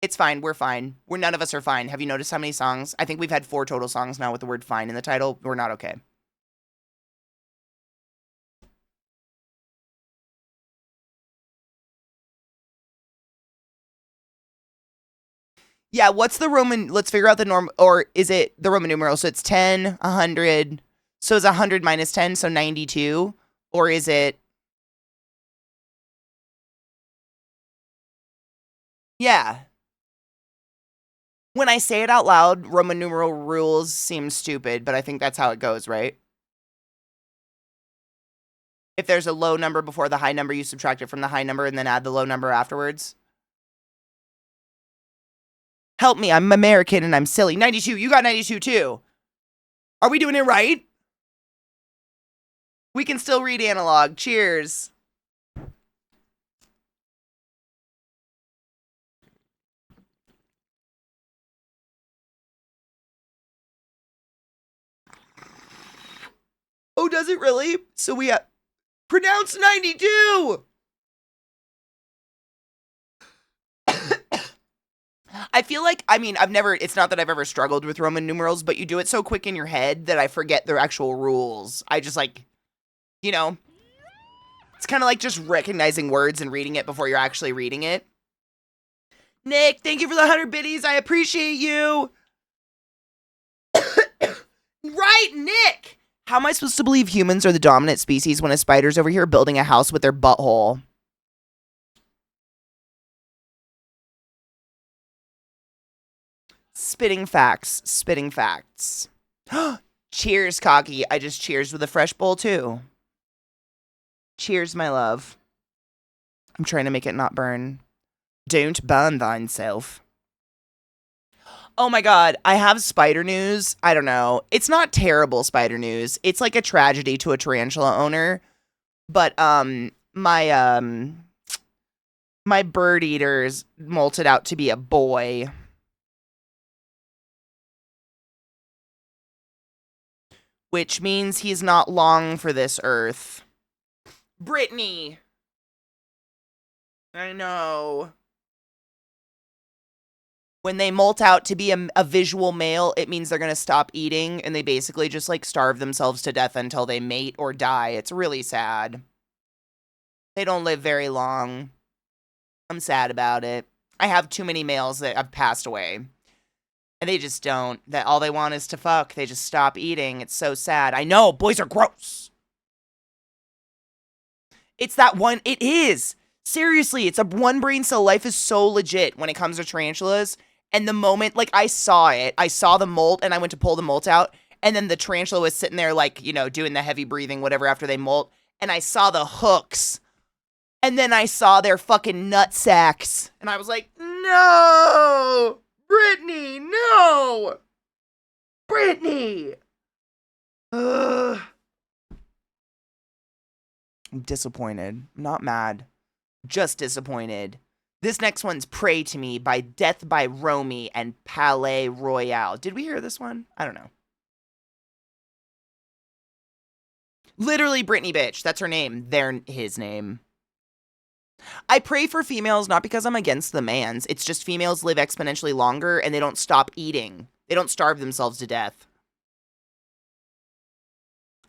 It's fine. We're fine. None of us are fine. Have you noticed how many songs? I think we've had 4 total songs now with the word fine in the title. We're not okay. Yeah, what's the Roman, let's figure out the norm, or is it the Roman numeral? So it's 10, 100, so it's 100 minus 10, so 92, or is it, yeah. When I say it out loud, Roman numeral rules seem stupid, but I think that's how it goes, right? If there's a low number before the high number, you subtract it from the high number and then add the low number afterwards. Help me, I'm American and I'm silly. 92, you got 92 too. Are we doing it right? We can still read analog. Cheers. Oh, does it really? So we pronounce 92! I feel like, I mean, it's not that I've ever struggled with Roman numerals, but you do it so quick in your head that I forget their actual rules. I just like, you know, it's kind of like just recognizing words and reading it before you're actually reading it. Nick, thank you for the 100 biddies. I appreciate you. Right, Nick! How am I supposed to believe humans are the dominant species when a spider's over here building a house with their butthole? Spitting facts. Spitting facts. Cheers, Cocky. I just cheers with a fresh bowl, too. Cheers, my love. I'm trying to make it not burn. Don't burn thine self. Oh my god, I have spider news. I don't know. It's not terrible spider news. It's like a tragedy to a tarantula owner. But, my bird eaters molted out to be a boy. Which means he's not long for this earth. Brittany! I know. When they molt out to be a visual male, it means they're going to stop eating, and they basically just, like, starve themselves to death until they mate or die. It's really sad. They don't live very long. I'm sad about it. I have too many males that have passed away. And they just don't. That all they want is to fuck. They just stop eating. It's so sad. I know, boys are gross. It's that one. It is. Seriously, it's a one brain cell. Life is so legit when it comes to tarantulas. And the moment, like, I saw it, I saw the molt, and I went to pull the molt out, and then the tarantula was sitting there, like, you know, doing the heavy breathing, whatever, after they molt, and I saw the hooks, and then I saw their fucking nut sacks, and I was like, no! Brittany, no! Brittany! Ugh. I'm disappointed. I'm not mad. Just disappointed. This next one's Pray to Me by Death by Romy and Palais Royale. Did we hear this one? I don't know. Literally Brittany bitch. That's her name. His name. I pray for females not because I'm against the mans. It's just females live exponentially longer and they don't stop eating. They don't starve themselves to death.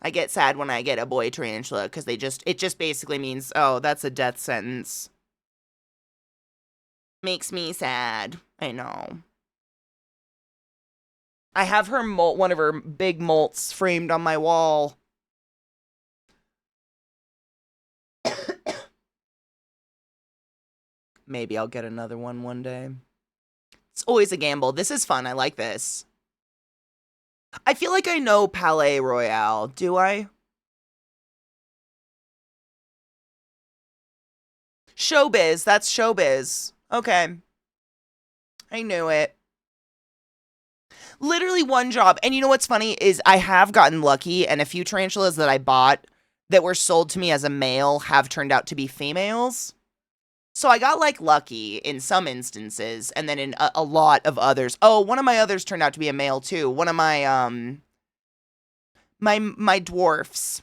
I get sad when I get a boy tarantula because it just basically means, oh, that's a death sentence. Makes me sad. I know. I have her molt, one of her big molts framed on my wall. Maybe I'll get another one day. It's always a gamble. This is fun. I like this. I feel like I know Palais Royale. Do I? Showbiz. That's showbiz. Okay. I knew it. Literally one job. And you know what's funny is I have gotten lucky, and a few tarantulas that I bought that were sold to me as a male have turned out to be females. So I got like lucky in some instances, and then in a lot of others. Oh, one of my others turned out to be a male too. One of my my dwarfs.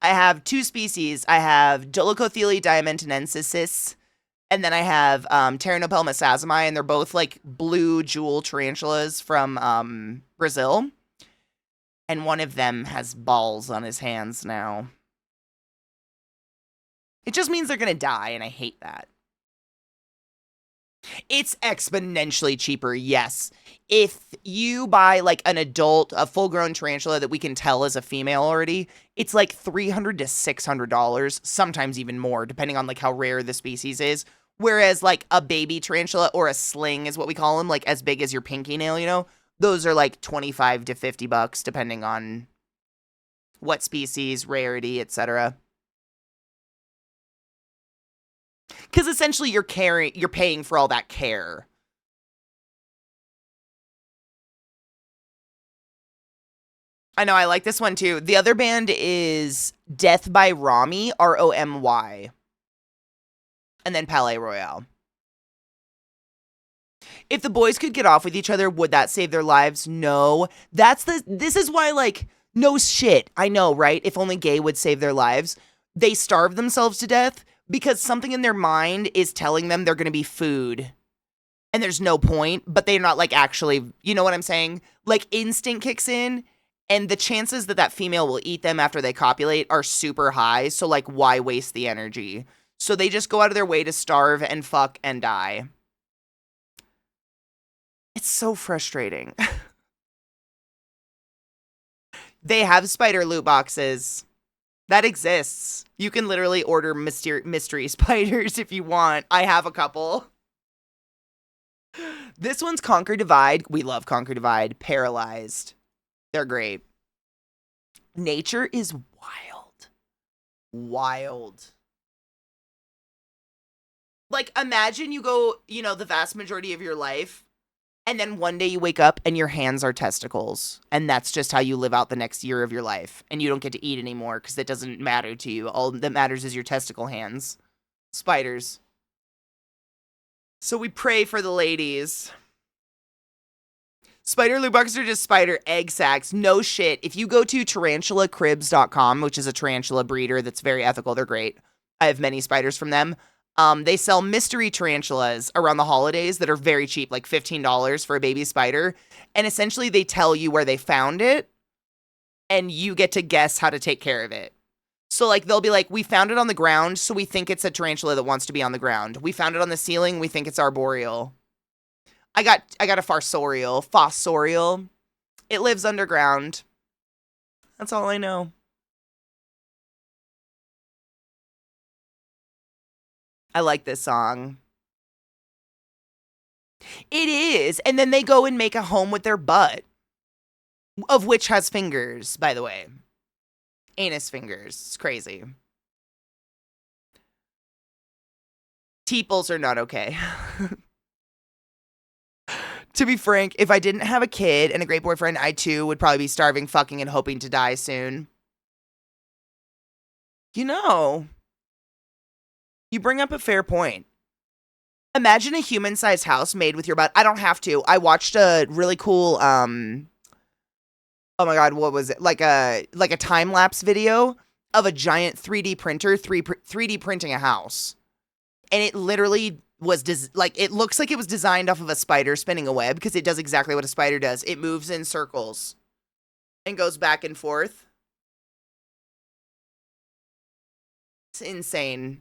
I have two species. I have Dolichothele diamantinensis, and then I have Pteranopelma sazami, and they're both like blue jewel tarantulas from Brazil. And one of them has balls on his hands now. It just means they're gonna die, and I hate that. It's exponentially cheaper, yes. If you buy like an adult, a full-grown tarantula that we can tell is a female already, it's like $300 to $600, sometimes even more, depending on like how rare the species is. Whereas like a baby tarantula or a sling is what we call them, like as big as your pinky nail, you know, those are like $25 to $50, depending on what species, rarity, etc. Because essentially you're paying for all that care. I know, I like this one too. The other band is Death by Romy, Romy. And then Palais Royale. If the boys could get off with each other, would that save their lives? No. This is why, like, no shit. I know, right? If only gay would save their lives. They starve themselves to death because something in their mind is telling them they're going to be food. And there's no point, but they're not, like, actually, you know what I'm saying? Like, instinct kicks in, and the chances that that female will eat them after they copulate are super high, so, like, why waste the energy? So they just go out of their way to starve and fuck and die. It's so frustrating. They have spider loot boxes. That exists. You can literally order mystery spiders if you want. I have a couple. This one's Conquer Divide. We love Conquer Divide. Paralyzed. They're great. Nature is wild. Wild. Like, imagine you go, you know, the vast majority of your life, and then one day you wake up and your hands are testicles. And that's just how you live out the next year of your life. And you don't get to eat anymore because that doesn't matter to you. All that matters is your testicle hands. Spiders. So we pray for the ladies. Spider loot boxes are just spider egg sacs. No shit. If you go to tarantulacribs.com, which is a tarantula breeder that's very ethical, they're great. I have many spiders from them. They sell mystery tarantulas around the holidays that are very cheap, like $15 for a baby spider. And essentially they tell you where they found it and you get to guess how to take care of it. So like they'll be like, we found it on the ground, so we think it's a tarantula that wants to be on the ground. We found it on the ceiling, we think it's arboreal. I got a fossorial. It lives underground. That's all I know. I like this song. It is. And then they go and make a home with their butt. Of which has fingers, by the way. Anus fingers. It's crazy. Teeples are not okay. To be frank, if I didn't have a kid and a great boyfriend, I too would probably be starving, fucking, and hoping to die soon. You know, you bring up a fair point. Imagine a human-sized house made with your butt. I don't have to. I watched a really cool, oh my god, what was it? Like a time-lapse video of a giant 3D printer 3D printing a house. And it literally was, it looks like it was designed off of a spider spinning a web, because it does exactly what a spider does. It moves in circles and goes back and forth. It's insane.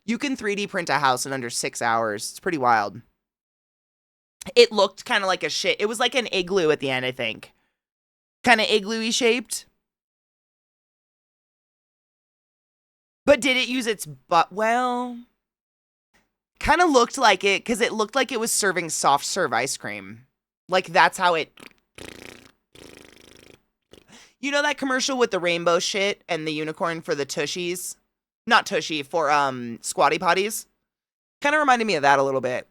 You can 3D print a house in under 6 hours. It's pretty wild. It looked kind of like a shit. It was like an igloo at the end, I think. Kind of igloo-y shaped. But did it use its butt? Well, kind of looked like it because it looked like it was serving soft serve ice cream. Like that's how it. You know that commercial with the rainbow shit and the unicorn for the tushies? Not tushy, for squatty potties? Kind of reminded me of that a little bit.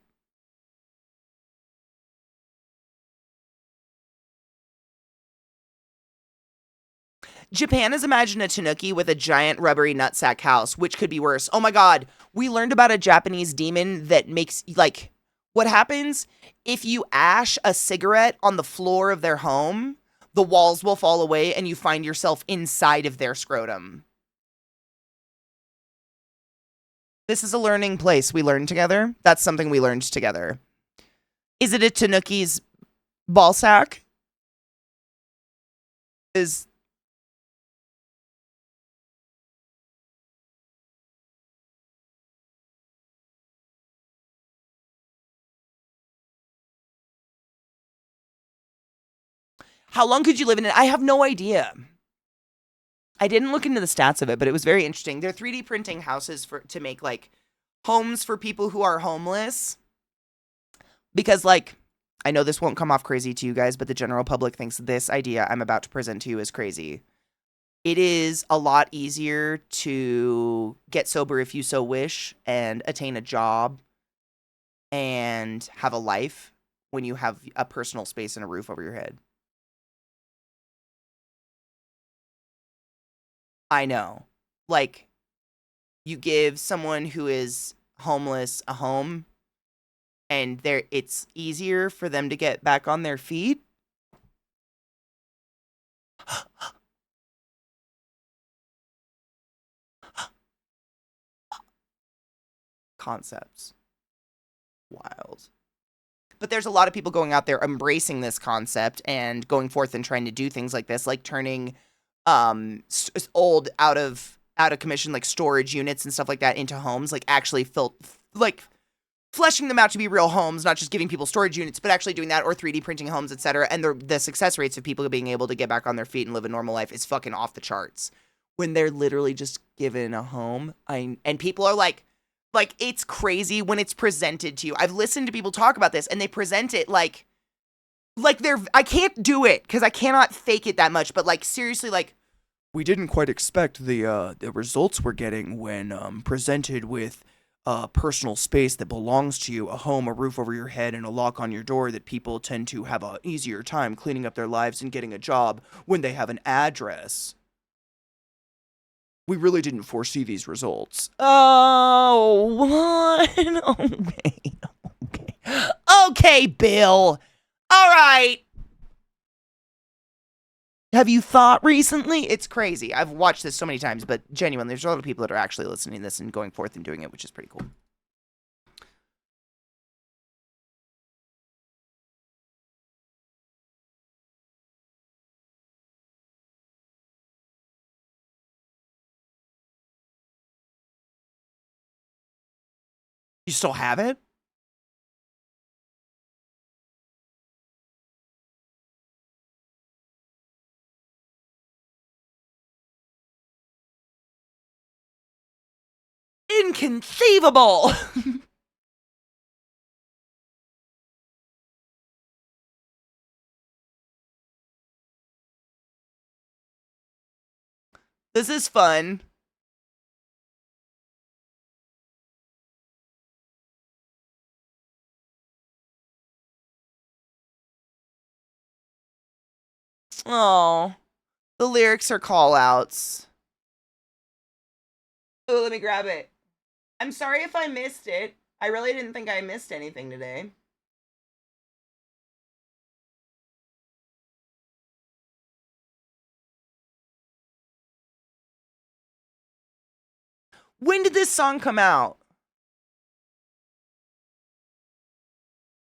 Japan has imagined a tanuki with a giant rubbery nutsack house, which could be worse. Oh my god, we learned about a Japanese demon that makes, like, what happens if you ash a cigarette on the floor of their home, the walls will fall away and you find yourself inside of their scrotum. This is a learning place we learned together. That's something we learned together. Is it a tanuki's ball sack? Is how long could you live in it? I have no idea. I didn't look into the stats of it, but it was very interesting. They're 3D printing houses to make like homes for people who are homeless. Because like I know this won't come off crazy to you guys, but the general public thinks this idea I'm about to present to you is crazy. It is a lot easier to get sober if you so wish and attain a job and have a life when you have a personal space and a roof over your head. I know. Like, you give someone who is homeless a home and it's easier for them to get back on their feet. Concepts. Wild. But there's a lot of people going out there embracing this concept and going forth and trying to do things like this, like turning old out of commission like storage units and stuff like that into homes, like actually like fleshing them out to be real homes, not just giving people storage units, but actually doing that, or 3D printing homes, etc. And the success rates of people being able to get back on their feet and live a normal life is fucking off the charts. When they're literally just given a home, and people are like it's crazy when it's presented to you. I've listened to people talk about this, and they present it like they're. I can't do it because I cannot fake it that much. But like seriously, like we didn't quite expect the results we're getting when presented with personal space that belongs to you, a home, a roof over your head, and a lock on your door that people tend to have an easier time cleaning up their lives and getting a job when they have an address. We really didn't foresee these results. Oh, what? Okay. Okay, Bill. All right. Have you thought recently? It's crazy. I've watched this so many times, but genuinely, there's a lot of people that are actually listening to this and going forth and doing it, which is pretty cool. You still have it? Inconceivable! This is fun. Oh, the lyrics are call outs. Oh, let me grab it. I'm sorry if I missed it. I really didn't think I missed anything today. When did this song come out?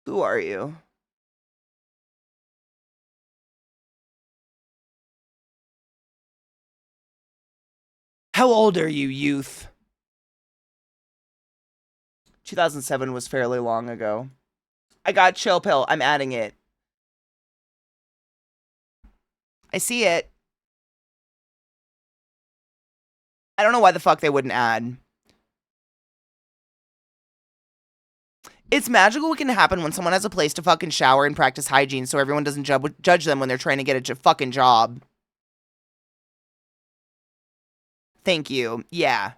Who are you? How old are you, youth? 2007 was fairly long ago. I got chill pill. I'm adding it. I see it. I don't know why the fuck they wouldn't add. It's magical what can happen when someone has a place to fucking shower and practice hygiene so everyone doesn't judge them when they're trying to get a fucking job. Thank you. Yeah.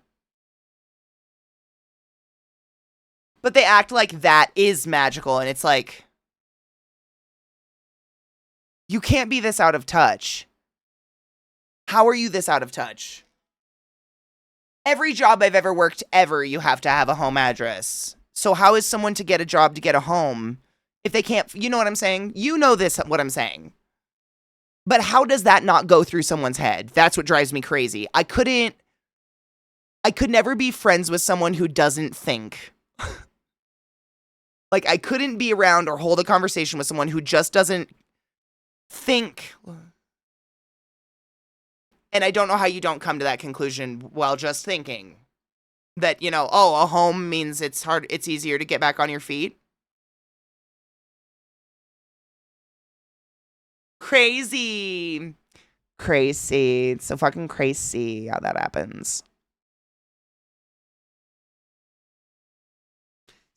But they act like that is magical, and it's like, you can't be this out of touch. How are you this out of touch? Every job I've ever worked ever, you have to have a home address. So how is someone to get a job to get a home if they can't, you know what I'm saying? You know this, what I'm saying. But how does that not go through someone's head? That's what drives me crazy. I could never be friends with someone who doesn't think. Like, I couldn't be around or hold a conversation with someone who just doesn't think. And I don't know how you don't come to that conclusion while just thinking that, you know, oh, a home means it's easier to get back on your feet. Crazy. Crazy. It's so fucking crazy how that happens.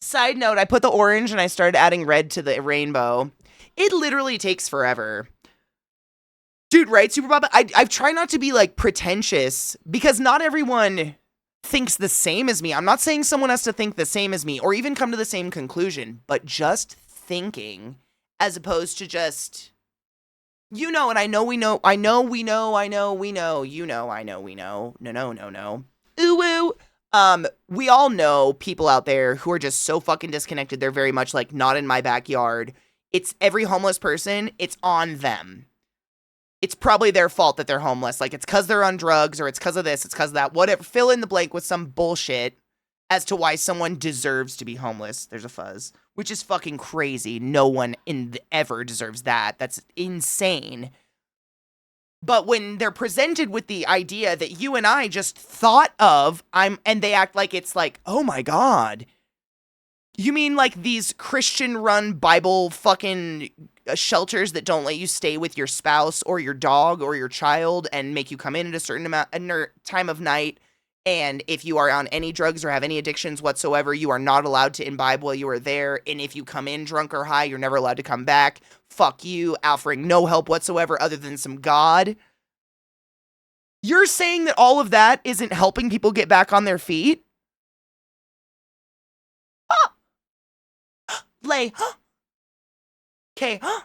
Side note, I put the orange and I started adding red to the rainbow. It literally takes forever. Dude, right, Super Bob? I've tried not to be, like, pretentious because not everyone thinks the same as me. I'm not saying someone has to think the same as me or even come to the same conclusion, but just thinking as opposed to just, you know, and I know we know, I know we know, I know we know, you know, I know we know, no. Ooh, woo. We all know people out there who are just so fucking disconnected. They're very much like, not in my backyard. It's every homeless person. It's on them. It's probably their fault that they're homeless. Like, it's because they're on drugs or it's because of this. It's because of that. Whatever. Fill in the blank with some bullshit as to why someone deserves to be homeless. There's a fuzz, which is fucking crazy. No one ever deserves that. That's insane. But when they're presented with the idea that you and I just thought of, and they act like it's like, oh my God. You mean like these Christian-run Bible fucking shelters that don't let you stay with your spouse or your dog or your child and make you come in at a certain time of night, and if you are on any drugs or have any addictions whatsoever, you are not allowed to imbibe while you are there, and if you come in drunk or high, you're never allowed to come back. Fuck you, offering no help whatsoever other than some God. You're saying that all of that isn't helping people get back on their feet? Huh. Lay, huh? Okay, huh?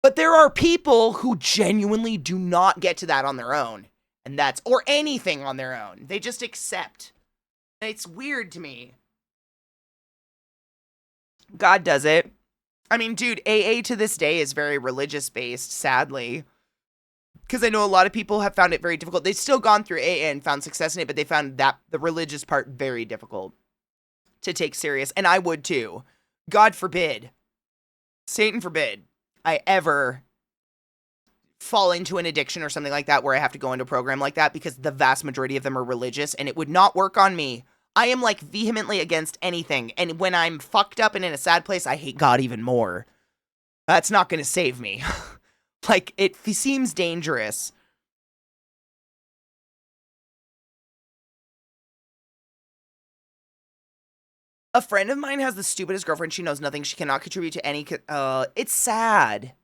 But there are people who genuinely do not get to that on their own. And that's, or anything on their own. They just accept. And it's weird to me. God does it. I mean, dude, AA to this day is very religious based, sadly. Because I know a lot of people have found it very difficult. They've still gone through AA and found success in it, but they found that the religious part very difficult to take serious. And I would too. God forbid, Satan forbid, I ever fall into an addiction or something like that where I have to go into a program like that, because the vast majority of them are religious and it would not work on me. I am like vehemently against anything. And when I'm fucked up and in a sad place, I hate God even more. That's not going to save me. Like, it seems dangerous. A friend of mine has the stupidest girlfriend. She knows nothing. She cannot contribute to any, it's sad.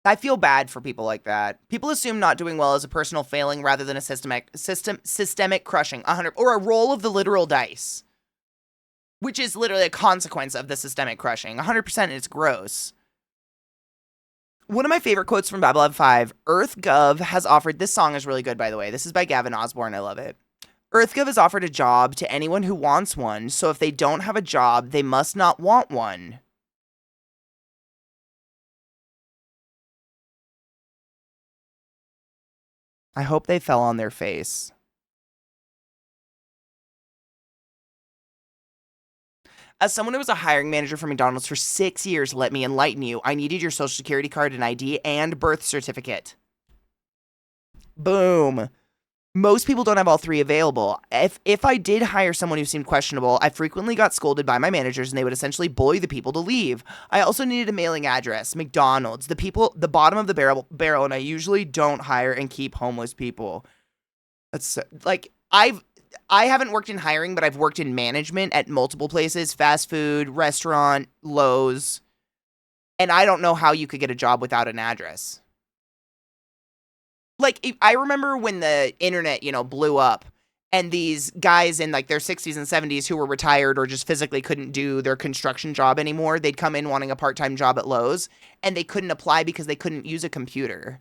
I feel bad for people like that. People assume not doing well is a personal failing rather than a systemic crushing, 100, or a roll of the literal dice, which is literally a consequence of the systemic crushing. 100%, it's gross. One of my favorite quotes from Babylon 5, EarthGov has offered, this song is really good, by the way. This is by Gavin Osborne. I love it. EarthGov has offered a job to anyone who wants one, so if they don't have a job, they must not want one. I hope they fell on their face. As someone who was a hiring manager for McDonald's for 6 years, let me enlighten you. I needed your social security card and ID and birth certificate. Boom. Most people don't have all three available. If I did hire someone who seemed questionable, I frequently got scolded by my managers and they would essentially bully the people to leave. I also needed a mailing address, McDonald's, the bottom of the barrel, and I usually don't hire and keep homeless people. That's like I haven't worked in hiring, but I've worked in management at multiple places, fast food, restaurant, Lowe's, and I don't know how you could get a job without an address. Like, I remember when the internet, blew up and these guys in like their 60s and 70s who were retired or just physically couldn't do their construction job anymore, they'd come in wanting a part-time job at Lowe's and they couldn't apply because they couldn't use a computer.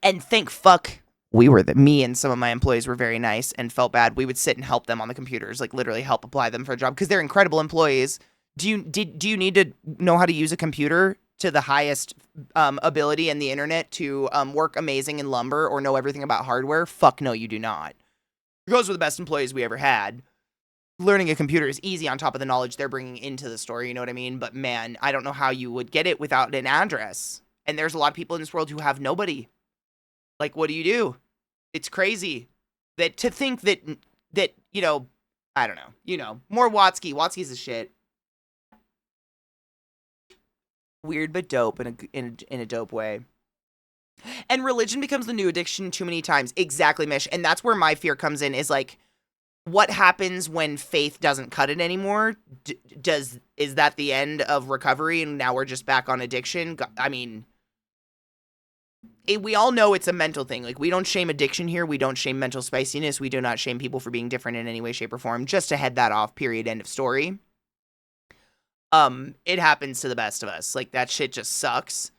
And thank fuck me and some of my employees were very nice and felt bad. We would sit and help them on the computers, like literally help apply them for a job because they're incredible employees. Do you need to know how to use a computer to the highest ability in the internet to work amazing in lumber or know everything about hardware? Fuck no, you do not. Those were the best employees we ever had. Learning a computer is easy on top of the knowledge they're bringing into the store, you know what I mean? But man, I don't know how you would get it without an address. And there's a lot of people in this world who have nobody. Like, what do you do? It's crazy that to think that I don't know, more Watsky. Watsky's the shit. Weird but dope in a dope way. And religion becomes the new addiction too many times. Exactly, Mish. And that's where my fear comes in, is like, what happens when faith doesn't cut it anymore? Is that the end of recovery and now we're just back on addiction? I mean, we all know it's a mental thing. Like, we don't shame addiction here. We don't shame mental spiciness. We do not shame people for being different in any way, shape, or form. Just to head that off, period, end of story. It happens to the best of us. Like, that shit just sucks.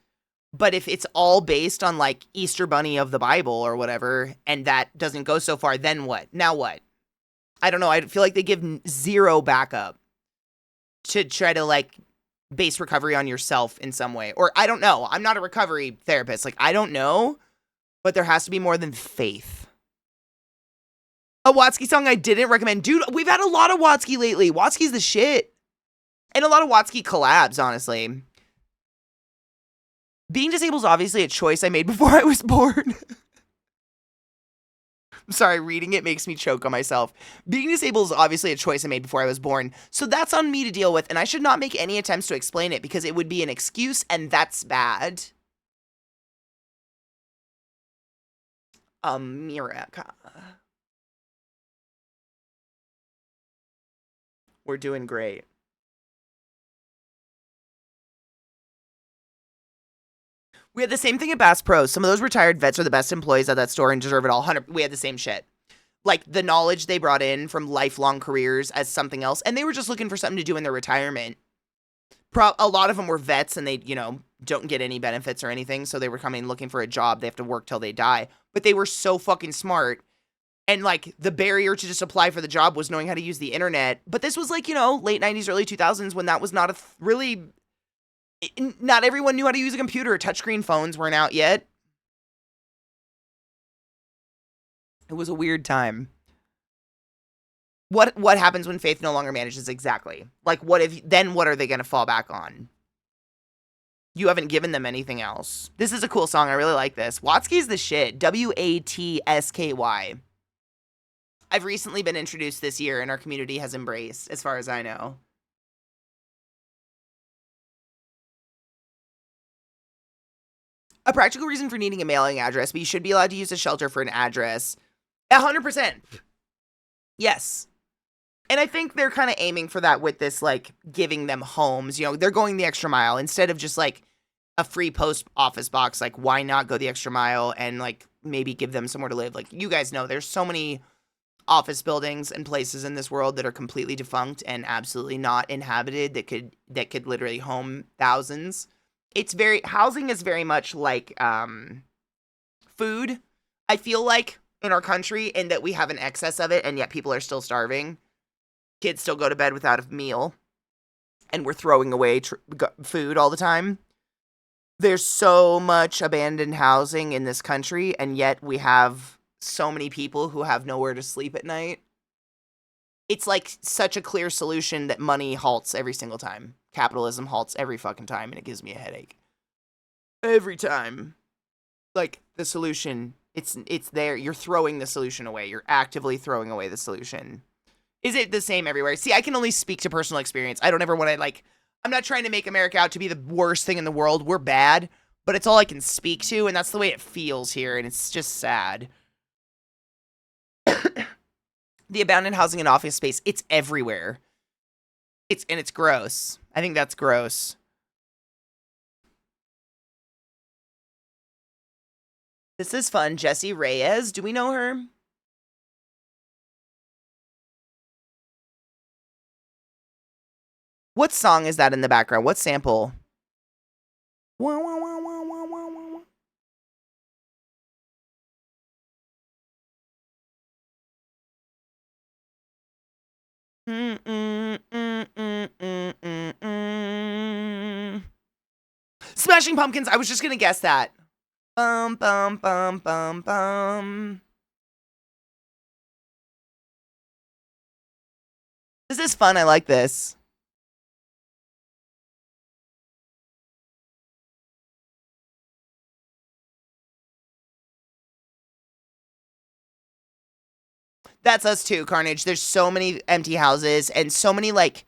But if it's all based on, like, Easter Bunny of the Bible or whatever, and that doesn't go so far, then what? Now what? I don't know. I feel like they give zero backup to try to, like, base recovery on yourself in some way. Or, I don't know. I'm not a recovery therapist. Like, I don't know. But there has to be more than faith. A Watsky song I didn't recommend. Dude, we've had a lot of Watsky lately. Watsky's the shit. And a lot of Watsky collabs, honestly. Being disabled is obviously a choice I made before I was born. I'm sorry, reading it makes me choke on myself. Being disabled is obviously a choice I made before I was born. So that's on me to deal with, and I should not make any attempts to explain it because it would be an excuse, and that's bad. America. We're doing great. We had the same thing at Bass Pro. Some of those retired vets are the best employees at that store and deserve it all. We had the same shit. Like, the knowledge they brought in from lifelong careers as something else, and they were just looking for something to do in their retirement. A lot of them were vets, and they, don't get any benefits or anything, so they were coming looking for a job. They have to work till they die. But they were so fucking smart. And, like, the barrier to just apply for the job was knowing how to use the internet. But this was, like, late 90s, early 2000s when that was not really... Not everyone knew how to use a computer. Touchscreen phones weren't out yet. It was a weird time. What happens when faith no longer manages exactly? Like, what are they going to fall back on? You haven't given them anything else. This is a cool song. I really like this. Watsky's the shit. Watsky. I've recently been introduced this year and our community has embraced, as far as I know. A practical reason for needing a mailing address, but you should be allowed to use a shelter for an address. 100%. Yes. And I think they're kind of aiming for that with this, like, giving them homes. They're going the extra mile. Instead of just, like, a free post office box, like, why not go the extra mile and, like, maybe give them somewhere to live? Like, you guys know, there's so many office buildings and places in this world that are completely defunct and absolutely not inhabited that could literally home thousands. Housing is very much like food, I feel like, in our country, in that we have an excess of it and yet people are still starving. Kids still go to bed without a meal and we're throwing away food all the time. There's so much abandoned housing in this country and yet we have so many people who have nowhere to sleep at night. It's like such a clear solution that money halts every single time. Capitalism halts every fucking time, and it gives me a headache. Every time. Like the solution, it's there. You're throwing the solution away. You're actively throwing away the solution. Is it the same everywhere? See, I can only speak to personal experience. I don't ever want to like. I'm not trying to make America out to be the worst thing in the world. We're bad, but it's all I can speak to, and that's the way it feels here, and it's just sad. The abandoned housing and office space, it's everywhere. It's gross. I think that's gross. This is fun. Jessie Reyes. Do we know her? What song is that in the background? What sample? Wah, wah, wah, wah, wah, wah, wah. Mm, mm, mm, mm, mm, mm, mm. Smashing Pumpkins. I was just gonna guess that. Bum bum bum bum bum. This is fun. I like this. That's us too, Carnage. There's so many empty houses and so many like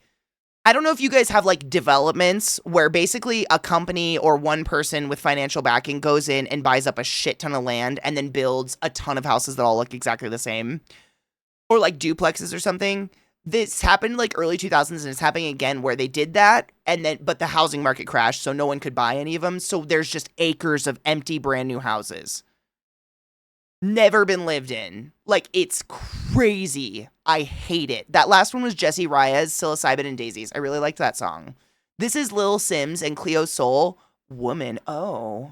I don't know if you guys have like developments where basically a company or one person with financial backing goes in and buys up a shit ton of land and then builds a ton of houses that all look exactly the same. Or like duplexes or something. This happened like early 2000s and it's happening again where they did that and then but the housing market crashed so no one could buy any of them. So there's just acres of empty brand new houses. Never been lived in. Like, it's crazy. I hate it. That last one was Jessie Reyes, Psilocybin and Daisies. I really liked that song. This is Lil Sims and Cleo Soul. Woman. Oh.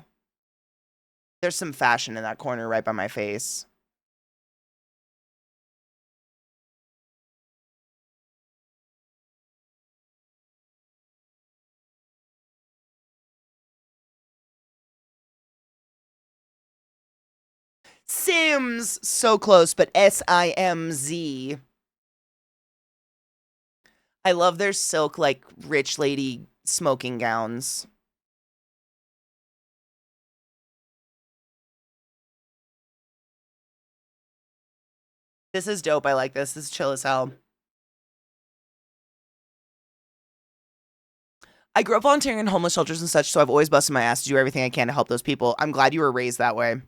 There's some fashion in that corner right by my face. Sims. So close, but S-I-M-Z. I love their silk, like, rich lady smoking gowns. This is dope. I like this. This is chill as hell. I grew up volunteering in homeless shelters and such, so I've always busted my ass to do everything I can to help those people. I'm glad you were raised that way.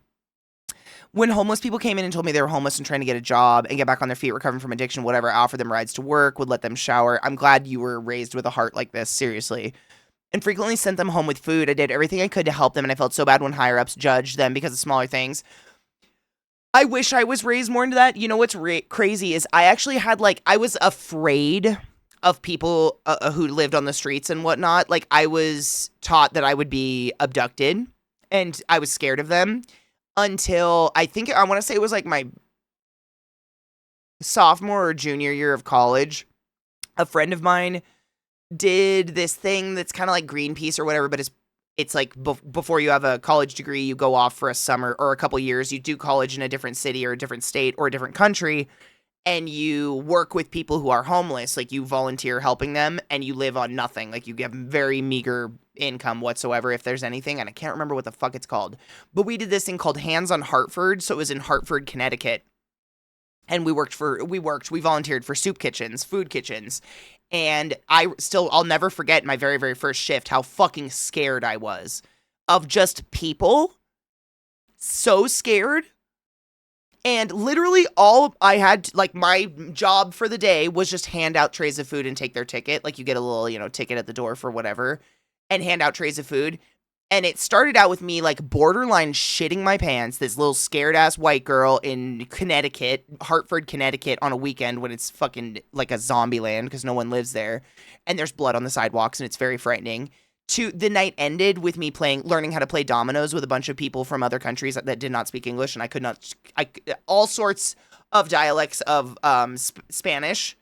When homeless people came in and told me they were homeless and trying to get a job and get back on their feet, recovering from addiction, whatever, I offered them rides to work, would let them shower. I'm glad you were raised with a heart like this, seriously. And frequently sent them home with food. I did everything I could to help them, and I felt so bad when higher-ups judged them because of smaller things. I wish I was raised more into that. You know what's crazy is I actually had, like, I was afraid of people who lived on the streets and whatnot. Like, I was taught that I would be abducted, and I was scared of them until I think I want to say it was like my sophomore or junior year of college. A friend of mine did this thing that's kind of like Greenpeace or whatever, but it's like before you have a college degree, you go off for a summer or a couple years. You do college in a different city or a different state or a different country, and you work with people who are homeless. Like, you volunteer helping them, and you live on nothing. Like, you get very meager income whatsoever, if there's anything, and I can't remember what the fuck it's called. But we did this thing called Hands on Hartford, so it was in Hartford, Connecticut. And we volunteered for soup kitchens, food kitchens. And I'll never forget my very, very first shift, how fucking scared I was of just people. So scared. And literally all I had, like, my job for the day was just hand out trays of food and take their ticket. Like, you get a little, ticket at the door for whatever, and hand out trays of food. And it started out with me, like, borderline shitting my pants, this little scared-ass white girl in Connecticut, Hartford, Connecticut, on a weekend when it's fucking like a zombie land because no one lives there. And there's blood on the sidewalks, and it's very frightening. The night ended with me learning how to play dominoes with a bunch of people from other countries that did not speak English, and I could not, all sorts of dialects of Spanish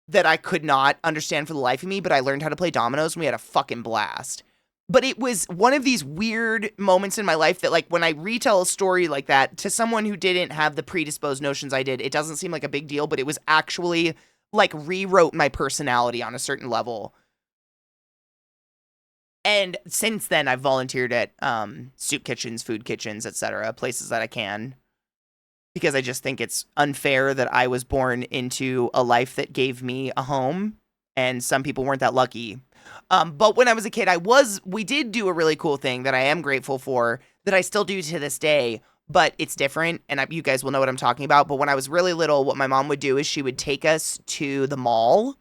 that I could not understand for the life of me, but I learned how to play dominoes, and we had a fucking blast. But it was one of these weird moments in my life that, like, when I retell a story like that to someone who didn't have the predisposed notions I did, it doesn't seem like a big deal, but it was actually, like, rewrote my personality on a certain level. And since then, I've volunteered at soup kitchens, food kitchens, etc., places that I can, because I just think it's unfair that I was born into a life that gave me a home, and some people weren't that lucky. But when I was a kid, we did do a really cool thing that I am grateful for, that I still do to this day, but it's different, and you guys will know what I'm talking about. But when I was really little, what my mom would do is she would take us to the mall.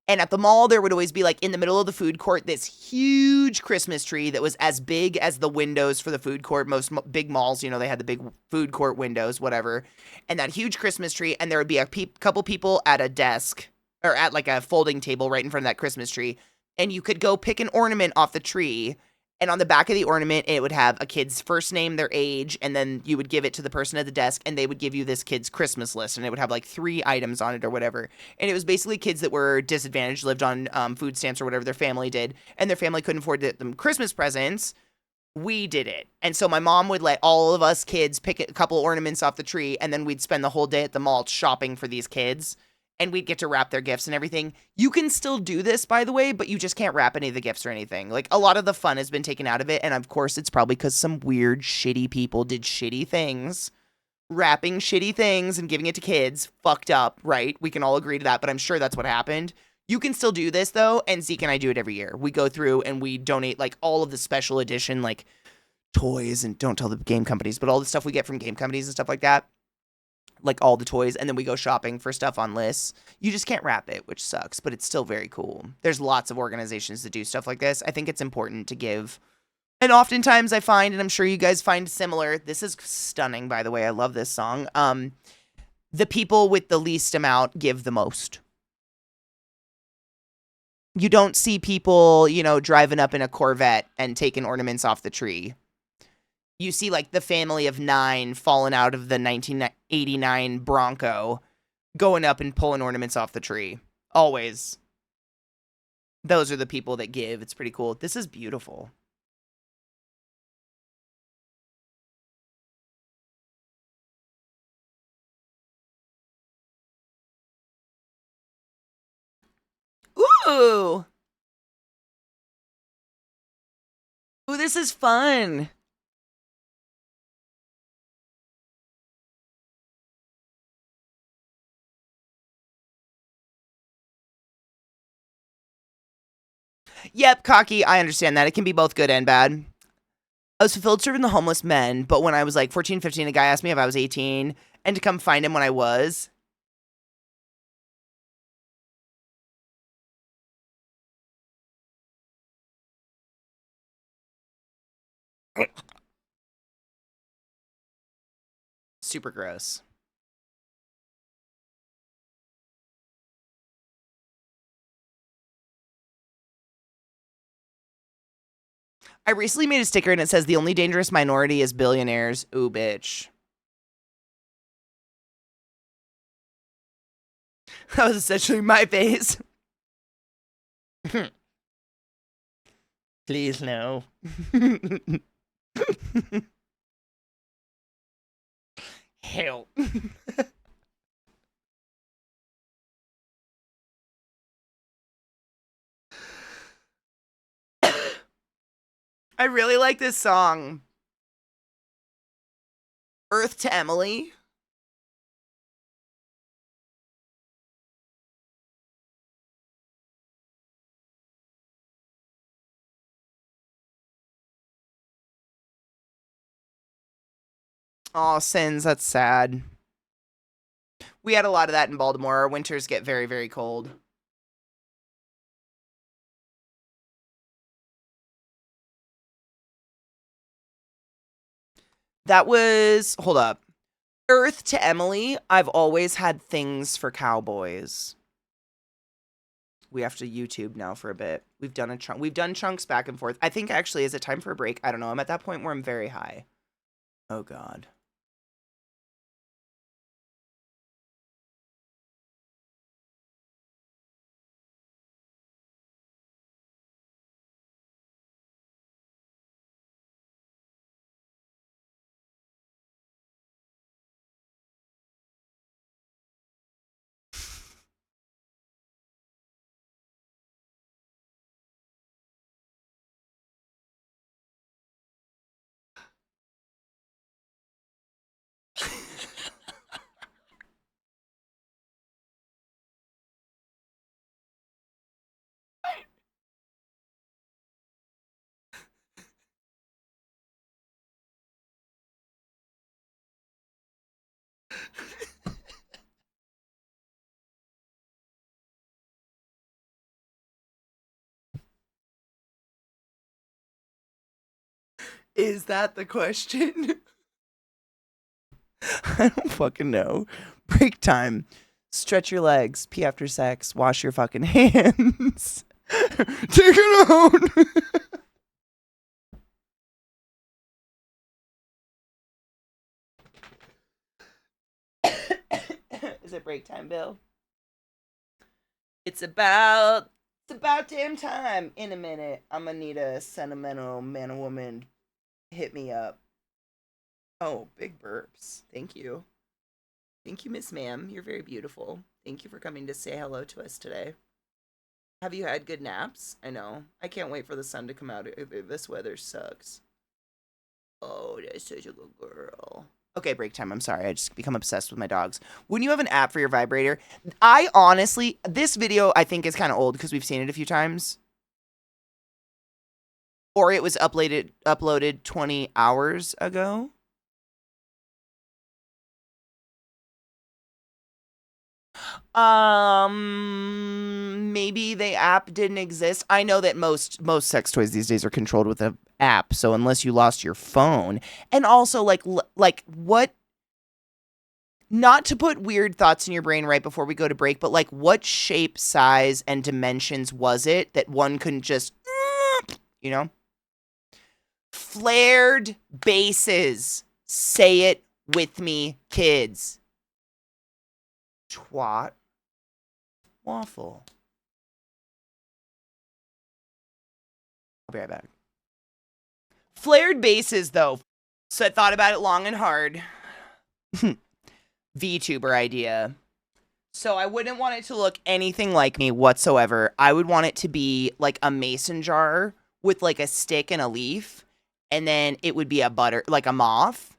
And at the mall, there would always be, like, in the middle of the food court, this huge Christmas tree that was as big as the windows for the food court. Most big malls, they had the big food court windows, whatever. And that huge Christmas tree, and there would be a couple people at a desk, or at, like, a folding table right in front of that Christmas tree. And you could go pick an ornament off the tree. And on the back of the ornament, it would have a kid's first name, their age, and then you would give it to the person at the desk, and they would give you this kid's Christmas list, and it would have like 3 items on it or whatever. And it was basically kids that were disadvantaged, lived on food stamps or whatever their family did, and their family couldn't afford to get them Christmas presents. We did it. And so my mom would let all of us kids pick a couple ornaments off the tree, and then we'd spend the whole day at the mall shopping for these kids. And we'd get to wrap their gifts and everything. You can still do this, by the way, but you just can't wrap any of the gifts or anything. Like, a lot of the fun has been taken out of it, and of course it's probably because some weird, shitty people did shitty things. Wrapping shitty things and giving it to kids. Fucked up, right? We can all agree to that, but I'm sure that's what happened. You can still do this, though, and Zeke and I do it every year. We go through and we donate, like, all of the special edition, like, toys, and don't tell the game companies, but all the stuff we get from game companies and stuff like that. Like all the toys, and then we go shopping for stuff on lists. You just can't wrap it, which sucks, but it's still very cool. There's lots of organizations that do stuff like this. I think it's important to give. And oftentimes I find, and I'm sure you guys find similar, this is stunning, by the way, I love this song. The people with the least amount give the most. You don't see people, driving up in a Corvette and taking ornaments off the tree. You see, like, the family of 9 falling out of the 1989 Bronco, going up and pulling ornaments off the tree. Always. Those are the people that give. It's pretty cool. This is beautiful. Ooh! Ooh, this is fun. Yep, cocky, I understand that. It can be both good and bad. I was fulfilled serving the homeless men, but when I was like 14, 15, a guy asked me if I was 18, and to come find him when I was. Super gross. I recently made a sticker and it says the only dangerous minority is billionaires. Ooh, bitch. That was essentially my face. Please, no. Help. I really like this song. Earth to Emily. Oh, sins, that's sad. We had a lot of that in Baltimore. Our winters get very, very cold. That was, hold up. Earth to Emily. I've always had things for cowboys. We have to YouTube now for a bit. We've done we've done chunks back and forth. I think actually, is it time for a break? I don't know. I'm at that point where I'm very high. Oh God. Is that the question? I don't fucking know. Break time. Stretch your legs. Pee after sex. Wash your fucking hands. Take it out. Is it break time, Bill? It's about damn time. In a minute, I'm gonna need a sentimental man or woman hit me up. Oh, big burps. Thank you. Thank you, Miss Ma'am. You're very beautiful. Thank you for coming to say hello to us today. Have you had good naps? I know. I can't wait for the sun to come out. This weather sucks. Oh, that's such a good girl. Okay, break time. I'm sorry. I just become obsessed with my dogs. When you have an app for your vibrator, I honestly, this video I think is kind of old because we've seen it a few times. Or it was uploaded 20 hours ago. Maybe the app didn't exist. I know that most sex toys these days are controlled with an app, so unless you lost your phone. And also like what, not to put weird thoughts in your brain right before we go to break, but like what shape, size, and dimensions was it that one couldn't just, you know? Flared bases. Say it with me, kids. Twat. Waffle. I'll be right back. Flared bases, though. So I thought about it long and hard. VTuber idea. So I wouldn't want it to look anything like me whatsoever. I would want it to be like a mason jar with like a stick and a leaf. And then it would be like a moth.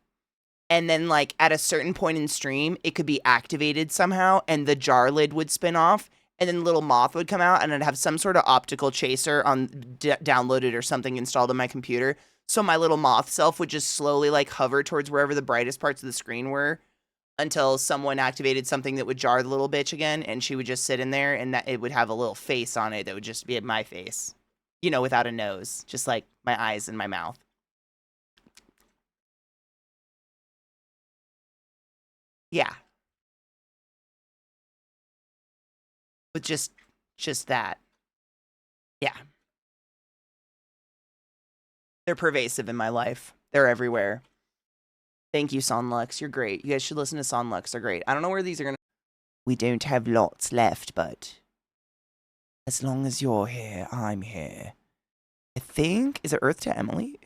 And then like at a certain point in stream, it could be activated somehow and the jar lid would spin off. And then the little moth would come out and I'd have some sort of optical chaser on downloaded or something installed on my computer. So my little moth self would just slowly like hover towards wherever the brightest parts of the screen were until someone activated something that would jar the little bitch again. And she would just sit in there and that it would have a little face on it that would just be my face, you know, without a nose, just like my eyes and my mouth. Yeah. With just that. Yeah. They're pervasive in my life. They're everywhere. Thank you, Sonlux. You're great. You guys should listen to Sonlux. They're great. I don't know where these are going to... We don't have lots left, but... as long as you're here, I'm here. I think... is it Earth to Emily?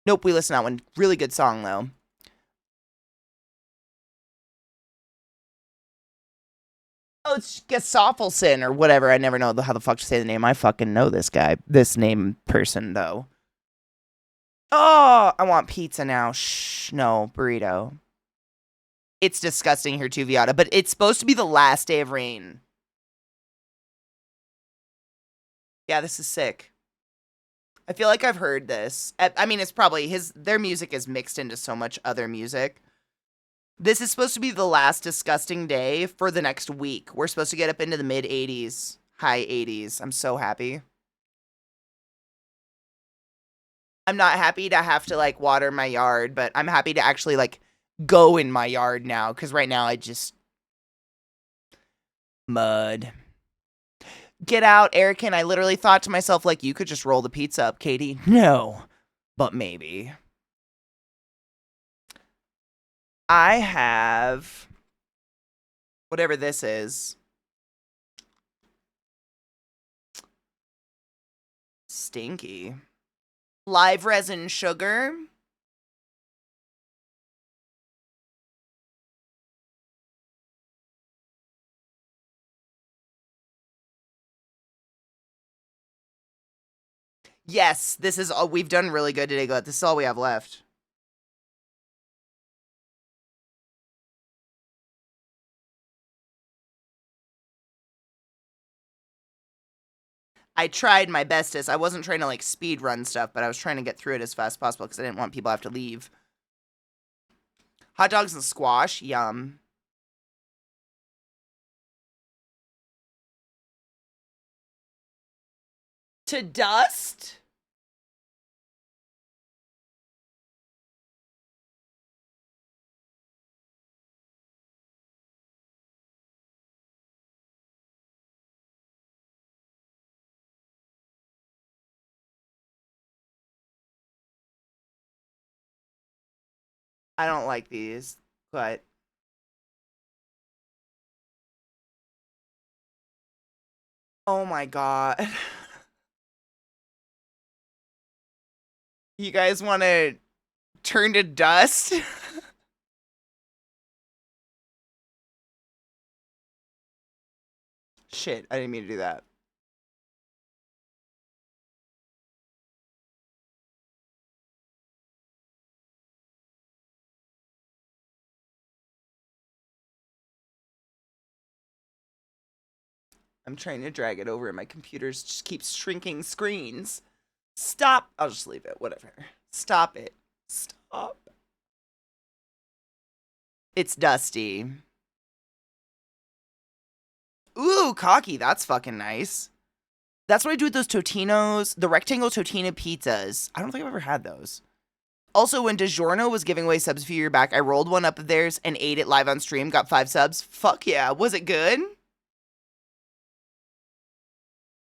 Nope, we listened to that one. Really good song, though. Oh, it's Gesaffelson or whatever. I never know how the fuck to say the name. I fucking know this guy. This name person, though. Oh, I want pizza now. Shh, no, burrito. It's disgusting here too, Viata, but it's supposed to be the last day of rain. Yeah, this is sick. I feel like I've heard this. I mean, it's probably their music is mixed into so much other music. This is supposed to be the last disgusting day for the next week. We're supposed to get up into the mid 80s, high 80s. I'm so happy. I'm not happy to have to like water my yard, but I'm happy to actually like go in my yard now because right now I just mud. Get out, Erican. I literally thought to myself like you could just roll the pizza up, Katie. No, but maybe. I have whatever this is. Stinky. Live resin sugar. Yes, this is all we've done really good today, but this is all we have left. I tried my bestest. I wasn't trying to like speed run stuff, but I was trying to get through it as fast as possible because I didn't want people to have to leave. Hot dogs and squash, yum. To dust? I don't like these, but oh my god. You guys want to turn to dust? Shit, I didn't mean to do that. I'm trying to drag it over and my computer's just keeps shrinking screens. Stop. I'll just leave it. Whatever. Stop it. Stop. It's dusty. Ooh, cocky. That's fucking nice. That's what I do with those Totinos, the rectangle Totino pizzas. I don't think I've ever had those. Also, when DiGiorno was giving away subs a few years back, I rolled one up of theirs and ate it live on stream, got 5 subs. Fuck yeah. Was it good?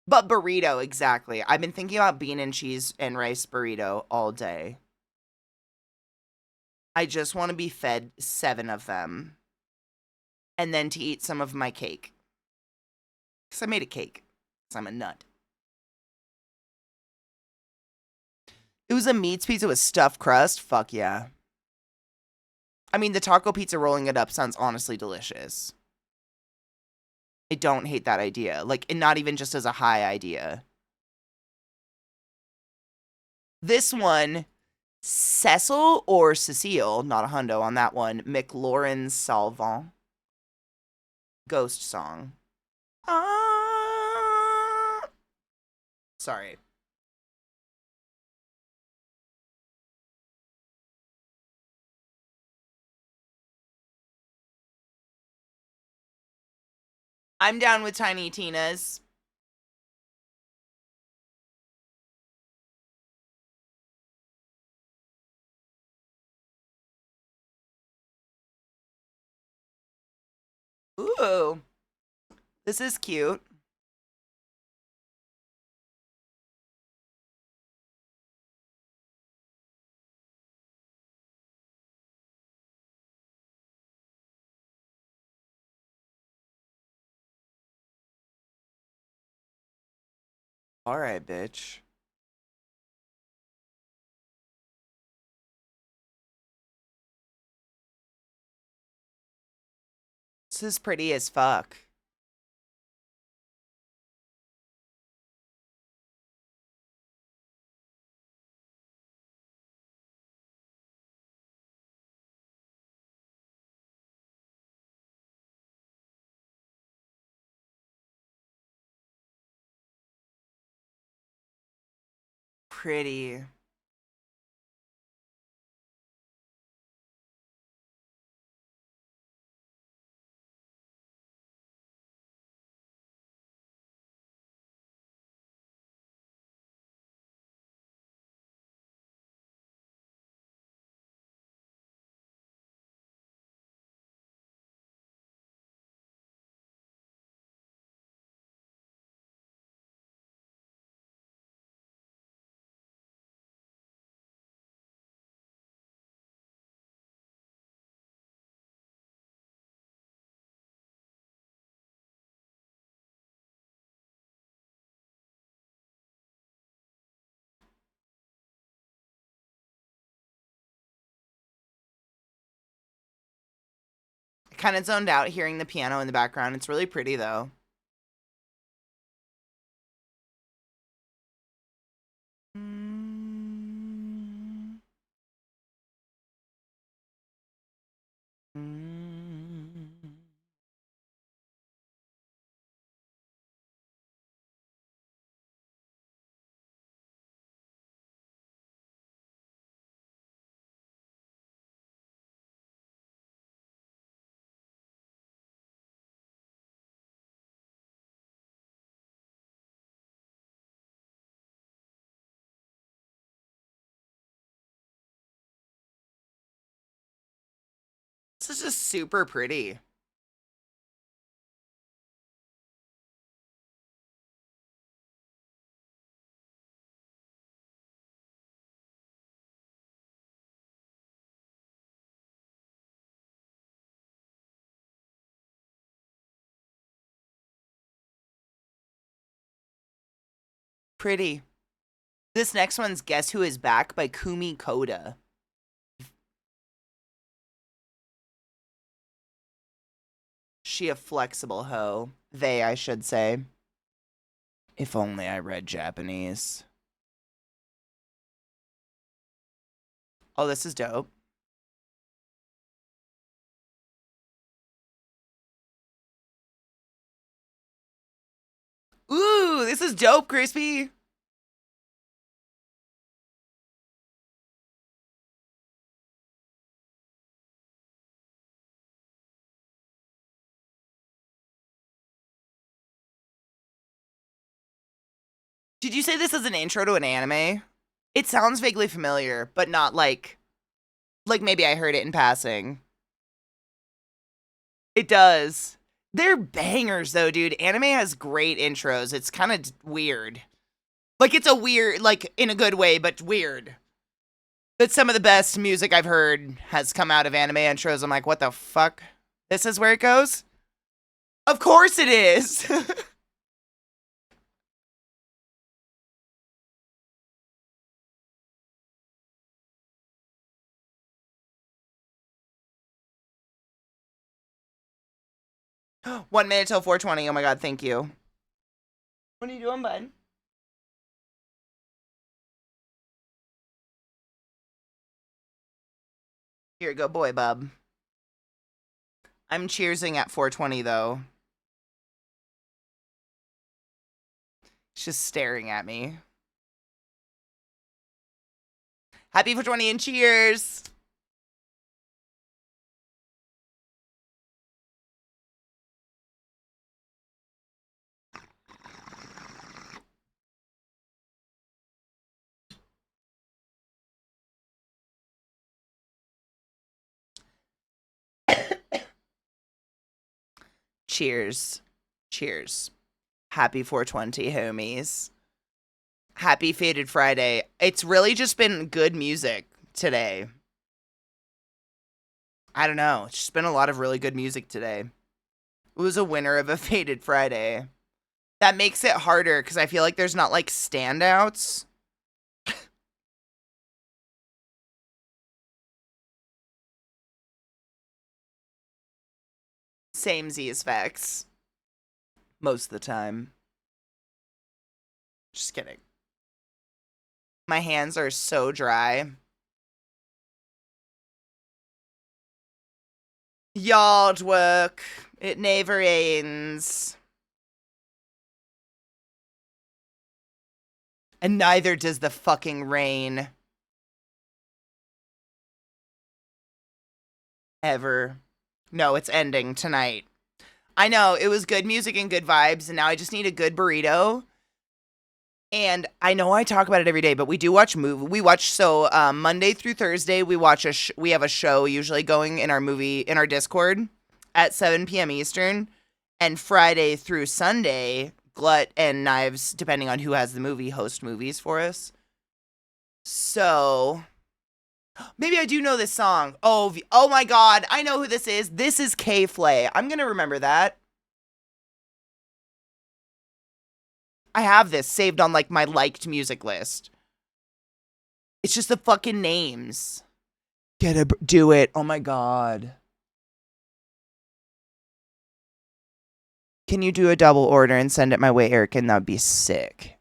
But burrito, exactly. I've been thinking about bean and cheese and rice burrito all day. I just want to be fed 7 of them. And then to eat some of my cake. Because I made a cake. Because I'm a nut. It was a meats pizza with stuffed crust. Fuck yeah. I mean, the taco pizza rolling it up sounds honestly delicious. I don't hate that idea. Like, and not even just as a high idea. This one, Cecil or Cecile, not a hundo on that one, McLaurin Salvant. Ghost song. Sorry. I'm down with Tiny Tina's. Ooh. This is cute. Alright, bitch. This is pretty as fuck. Pretty. Kind of zoned out hearing the piano in the background. It's really pretty though. Mm. Mm. This is just super pretty. Pretty. This next one's Guess Who Is Back by Kumi Koda. She a flexible hoe. They, I should say. If only I read Japanese. Oh, this is dope. Ooh, this is dope, Crispy. Did you say this is an intro to an anime? It sounds vaguely familiar, but not like maybe I heard it in passing. It does. They're bangers though, dude. Anime has great intros. It's kind of weird. Like it's a weird, like in a good way, but weird. But some of the best music I've heard has come out of anime intros. I'm like, what the fuck? This is where it goes? Of course it is. 1 minute till 4:20. Oh my god, thank you. What are you doing, bud? Here, go boy, bub. I'm cheersing at 4:20 though. She's just staring at me. Happy 420 and cheers! Cheers. Cheers. Happy 420, homies. Happy Faded Friday. It's really just been good music today. I don't know. It's just been a lot of really good music today. It was a winner of a Faded Friday. That makes it harder because I feel like there's not like standouts. Same Z as Vex. Most of the time. Just kidding. My hands are so dry. Yard work. It never ends. And neither does the fucking rain. Ever. No, it's ending tonight. I know, it was good music and good vibes, and now I just need a good burrito. And I know I talk about it every day, but we do watch movie. We watch Monday through Thursday. We watch we have a show usually going in our Discord at 7 p.m. Eastern, and Friday through Sunday, Glut and Knives, depending on who has the movie, host movies for us. So maybe I do know this song. Oh my god, I know who this is. This is K-Flay. I'm gonna remember that. I have this saved on like my liked music list. It's just the fucking names. Do it. Oh my god. Can you do a double order and send it my way, Eric? And that'd be sick.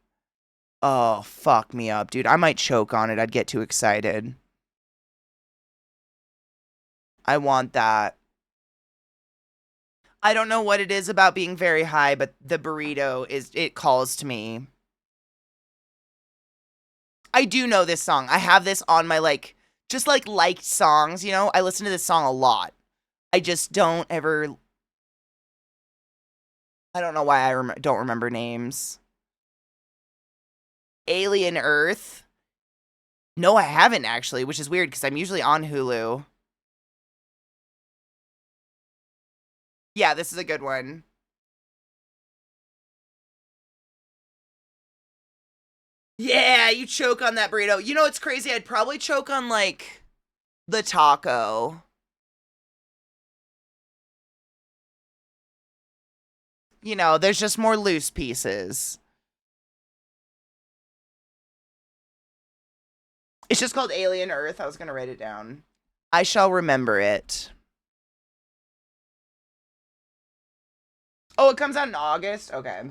Oh, fuck me up, dude. I might choke on it. I'd get too excited. I want that. I don't know what it is about being very high, but the burrito it calls to me. I do know this song. I have this on my just liked songs, you know? I listen to this song a lot. I just don't ever. I don't know why I don't remember names. Alien Earth. No, I haven't actually, which is weird because I'm usually on Hulu. Yeah, this is a good one. Yeah, you choke on that burrito. You know what's crazy? I'd probably choke on like the taco. You know, there's just more loose pieces. It's just called Alien Earth. I was going to write it down. I shall remember it. Oh, it comes out in August? Okay.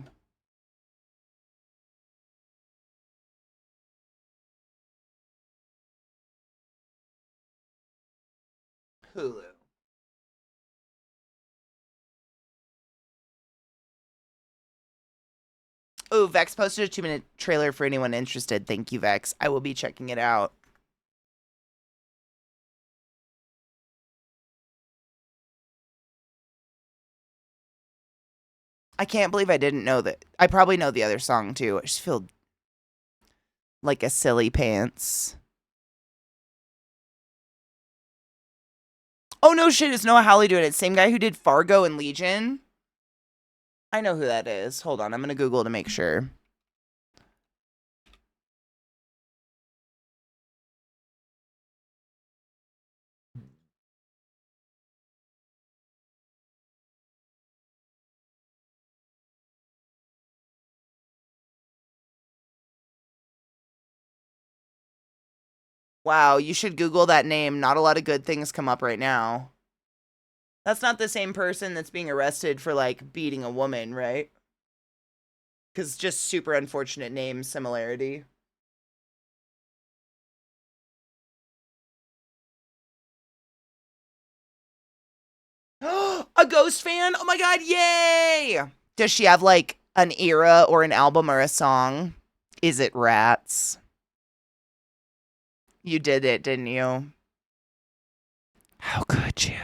Hulu. Oh, Vex posted a 2-minute trailer for anyone interested. Thank you, Vex. I will be checking it out. I can't believe I didn't know that. I probably know the other song too. I just feel like a silly pants. Oh no shit, it's Noah Hawley doing it. Same guy who did Fargo and Legion. I know who that is. Hold on, I'm gonna Google to make sure. Wow, you should Google that name. Not a lot of good things come up right now. That's not the same person that's being arrested for, like, beating a woman, right? Because just super unfortunate name similarity. A Ghost fan? Oh my god, yay! Does she have, like, an era or an album or a song? Is it Rats? You did it, didn't you? How could you?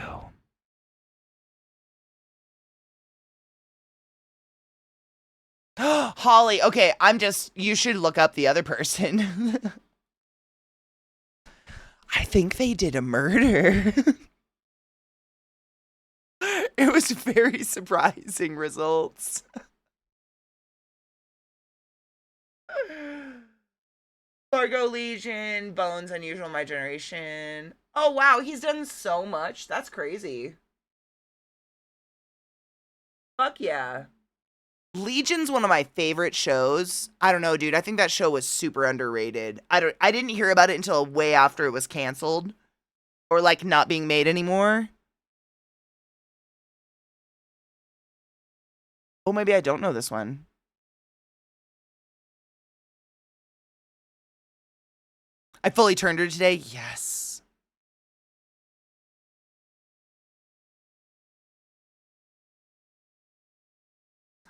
Holly, okay, you should look up the other person. I think they did a murder. It was very surprising results. Fargo Legion, Bones, Unusual, My Generation. Oh, wow, he's done so much. That's crazy. Fuck yeah. Legion's one of my favorite shows. I don't know, dude. I think that show was super underrated. I didn't hear about it until way after it was canceled or like not being made anymore. Oh, maybe I don't know this one. I fully turned her today. Yes.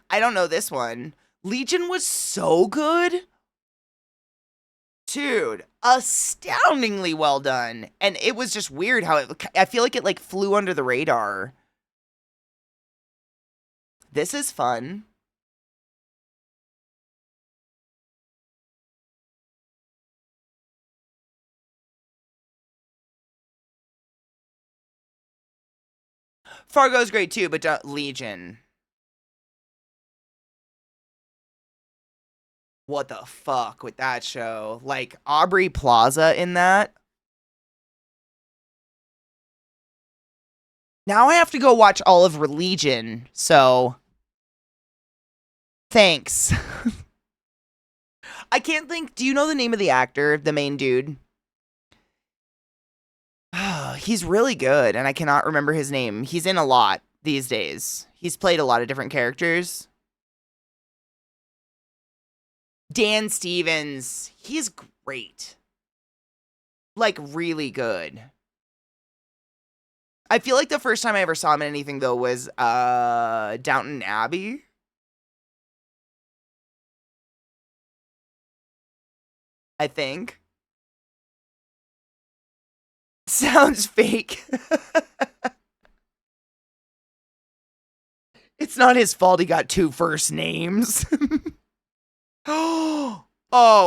I don't know this one. Legion was so good. Dude, astoundingly well done. And it was just weird how I feel like it like flew under the radar. This is fun. Fargo's great too, but Legion. What the fuck with that show? Like Aubrey Plaza in that. Now I have to go watch all of Legion. So thanks. I can't think. Do you know the name of the actor, the main dude? He's really good, and I cannot remember his name. He's in a lot these days. He's played a lot of different characters. Dan Stevens. He's great. Like, really good. I feel like the first time I ever saw him in anything, though, was Downton Abbey. I think. Sounds fake. It's not his fault he got 2 first names. Oh,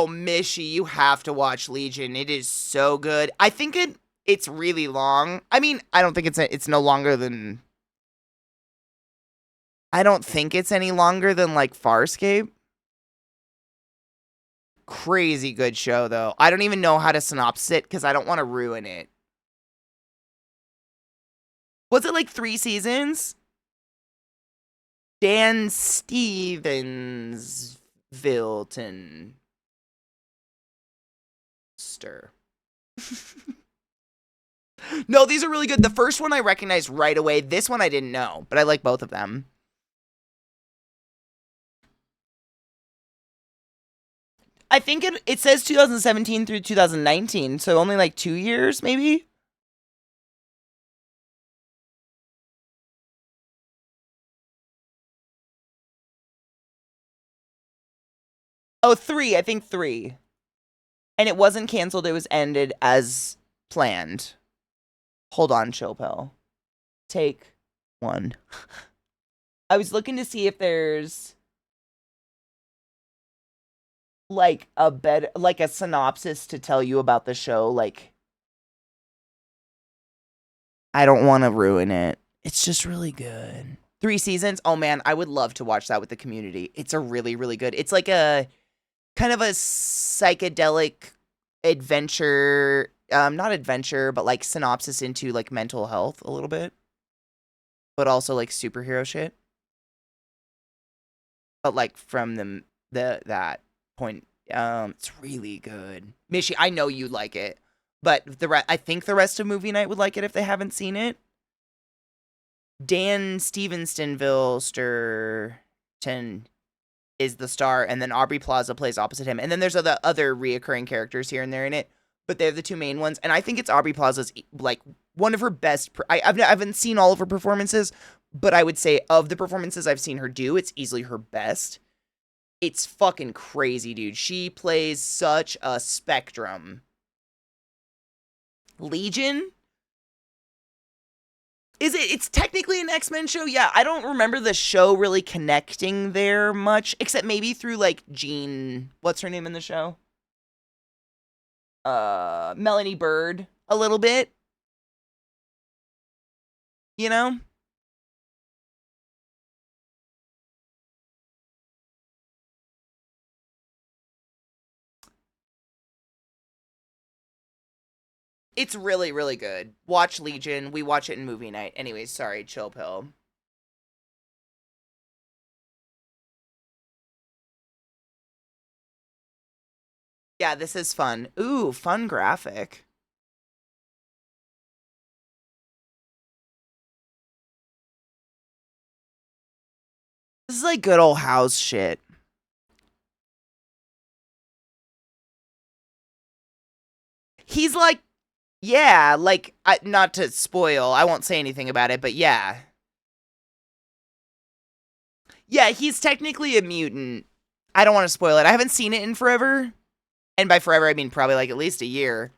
Mishy, you have to watch Legion. It is so good. I think it's really long. I mean, I don't think it's no longer than I don't think it's any longer than like Farscape. Crazy good show though. I don't even know how to synopsis it because I don't want to ruin it. Was it like 3 seasons? Dan Stevens Vilton. Stir. No, these are really good. The first one I recognized right away. This one I didn't know, but I like both of them. I think it says 2017 through 2019, so only like 2 years, maybe? Oh, 3. I think 3. And it wasn't canceled. It was ended as planned. Hold on, chill pill. Take 1. I was looking to see if there's like a synopsis to tell you about the show. Like, I don't want to ruin it. It's just really good. 3 seasons. Oh man, I would love to watch that with the community. It's a really, really good. It's like a kind of a psychedelic adventure, not adventure, but like synopsis into like mental health a little bit, but also like superhero shit. But like from that point, it's really good. Mishi, I know you like it, but I think the rest of movie night would like it if they haven't seen it. Dan Stevensonville Sturton is the star, and then Aubrey Plaza plays opposite him. And then there's other reoccurring characters here and there in it, but they're the 2 main ones. And I think it's Aubrey Plaza's like one of her best. I haven't seen all of her performances, but I would say of the performances I've seen her do, it's easily her best. It's fucking crazy, dude. She plays such a spectrum. Legion? It's technically an X-Men show? Yeah, I don't remember the show really connecting there much, except maybe through, like, Jean... What's her name in the show? Melanie Bird, a little bit. You know? It's really, really good. Watch Legion. We watch it in movie night. Anyways, sorry, chill pill. Yeah, this is fun. Ooh, fun graphic. This is like good old house shit. He's like, yeah, like, not to spoil, I won't say anything about it, but yeah. Yeah, he's technically a mutant. I don't want to spoil it. I haven't seen it in forever. And by forever, I mean probably like at least a year.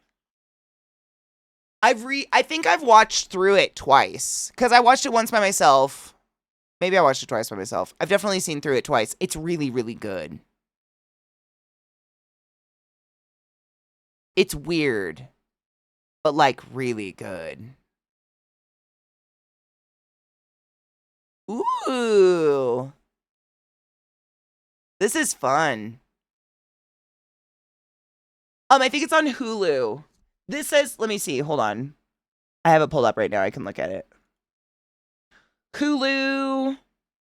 I think I've watched through it twice. Because I watched it once by myself. Maybe I watched it twice by myself. I've definitely seen through it twice. It's really, really good. It's weird. But like really good. Ooh. This is fun. I think it's on Hulu. This says, let me see, hold on. I have it pulled up right now. I can look at it. Hulu,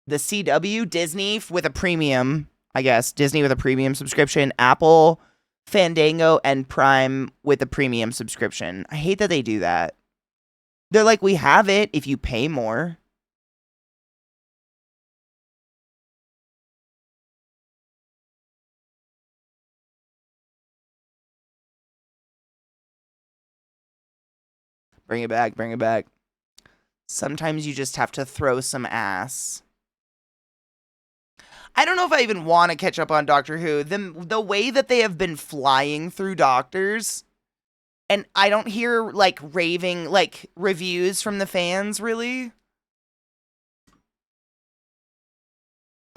the CW, Disney with a premium, I guess. Disney with a premium subscription, Apple, Fandango, and Prime with a premium subscription. I hate that they do that. They're like, we have it if you pay more. Bring it back, bring it back. Sometimes you just have to throw some ass. I don't know if I even want to catch up on Doctor Who. The way that they have been flying through Doctors, and I don't hear, like, raving, like, reviews from the fans, really.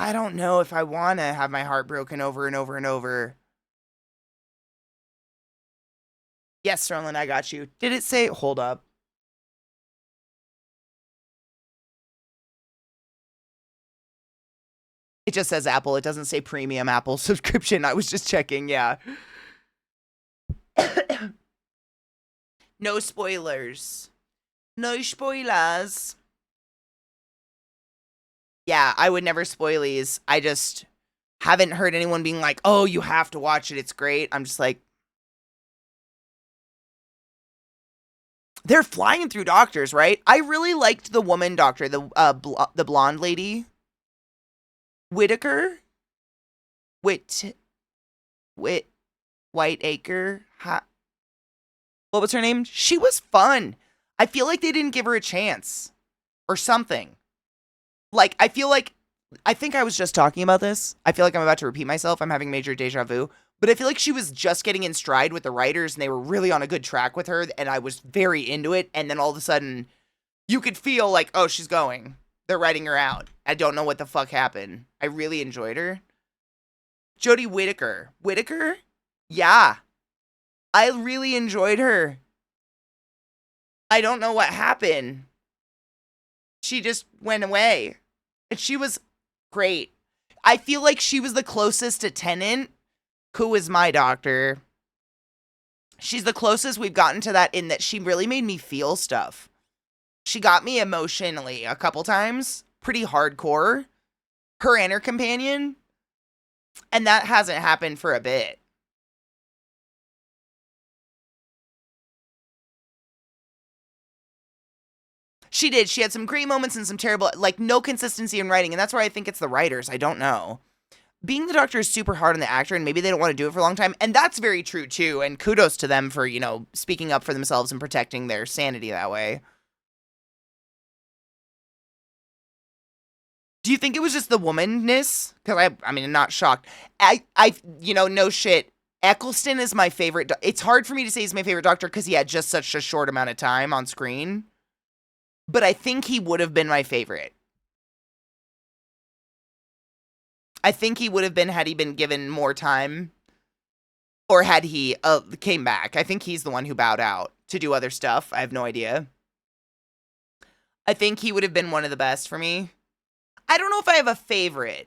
I don't know if I want to have my heart broken over and over and over. Yes, Sterling, I got you. Did it say... Hold up. It just says Apple. It doesn't say premium Apple subscription. I was just checking, yeah. No spoilers. No spoilers. Yeah, I would never spoilies. I just haven't heard anyone being like, oh, you have to watch it. It's great. I'm just like, they're flying through doctors, right? I really liked the woman doctor, the blonde lady, Whitaker, Whit Whit Whiteacre. What was her name? She was fun. I feel like they didn't give her a chance or something. Like, I think I was just talking about this. I feel like I'm about to repeat myself. I'm having major deja vu. But I feel like she was just getting in stride with the writers and they were really on a good track with her. And I was very into it. And then all of a sudden, you could feel like, oh, she's going. They're writing her out. I don't know what the fuck happened. I really enjoyed her. Jodie Whittaker. Whittaker? Yeah. I really enjoyed her. I don't know what happened. She just went away. And she was great. I feel like she was the closest to Tennant, who is my doctor. She's the closest we've gotten to that in that she really made me feel stuff. She got me emotionally a couple times. Pretty hardcore. Her and her companion. And that hasn't happened for a bit. She did. She had some great moments and some terrible, like, no consistency in writing. And that's where I think it's the writers. I don't know. Being the doctor is super hard on the actor, and maybe they don't want to do it for a long time. And that's very true, too. And kudos to them for, speaking up for themselves and protecting their sanity that way. Do you think it was just the womanness? Because I mean, I'm not shocked. No shit. Eccleston is my favorite. It's hard for me to say he's my favorite doctor because he had just such a short amount of time on screen. But I think he would have been my favorite. I think he would have been had he been given more time. Or had he came back. I think he's the one who bowed out to do other stuff. I have no idea. I think he would have been one of the best for me. I don't know if I have a favorite.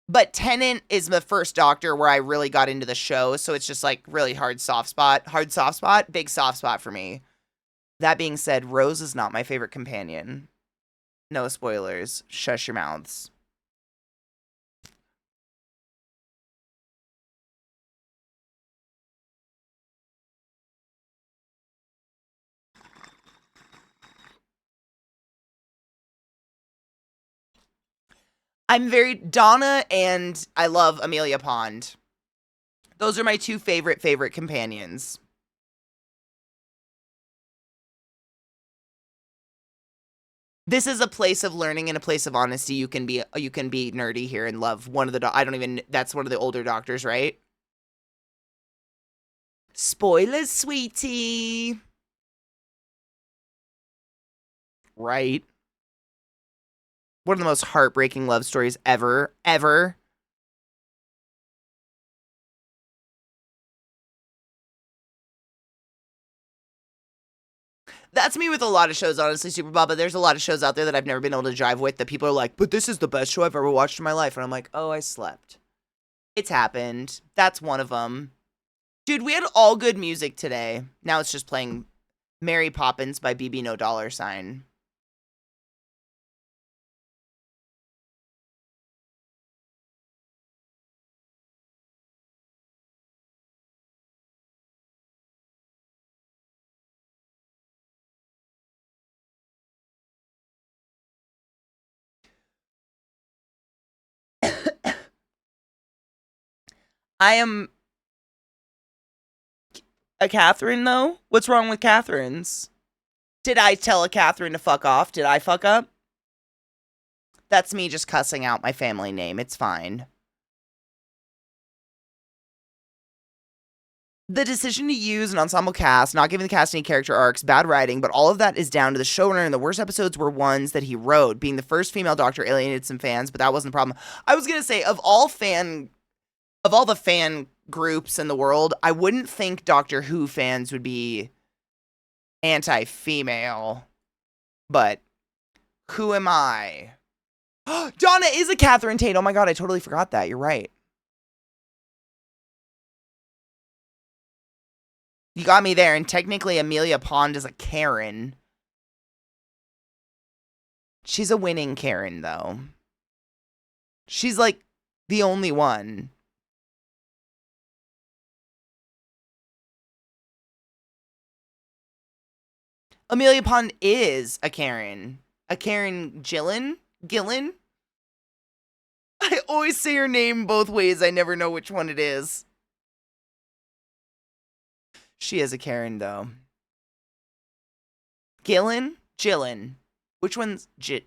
But Tennant is the first doctor where I really got into the show. So it's just like really hard soft spot. Hard soft spot. Big soft spot for me. That being said, Rose is not my favorite companion. No spoilers. Shush your mouths. I'm very Donna and I love Amelia Pond. Those are my two favorite companions. This is a place of learning and a place of honesty. You can be nerdy here and love one of the that's one of the older doctors, right? Spoilers, sweetie. Right. One of the most heartbreaking love stories ever. That's me with a lot of shows, honestly, Super Bob, but there's a lot of shows out there that I've never been able to jive with that people are like, but this is the best show I've ever watched in my life. And I'm like, oh, I slept. It's happened. That's one of them. Dude, we had all good music today. Now it's just playing Mary Poppins by BB No Dollar Sign. I am a Catherine, though? What's wrong with Catherines? Did I tell a Catherine to fuck off? Did I fuck up? That's me just cussing out my family name. It's fine. The decision to use an ensemble cast, not giving the cast any character arcs, bad writing, but all of that is down to the showrunner, and the worst episodes were ones that he wrote. Being the first female doctor alienated some fans, but that wasn't the problem. I was gonna say, of all the fan groups in the world, I wouldn't think Doctor Who fans would be anti-female, but who am I? Donna is a Catherine Tate. Oh my god, I totally forgot that. You're right. You got me there, and technically Amelia Pond is a Karen. She's a winning Karen, though. She's like the only one. Amelia Pond is a Karen. A Karen Gillen? Gillen? I always say her name both ways. I never know which one it is. She is a Karen, though. Gillen? Gillen. Which one's Jif?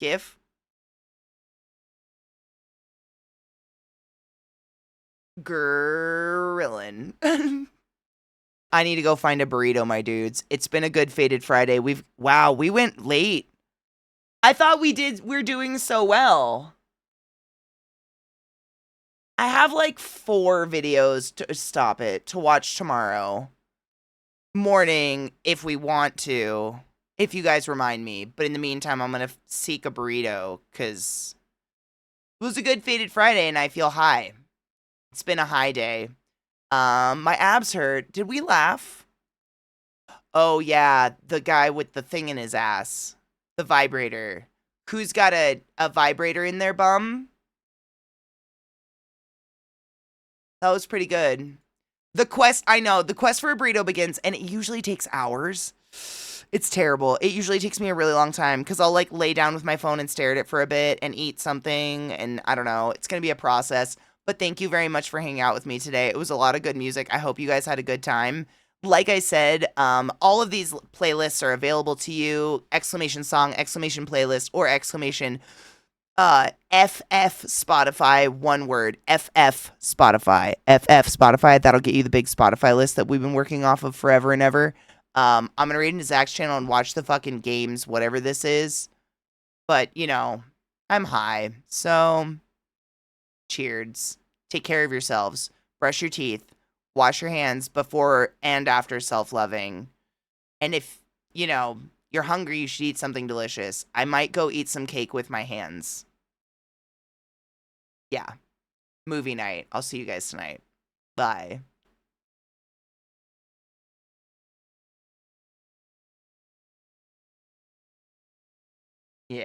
GIF? Grillin. I need to go find a burrito, my dudes. It's been a good Faded Friday. Wow, we went late. I thought we're doing so well. I have like 4 videos to watch tomorrow morning if we want to, if you guys remind me. But in the meantime, I'm going to seek a burrito because it was a good Faded Friday and I feel high. It's been a high day. My abs hurt. Did we laugh? Oh, yeah. The guy with the thing in his ass. The vibrator. Who's got a vibrator in their bum? That was pretty good. The quest for a burrito begins, and it usually takes hours. It's terrible. It usually takes me a really long time because I'll like lay down with my phone and stare at it for a bit and eat something. And I don't know. It's going to be a process. But thank you very much for hanging out with me today. It was a lot of good music. I hope you guys had a good time. Like I said, all of these playlists are available to you. Exclamation song, exclamation playlist, or exclamation FF Spotify, one word. FF Spotify. FF Spotify. That'll get you the big Spotify list that we've been working off of forever and ever. I'm gonna raid into Zach's channel and watch the fucking games, whatever this is. But, you know, I'm high. So cheers. Take care of yourselves. Brush your teeth. Wash your hands before and after self-loving. And if, you know, you're hungry, you should eat something delicious. I might go eat some cake with my hands. Yeah. Movie night. I'll see you guys tonight. Bye.